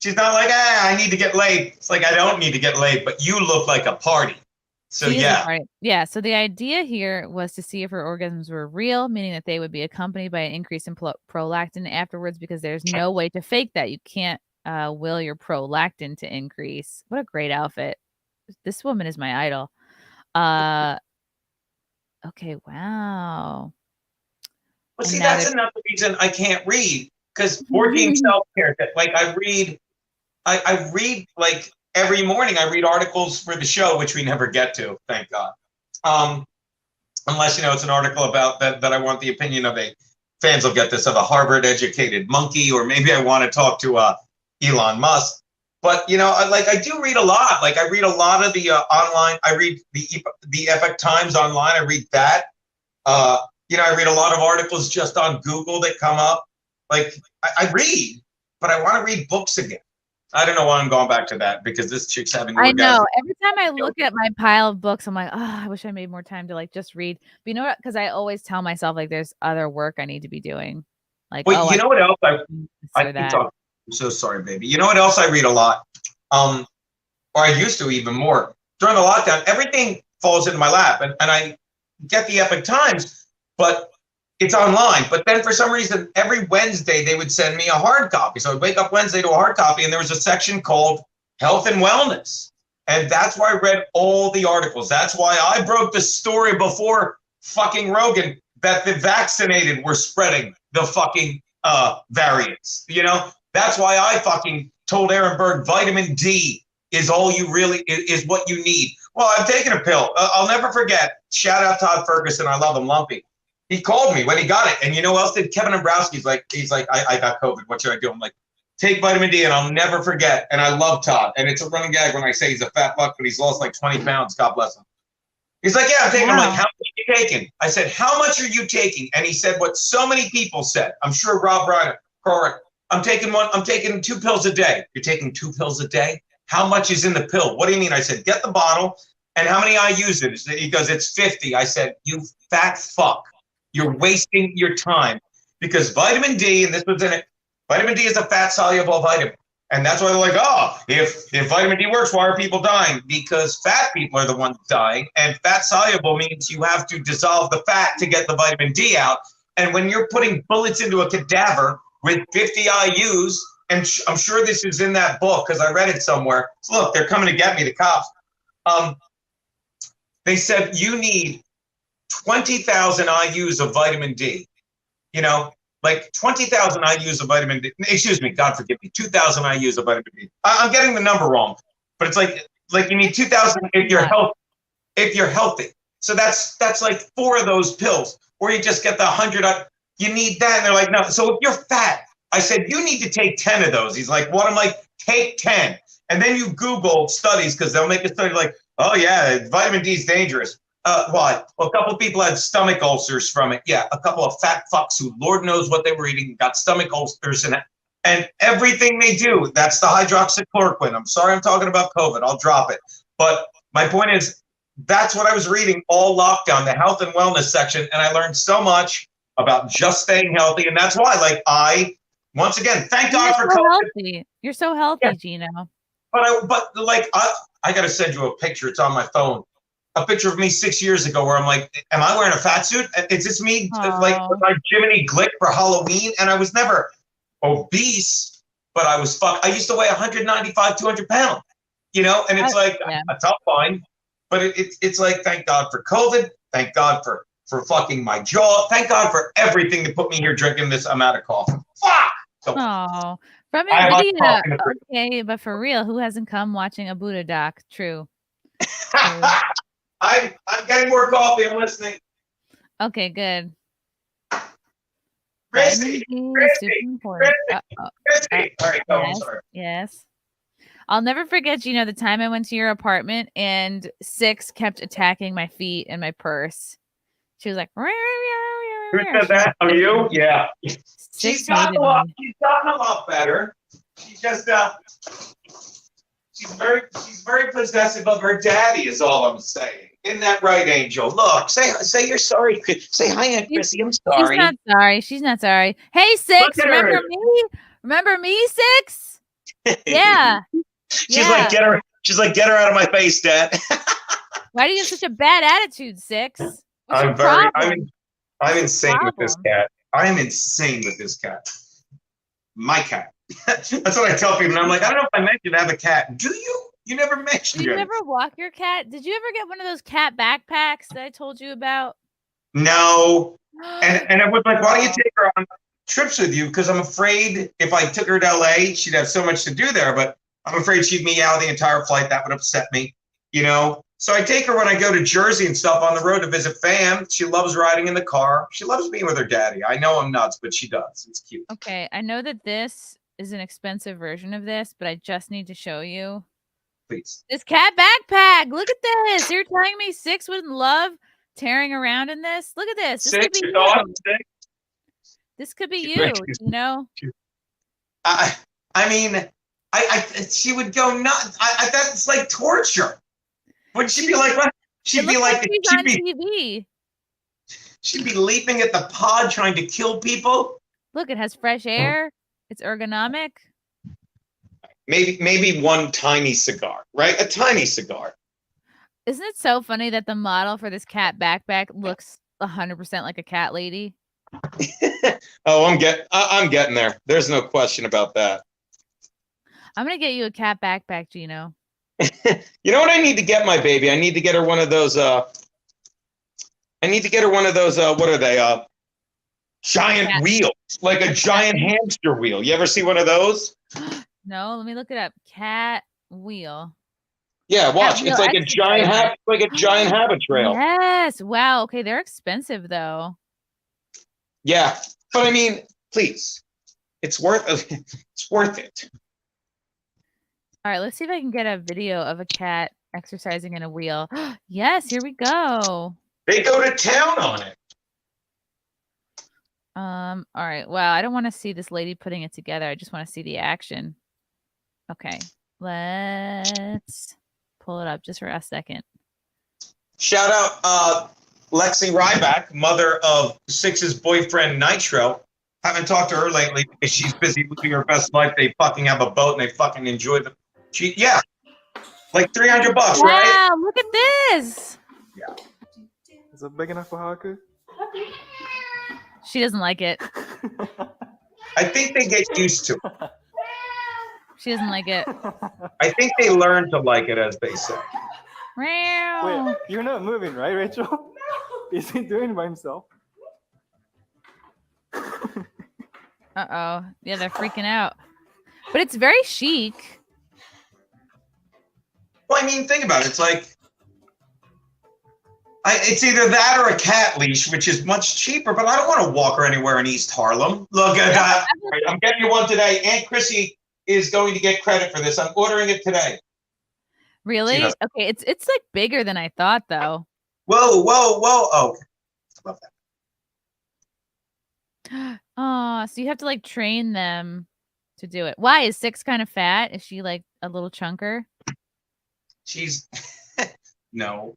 like, I need to get laid. It's like, I don't need to get laid, but you look like a party. So yeah. So the idea here was to see if her orgasms were real, meaning that they would be accompanied by an increase in prolactin afterwards, because there's no way to fake that. You can't will your prolactin to increase. What a great outfit. This woman is my idol. Okay, wow. Well, see, that's another reason I can't read, because working self-care, like I read like every morning. I read articles for the show, which we never get to, thank God. Unless, you know, it's an article about that I want the opinion of fans will get this, of a Harvard-educated monkey, or maybe I want to talk to Elon Musk. But, you know, I do read a lot. Like, I read a lot of the online. I read the Epoch Times online. I read that. You know, I read a lot of articles just on Google that come up. Like, I read, but I want to read books again. I don't know why I'm going back to that because this chick's having I orgasms. know. Every time I look at my pile of books, I'm like, oh, I wish I made more time to like just read. But you know what? Because I always tell myself like there's other work I need to be doing. Like, Wait, oh, you know what else I I keep talking. I'm so sorry, baby. You know what else I read a lot? Or I used to even more. During the lockdown, everything falls into my lap, and I get the Epic Times, but it's online. But then for some reason, every Wednesday they would send me a hard copy. So I'd wake up Wednesday to a hard copy, and there was a section called Health and Wellness. And that's why I read all the articles. That's why I broke the story before fucking Rogan that the vaccinated were spreading the fucking variants. You know, that's why I fucking told Aaron Berg vitamin D is all you really is what you need. Well, I'm taking a pill. I'll never forget. Shout out Todd Ferguson. I love him, Lumpy. He called me when he got it. And you know what else did? Kevin Dombrowski's like, I got COVID. What should I do? I'm like, take vitamin D and I'll never forget. And I love Todd. And it's a running gag when I say he's a fat fuck, but he's lost like 20 pounds. God bless him. He's like, yeah, I'm taking. I'm like, how much are you taking? I said, how much are you taking? And he said what so many people said. I'm sure Rob Reiner, correct. I'm taking 2 pills a day. You're taking 2 pills a day? How much is in the pill? What do you mean? I said, get the bottle. And how many IUs it is? He goes, it's 50. I said, you fat fuck. You're wasting your time because vitamin D, and this was in it, vitamin D is a fat soluble vitamin. And that's why they're like, oh, if vitamin D works, why are people dying? Because fat people are the ones dying. And fat soluble means you have to dissolve the fat to get the vitamin D out. And when you're putting bullets into a cadaver with 50 IUs, and I'm sure this is in that book because I read it somewhere. So look, they're coming to get me, the cops. They said you need 20,000 IUs of vitamin D. You know, like 20,000 IUs of vitamin D. Excuse me, God forgive me, 2,000 IUs of vitamin D. I'm getting the number wrong, but it's like you need 2,000 if you're healthy. If you're healthy, so that's like 4 of those pills, or you just get the 100. You need that, and they're like, no. So if you're fat, I said you need to take 10 of those. He's like, what? I'm like, take 10, and then you Google studies because they'll make a study like, oh yeah, vitamin D is dangerous. Why? Well, a couple of people had stomach ulcers from it. Yeah, a couple of fat fucks who Lord knows what they were eating got stomach ulcers and everything they do. That's the hydroxychloroquine. I'm sorry I'm talking about COVID. I'll drop it. But my point is, that's what I was reading all lockdown, the health and wellness section, and I learned so much about just staying healthy. And that's why, like, once again, thank God for COVID. Healthy. You're so healthy, Geno. But I got to send you a picture. It's on my phone. A picture of me 6 years ago where I'm like, am I wearing a fat suit? Is this me like Jiminy Glick for Halloween? And I was never obese, but I was I used to weigh 195, 200 pounds, you know? And it's like, that's all fine. But it's like, thank God for COVID. Thank God for fucking my jaw. Thank God for everything to put me here drinking this amount of coffee. Fuck! So, from Nvidia. Okay, but for real, who hasn't come watching a Buddha doc? True. I'm getting more coffee. I'm listening. Okay, good. Chrissie. All right, go. I'm sorry. Yes. I'll never forget, Geno, the time I went to your apartment and Six kept attacking my feet and my purse. She was like, who said that? Oh, you? Yeah. She's gotten a lot better. She's just she's very possessive of her daddy, is all I'm saying. Isn't that right, Angel? Look, say you're sorry. Say hi, Aunt Chrissie. I'm sorry. She's not sorry. She's not sorry. Hey, Six, remember me? Remember me, Six? Yeah. She's like, get her out of my face, Dad. Why do you have such a bad attitude, Six? I'm insane with this cat. I am insane with this cat. My cat. That's what I tell people. And I'm like, I don't know if I mentioned to have a cat. Do you? You never mentioned it. Do you ever walk your cat? Did you ever get one of those cat backpacks that I told you about? No. And I was like, why don't you take her on trips with you? Because I'm afraid if I took her to LA, she'd have so much to do there. But I'm afraid she'd meow the entire flight. That would upset me, you know? So I take her when I go to Jersey and stuff on the road to visit fam. She loves riding in the car. She loves being with her daddy. I know I'm nuts, but she does. It's cute. Okay. I know that this is an expensive version of this, but I just need to show you. Please. This cat backpack. Look at this. You're telling me Six wouldn't love tearing around in this? Look at this. This could be you. This could be you, you know? I mean, she would go nuts. That's like torture. Would she be like, what? She'd be like, she's on TV. She'd be leaping at the pod trying to kill people. Look, it has fresh air. It's ergonomic. Maybe one tiny cigar, right? A tiny cigar. Isn't it so funny that the model for this cat backpack looks 100% like a cat lady? Oh, I'm getting there. There's no question about that. I'm gonna get you a cat backpack, Geno. You know what I need to get my baby? I need to get her one of those. What are they? Giant wheels, like a giant hamster wheel. You ever see one of those? No, let me look it up. Cat wheel. Yeah, watch. It's like a giant habit trail. Yes. Wow. Okay, they're expensive though. Yeah, but I mean, please, it's worth it. All right, let's see if I can get a video of a cat exercising in a wheel. Yes, here we go. They go to town on it. All right. Wow, I don't want to see this lady putting it together. I just want to see the action. Okay, let's pull it up just for a second. Shout out Lexi Ryback, mother of Six's boyfriend Nitro. Haven't talked to her lately because she's busy living her best life. They fucking have a boat and they fucking enjoy the. Yeah, like $300, right? Wow, look at this. Yeah. Is it big enough for Haku? She doesn't like it. I think they get used to it. She doesn't like it. I think they learn to like it, as they say. Wait, you're not moving, right, Rachel? No. Is he doing it by himself? Uh-oh. Yeah, they're freaking out. But it's very chic. Well, I mean, think about it. It's like, it's either that or a cat leash, which is much cheaper, but I don't want to walk her anywhere in East Harlem. Look at that. I'm getting you one today. Aunt Chrissy is going to get credit for this. I'm ordering it today. Really? Okay, it's like bigger than I thought, though. Whoa. Oh, love that. Oh, so you have to like train them to do it. Why is Six kind of fat? Is she like a little chunker? She's no.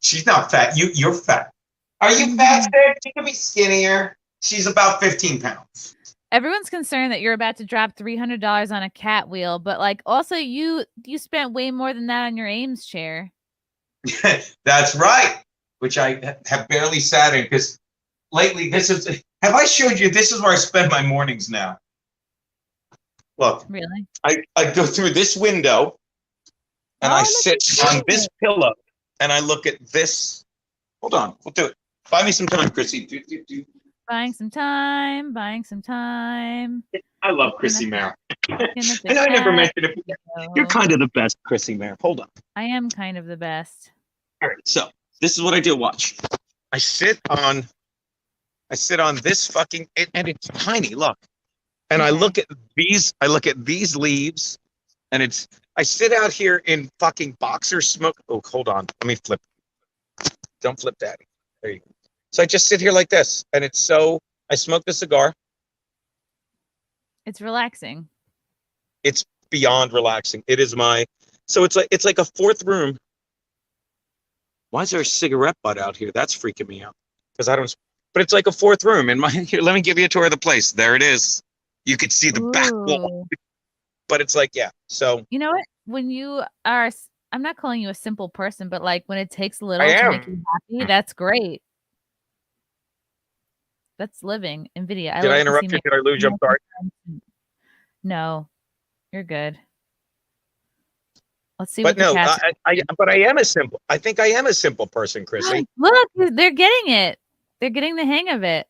She's not fat. You're fat. Are you fat, Six? She could be skinnier. She's about 15 pounds. Everyone's concerned that you're about to drop $300 on a cat wheel, but like also you spent way more than that on your Ames chair. That's right, which I have barely sat in because lately have I showed you, this is where I spend my mornings now. Look, really? I go through this window and I sit on this pillow and I look at this. Hold on, we'll do it. Buy me some time, Chrissy. Buying some time. I love Chrissie Mayr. And I never mentioned it. You're kind of the best, Chrissie Mayr. Hold on. I am kind of the best. All right, so this is what I do. Watch. I sit on this fucking, and it's tiny. Look, and I look at these leaves, and I sit out here in fucking boxer smoke. Oh, hold on. Let me flip. Don't flip, Daddy. There you go. So I just sit here like this, and I smoke the cigar. It's relaxing. It's beyond relaxing. It is so it's like a fourth room. Why is there a cigarette butt out here? That's freaking me out. Because but it's like a fourth room. Here, let me give you a tour of the place. There it is. You could see the back wall. But it's like, yeah. So you know what? When you are, I'm not calling you a simple person, but like when it takes a little to make you happy, that's great. That's living. NVIDIA. Did I interrupt you? Did I lose you? I'm sorry. No, you're good. Let's see. But no, but I am I think I am a simple person, Chrissy. Look, they're getting it. They're getting the hang of it.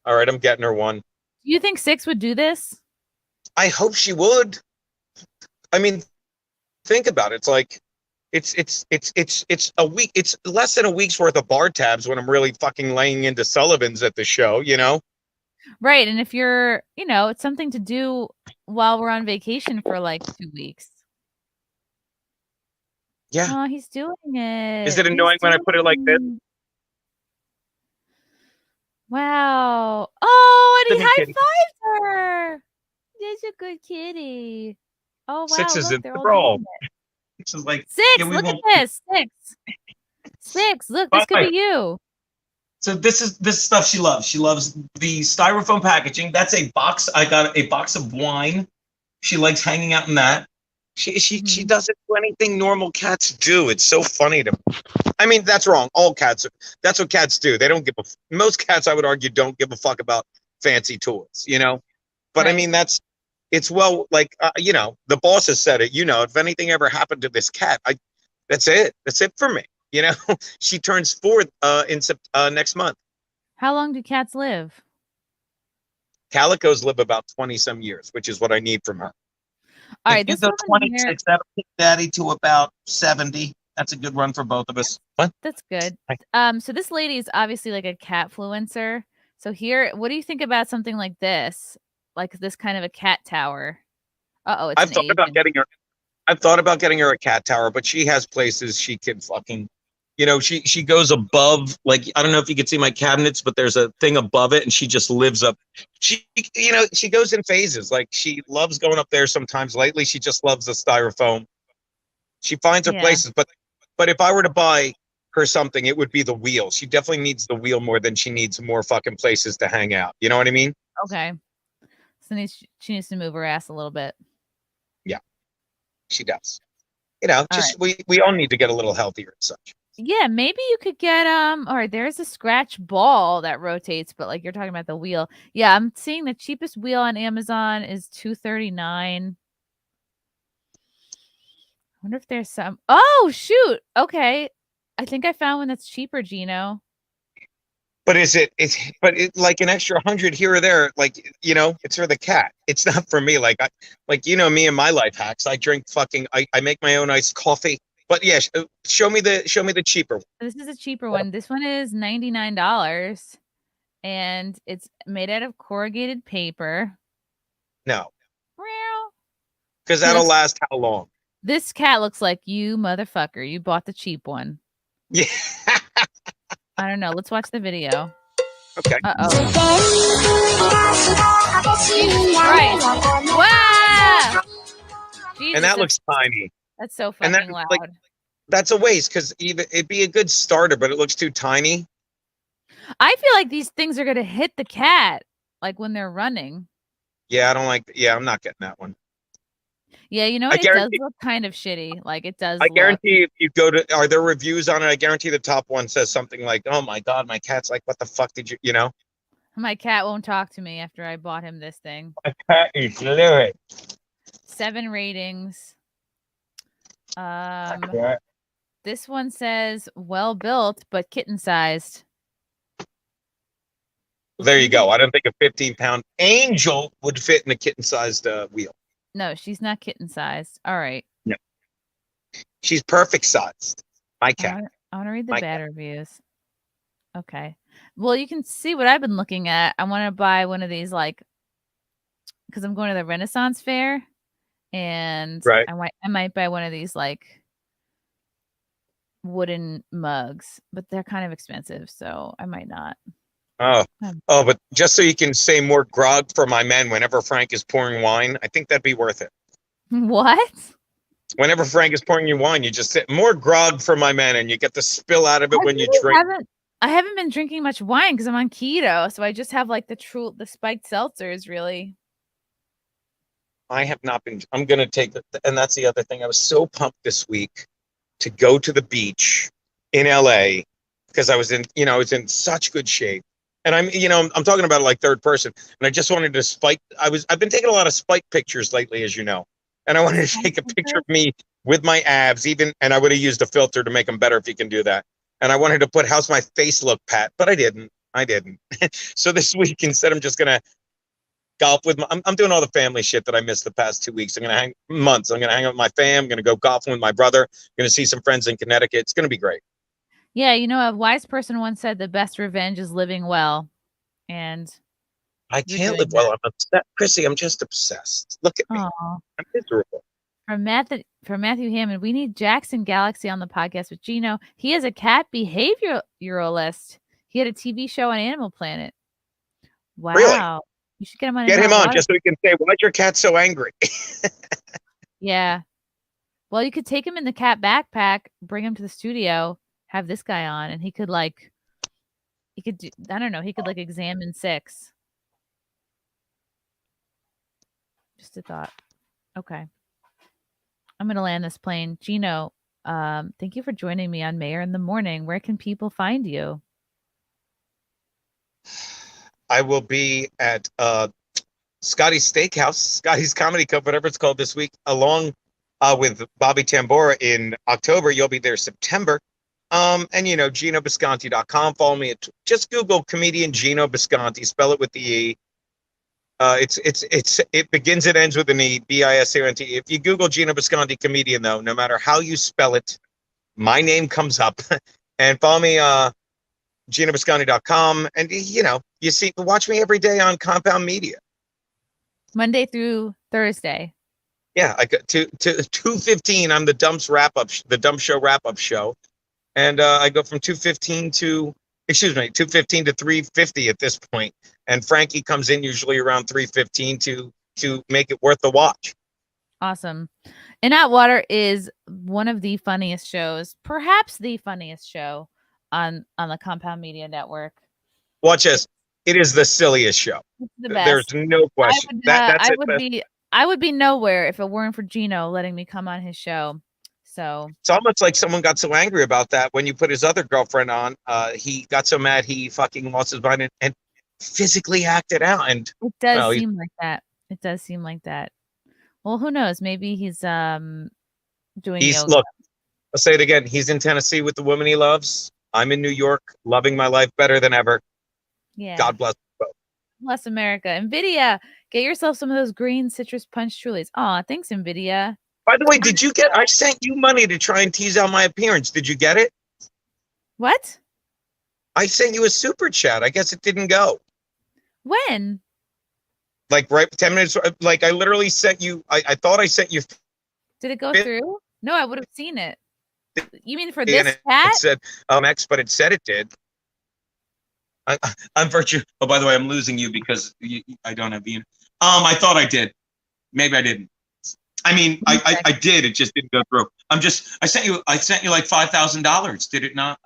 All right, I'm getting her one. Do you think Six would do this? I hope she would. I mean, think about it. It's like, it's a week. It's less than a week's worth of bar tabs when I'm really fucking laying into Sullivan's at the show, you know? Right. And if you're, it's something to do while we're on vacation for like 2 weeks. Yeah. Oh, he's doing it. Is it annoying when I put it like this? Wow. Oh, and he high-fived her. He's a good kitty. Oh, wow. 6 is Look, in they're the all role. doing it. 6 is like, 6. yeah, we Look at won't. this. 6. 6. Look, this could be you. So this stuff she loves. She loves the styrofoam packaging. That's a box. I got a box of wine. She likes hanging out in that. She doesn't do anything normal cats do. It's so funny to me. I mean, that's wrong. All cats. That's what cats do. They don't give a. Most cats, I would argue, don't give a fuck about fancy toys. You know, but I mean it's well, like you know, the boss has said it. You know, if anything ever happened to this cat, that's it. That's it for me. You know, she turns 4 next month. How long do cats live? Calicos live about 20 some years, which is what I need from her. All right, this this is woman 26. That'll take Daddy to about 70. That's a good run for both of us. What? That's good. So this lady is obviously like a cat influencer. So here, what do you think about something like this? Like this kind of a cat tower? Uh-oh, it's I've thought about getting her. I've thought about getting her a cat tower, but she has places she can fucking, you know, she goes above, like, I don't know if you can see my cabinets, but there's a thing above it and she just lives up. She, you know, she goes in phases. Like she loves going up there sometimes. Lately, she just loves the styrofoam. She finds her places, but if I were to buy her something, it would be the wheel. She definitely needs the wheel more than she needs more fucking places to hang out. You know what I mean? Okay. So she needs to move her ass a little bit. Yeah, she does. You know, just we all need to get a little healthier and such. Yeah, maybe you could get all right, there's a scratch ball that rotates, but like you're talking about the wheel. Yeah, I'm seeing the cheapest wheel on Amazon is $239. I wonder if there's some. Oh, shoot. Okay. I think I found one that's cheaper, Geno. But it's like an extra 100 here or there. Like, you know, it's for the cat. It's not for me. Like, you know, me and my life hacks. I drink fucking, I make my own iced coffee. But yeah, show me the cheaper one. This is a cheaper one. This one is $99 and it's made out of corrugated paper. No. Because that'll last how long? This cat looks like you, motherfucker. You bought the cheap one. Yeah. I don't know. Let's watch the video. Okay. Uh-oh. Right. Wow. Jesus, and that looks tiny. That's so fucking loud. Like, that's a waste because it'd be a good starter, but it looks too tiny. I feel like these things are going to hit the cat like when they're running. Yeah, I don't like. Yeah, I'm not getting that one. Yeah, you know, it does look kind of shitty. Like it does. I guarantee if you go to, are there reviews on it? I guarantee the top one says something like, "Oh my god, my cat's like, what the fuck did you, you know?" My cat won't talk to me after I bought him this thing. My cat is lyric. 7 ratings. This one says well built but kitten sized. There you go. I don't think a 15-pound angel would fit in a kitten-sized wheel. No, she's not kitten sized. All right. No. She's perfect sized. My cat. I want to read the bad reviews. Okay. Well, you can see what I've been looking at. I want to buy one of these, like, because I'm going to the Renaissance Fair, and I might buy one of these like wooden mugs, but they're kind of expensive, so I might not. Oh, but just so you can say more grog for my men whenever Frank is pouring wine, I think that'd be worth it. What? Whenever Frank is pouring you wine, you just say more grog for my men, and you get the spill out of it when you drink. I haven't been drinking much wine because I'm on keto, so I just have like the spiked seltzers, really. I have not been. I'm gonna take it, and that's the other thing. I was so pumped this week to go to the beach in LA because I was in such good shape. And I'm talking about it like third person. And I just wanted to I've been taking a lot of spike pictures lately, as you know. And I wanted to take a picture of me with my abs, and I would have used a filter to make them better if you can do that. And I wanted to put how's my face look, Pat, but I didn't. So this week, instead, I'm just gonna golf with I'm doing all the family shit that I missed the past 2 weeks. I'm gonna hang out with my fam. I'm gonna go golfing with my brother. I'm gonna see some friends in Connecticut. It's gonna be great. Yeah, a wise person once said the best revenge is living well. And I can't live well. I'm obsessed. Chrissy, I'm just obsessed. Look at me. I'm miserable. From Matthew Hammond, we need Jackson Galaxy on the podcast with Geno. He is a cat behavioralist. He had a TV show on Animal Planet. Wow. Really? You should get him on. Get his him hot on water. just so we can say, why's your cat so angry? Yeah. Well, you could take him in the cat backpack, bring him to the studio, have this guy on, and he could do, I don't know, he could like examine 6. Just a thought. Okay. I'm gonna land this plane. Geno, thank you for joining me on Mayor in the Morning. Where can people find you? I will be at Scotty's Steakhouse, Scotty's Comedy Club, whatever it's called this week, along with Bobby Tambora in October. You'll be there September. And GenoBisconte.com. Follow me just Google comedian Geno Bisconte. Spell it with the E. It begins and ends with an E, Bisconte. If you Google Geno Bisconte comedian, though, no matter how you spell it, my name comes up. And follow me, GenoBisconte.com. And watch me every day on Compound Media. Monday through Thursday. Yeah, I got to 2:15. I'm the Dump Show wrap-up show. And I go from 2:15 to 3:50 at this point. And Frankie comes in usually around 3:15 to make it worth the watch. Awesome. And Atwater is one of the funniest shows, perhaps the funniest show on the Compound Media Network. Watch this. It is the silliest show. It's the best. There's no question. I would be nowhere if it weren't for Geno letting me come on his show. So it's almost like someone got so angry about that when you put his other girlfriend on. He got so mad he fucking lost his mind and physically acted out. And it does seem like that. It does seem like that. Well, who knows? Maybe he's doing yoga. Look, I'll say it again. He's in Tennessee with the woman he loves. I'm in New York, loving my life better than ever. Yeah. God bless both. Bless America. NVIDIA, get yourself some of those green citrus punch Trulies. Aw, thanks, NVIDIA. By the way, I sent you money to try and tease out my appearance. Did you get it? What? I sent you a super chat. I guess it didn't go. When? Like right 10 minutes. Like I literally sent you. I thought I sent you. Did it go through? No, I would have seen it. You mean for this chat? It said X, but it said it did. I'm virtue. Oh, by the way, I'm losing you because I don't have the. I thought I did. Maybe I didn't. I mean, I did. It just didn't go through. I sent you like $5,000. Did it not?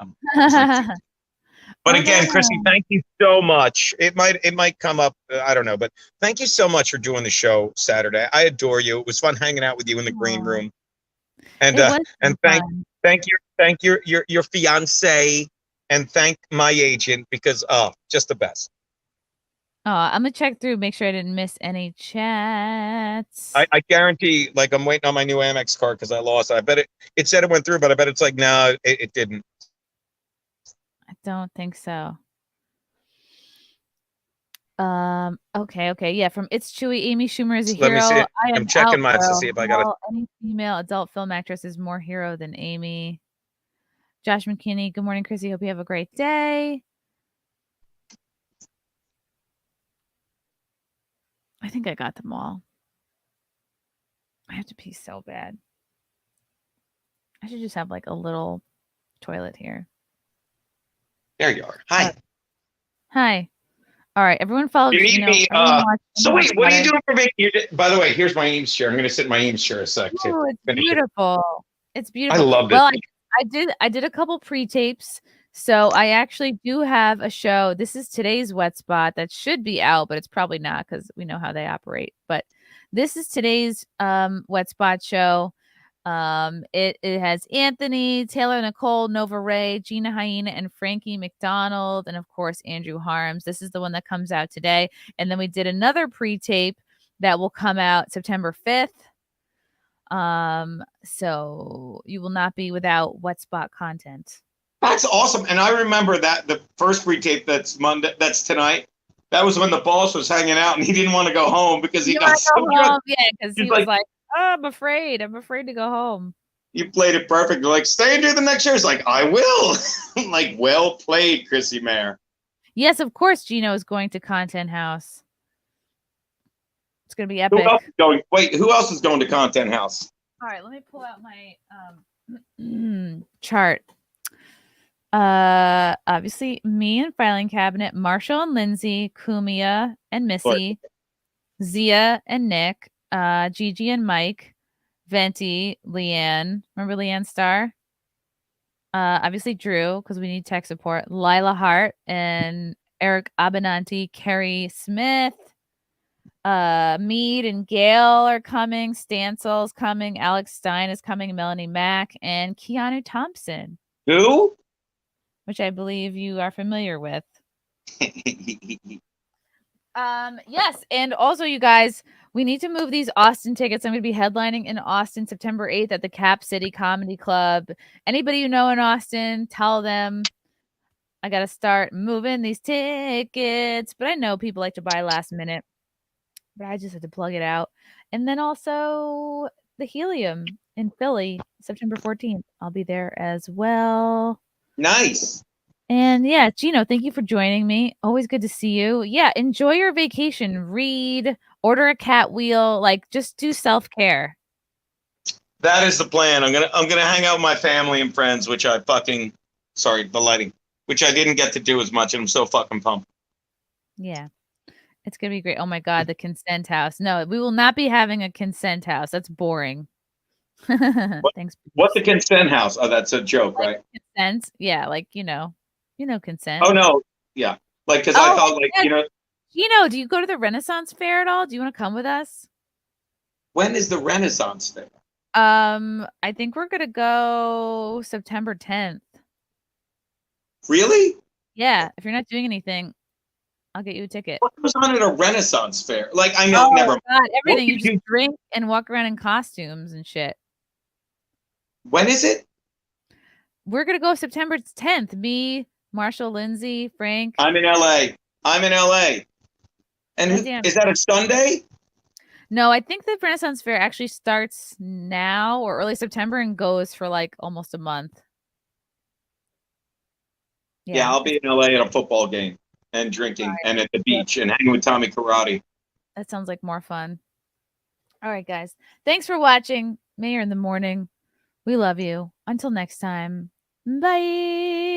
But again, Chrissy, thank you so much. It might come up. I don't know, but thank you so much for doing the show Saturday. I adore you. It was fun hanging out with you in the green room. And thank your fiance, and thank my agent because just the best. I'm gonna check through, make sure I didn't miss any chats. I guarantee, like I'm waiting on my new Amex card because I lost it. I bet it said it went through, but I bet it's like no, it didn't. I don't think so. Okay. Yeah, from It's Chewy, Amy Schumer is a hero. Let me see. I'm checking mine to see if I got it. Any female adult film actress is more hero than Amy. Josh McKinney, good morning, Chrissy. Hope you have a great day. I think I got them all. I have to pee so bad. I should just have like a little toilet here. There you are. Hi. Hi. All right, everyone follow. You need me. So wait, what are you doing for me? By the way, here's my Eames chair. I'm going to sit in my Eames chair a sec. Oh, it's beautiful. It's beautiful. I love it. Well, I did a couple pre-tapes. So I actually do have a show. This is today's wet spot that should be out, but it's probably not because we know how they operate. But this is today's wet spot show. It has Anthony, Taylor Nicole, Nova Ray, Gina Hyena, and Frankie McDonald, and of course Andrew Harms. This is the one that comes out today. And then we did another pre-tape that will come out September 5th. So you will not be without wet spot content. That's awesome. And I remember that the first pre-tape that's tonight. That was when the boss was hanging out and he didn't want to go home because he got so drunk. Yeah, because he was like, oh, I'm afraid to go home. You played it perfect. Like, stay and do the next show. It's like, I will. Like, well played, Chrissie Mayr. Yes, of course Geno is going to Content House. It's going to be epic. Who else is going to Content House? All right, let me pull out my chart. Obviously me and filing cabinet, Marshall and Lindsay, Kumia and Missy, Zia and Nick, Gigi and Mike, Venti, Leanne. Remember Leanne Starr? Obviously Drew, because we need tech support. Lila Hart and Eric Abenanti, Carrie Smith, Mead and Gail are coming. Stansel's coming. Alex Stein is coming. Melanie Mack and Keanu Thompson. Who? Which I believe you are familiar with. Yes, and also you guys, we need to move these Austin tickets. I'm going to be headlining in Austin September 8th at the Cap City Comedy Club. Anybody you know in Austin, tell them I got to start moving these tickets. But I know people like to buy last minute. But I just had to plug it out. And then also the Helium in Philly, September 14th. I'll be there as well. Nice. And yeah, Geno, thank you for joining me. Always good to see you. Yeah, enjoy your vacation. Read, order a cat wheel, like just do self-care. That is the plan. I'm gonna hang out with my family and friends, which I fucking the lighting, which I didn't get to do as much, and I'm so fucking pumped. Yeah. It's gonna be great. Oh my god, the consent house. No, we will not be having a consent house. That's boring. Thanks. What's the consent house? Oh, that's a joke, like right? Consent. Yeah, like you know consent. Oh no, yeah, like because I thought like do you go to the Renaissance Fair at all? Do you want to come with us? When is the Renaissance Fair? I think we're gonna go September 10th. Really? Yeah, if you're not doing anything, I'll get you a ticket. What goes on at a Renaissance Fair? Like I know, never. God, everything. You just drink and walk around in costumes and shit. When is it? We're gonna go September 10th. Me, Marshall, Lindsay, Frank. I'm in LA. And is that a Sunday? No, I think the Renaissance Fair actually starts now or early September and goes for like almost a month. Yeah, I'll be in LA at a football game and drinking and at the beach and hanging with Tommy Karate. That sounds like more fun. All right, guys. Thanks for watching. Mayor in the Morning. We love you. Until next time. Bye.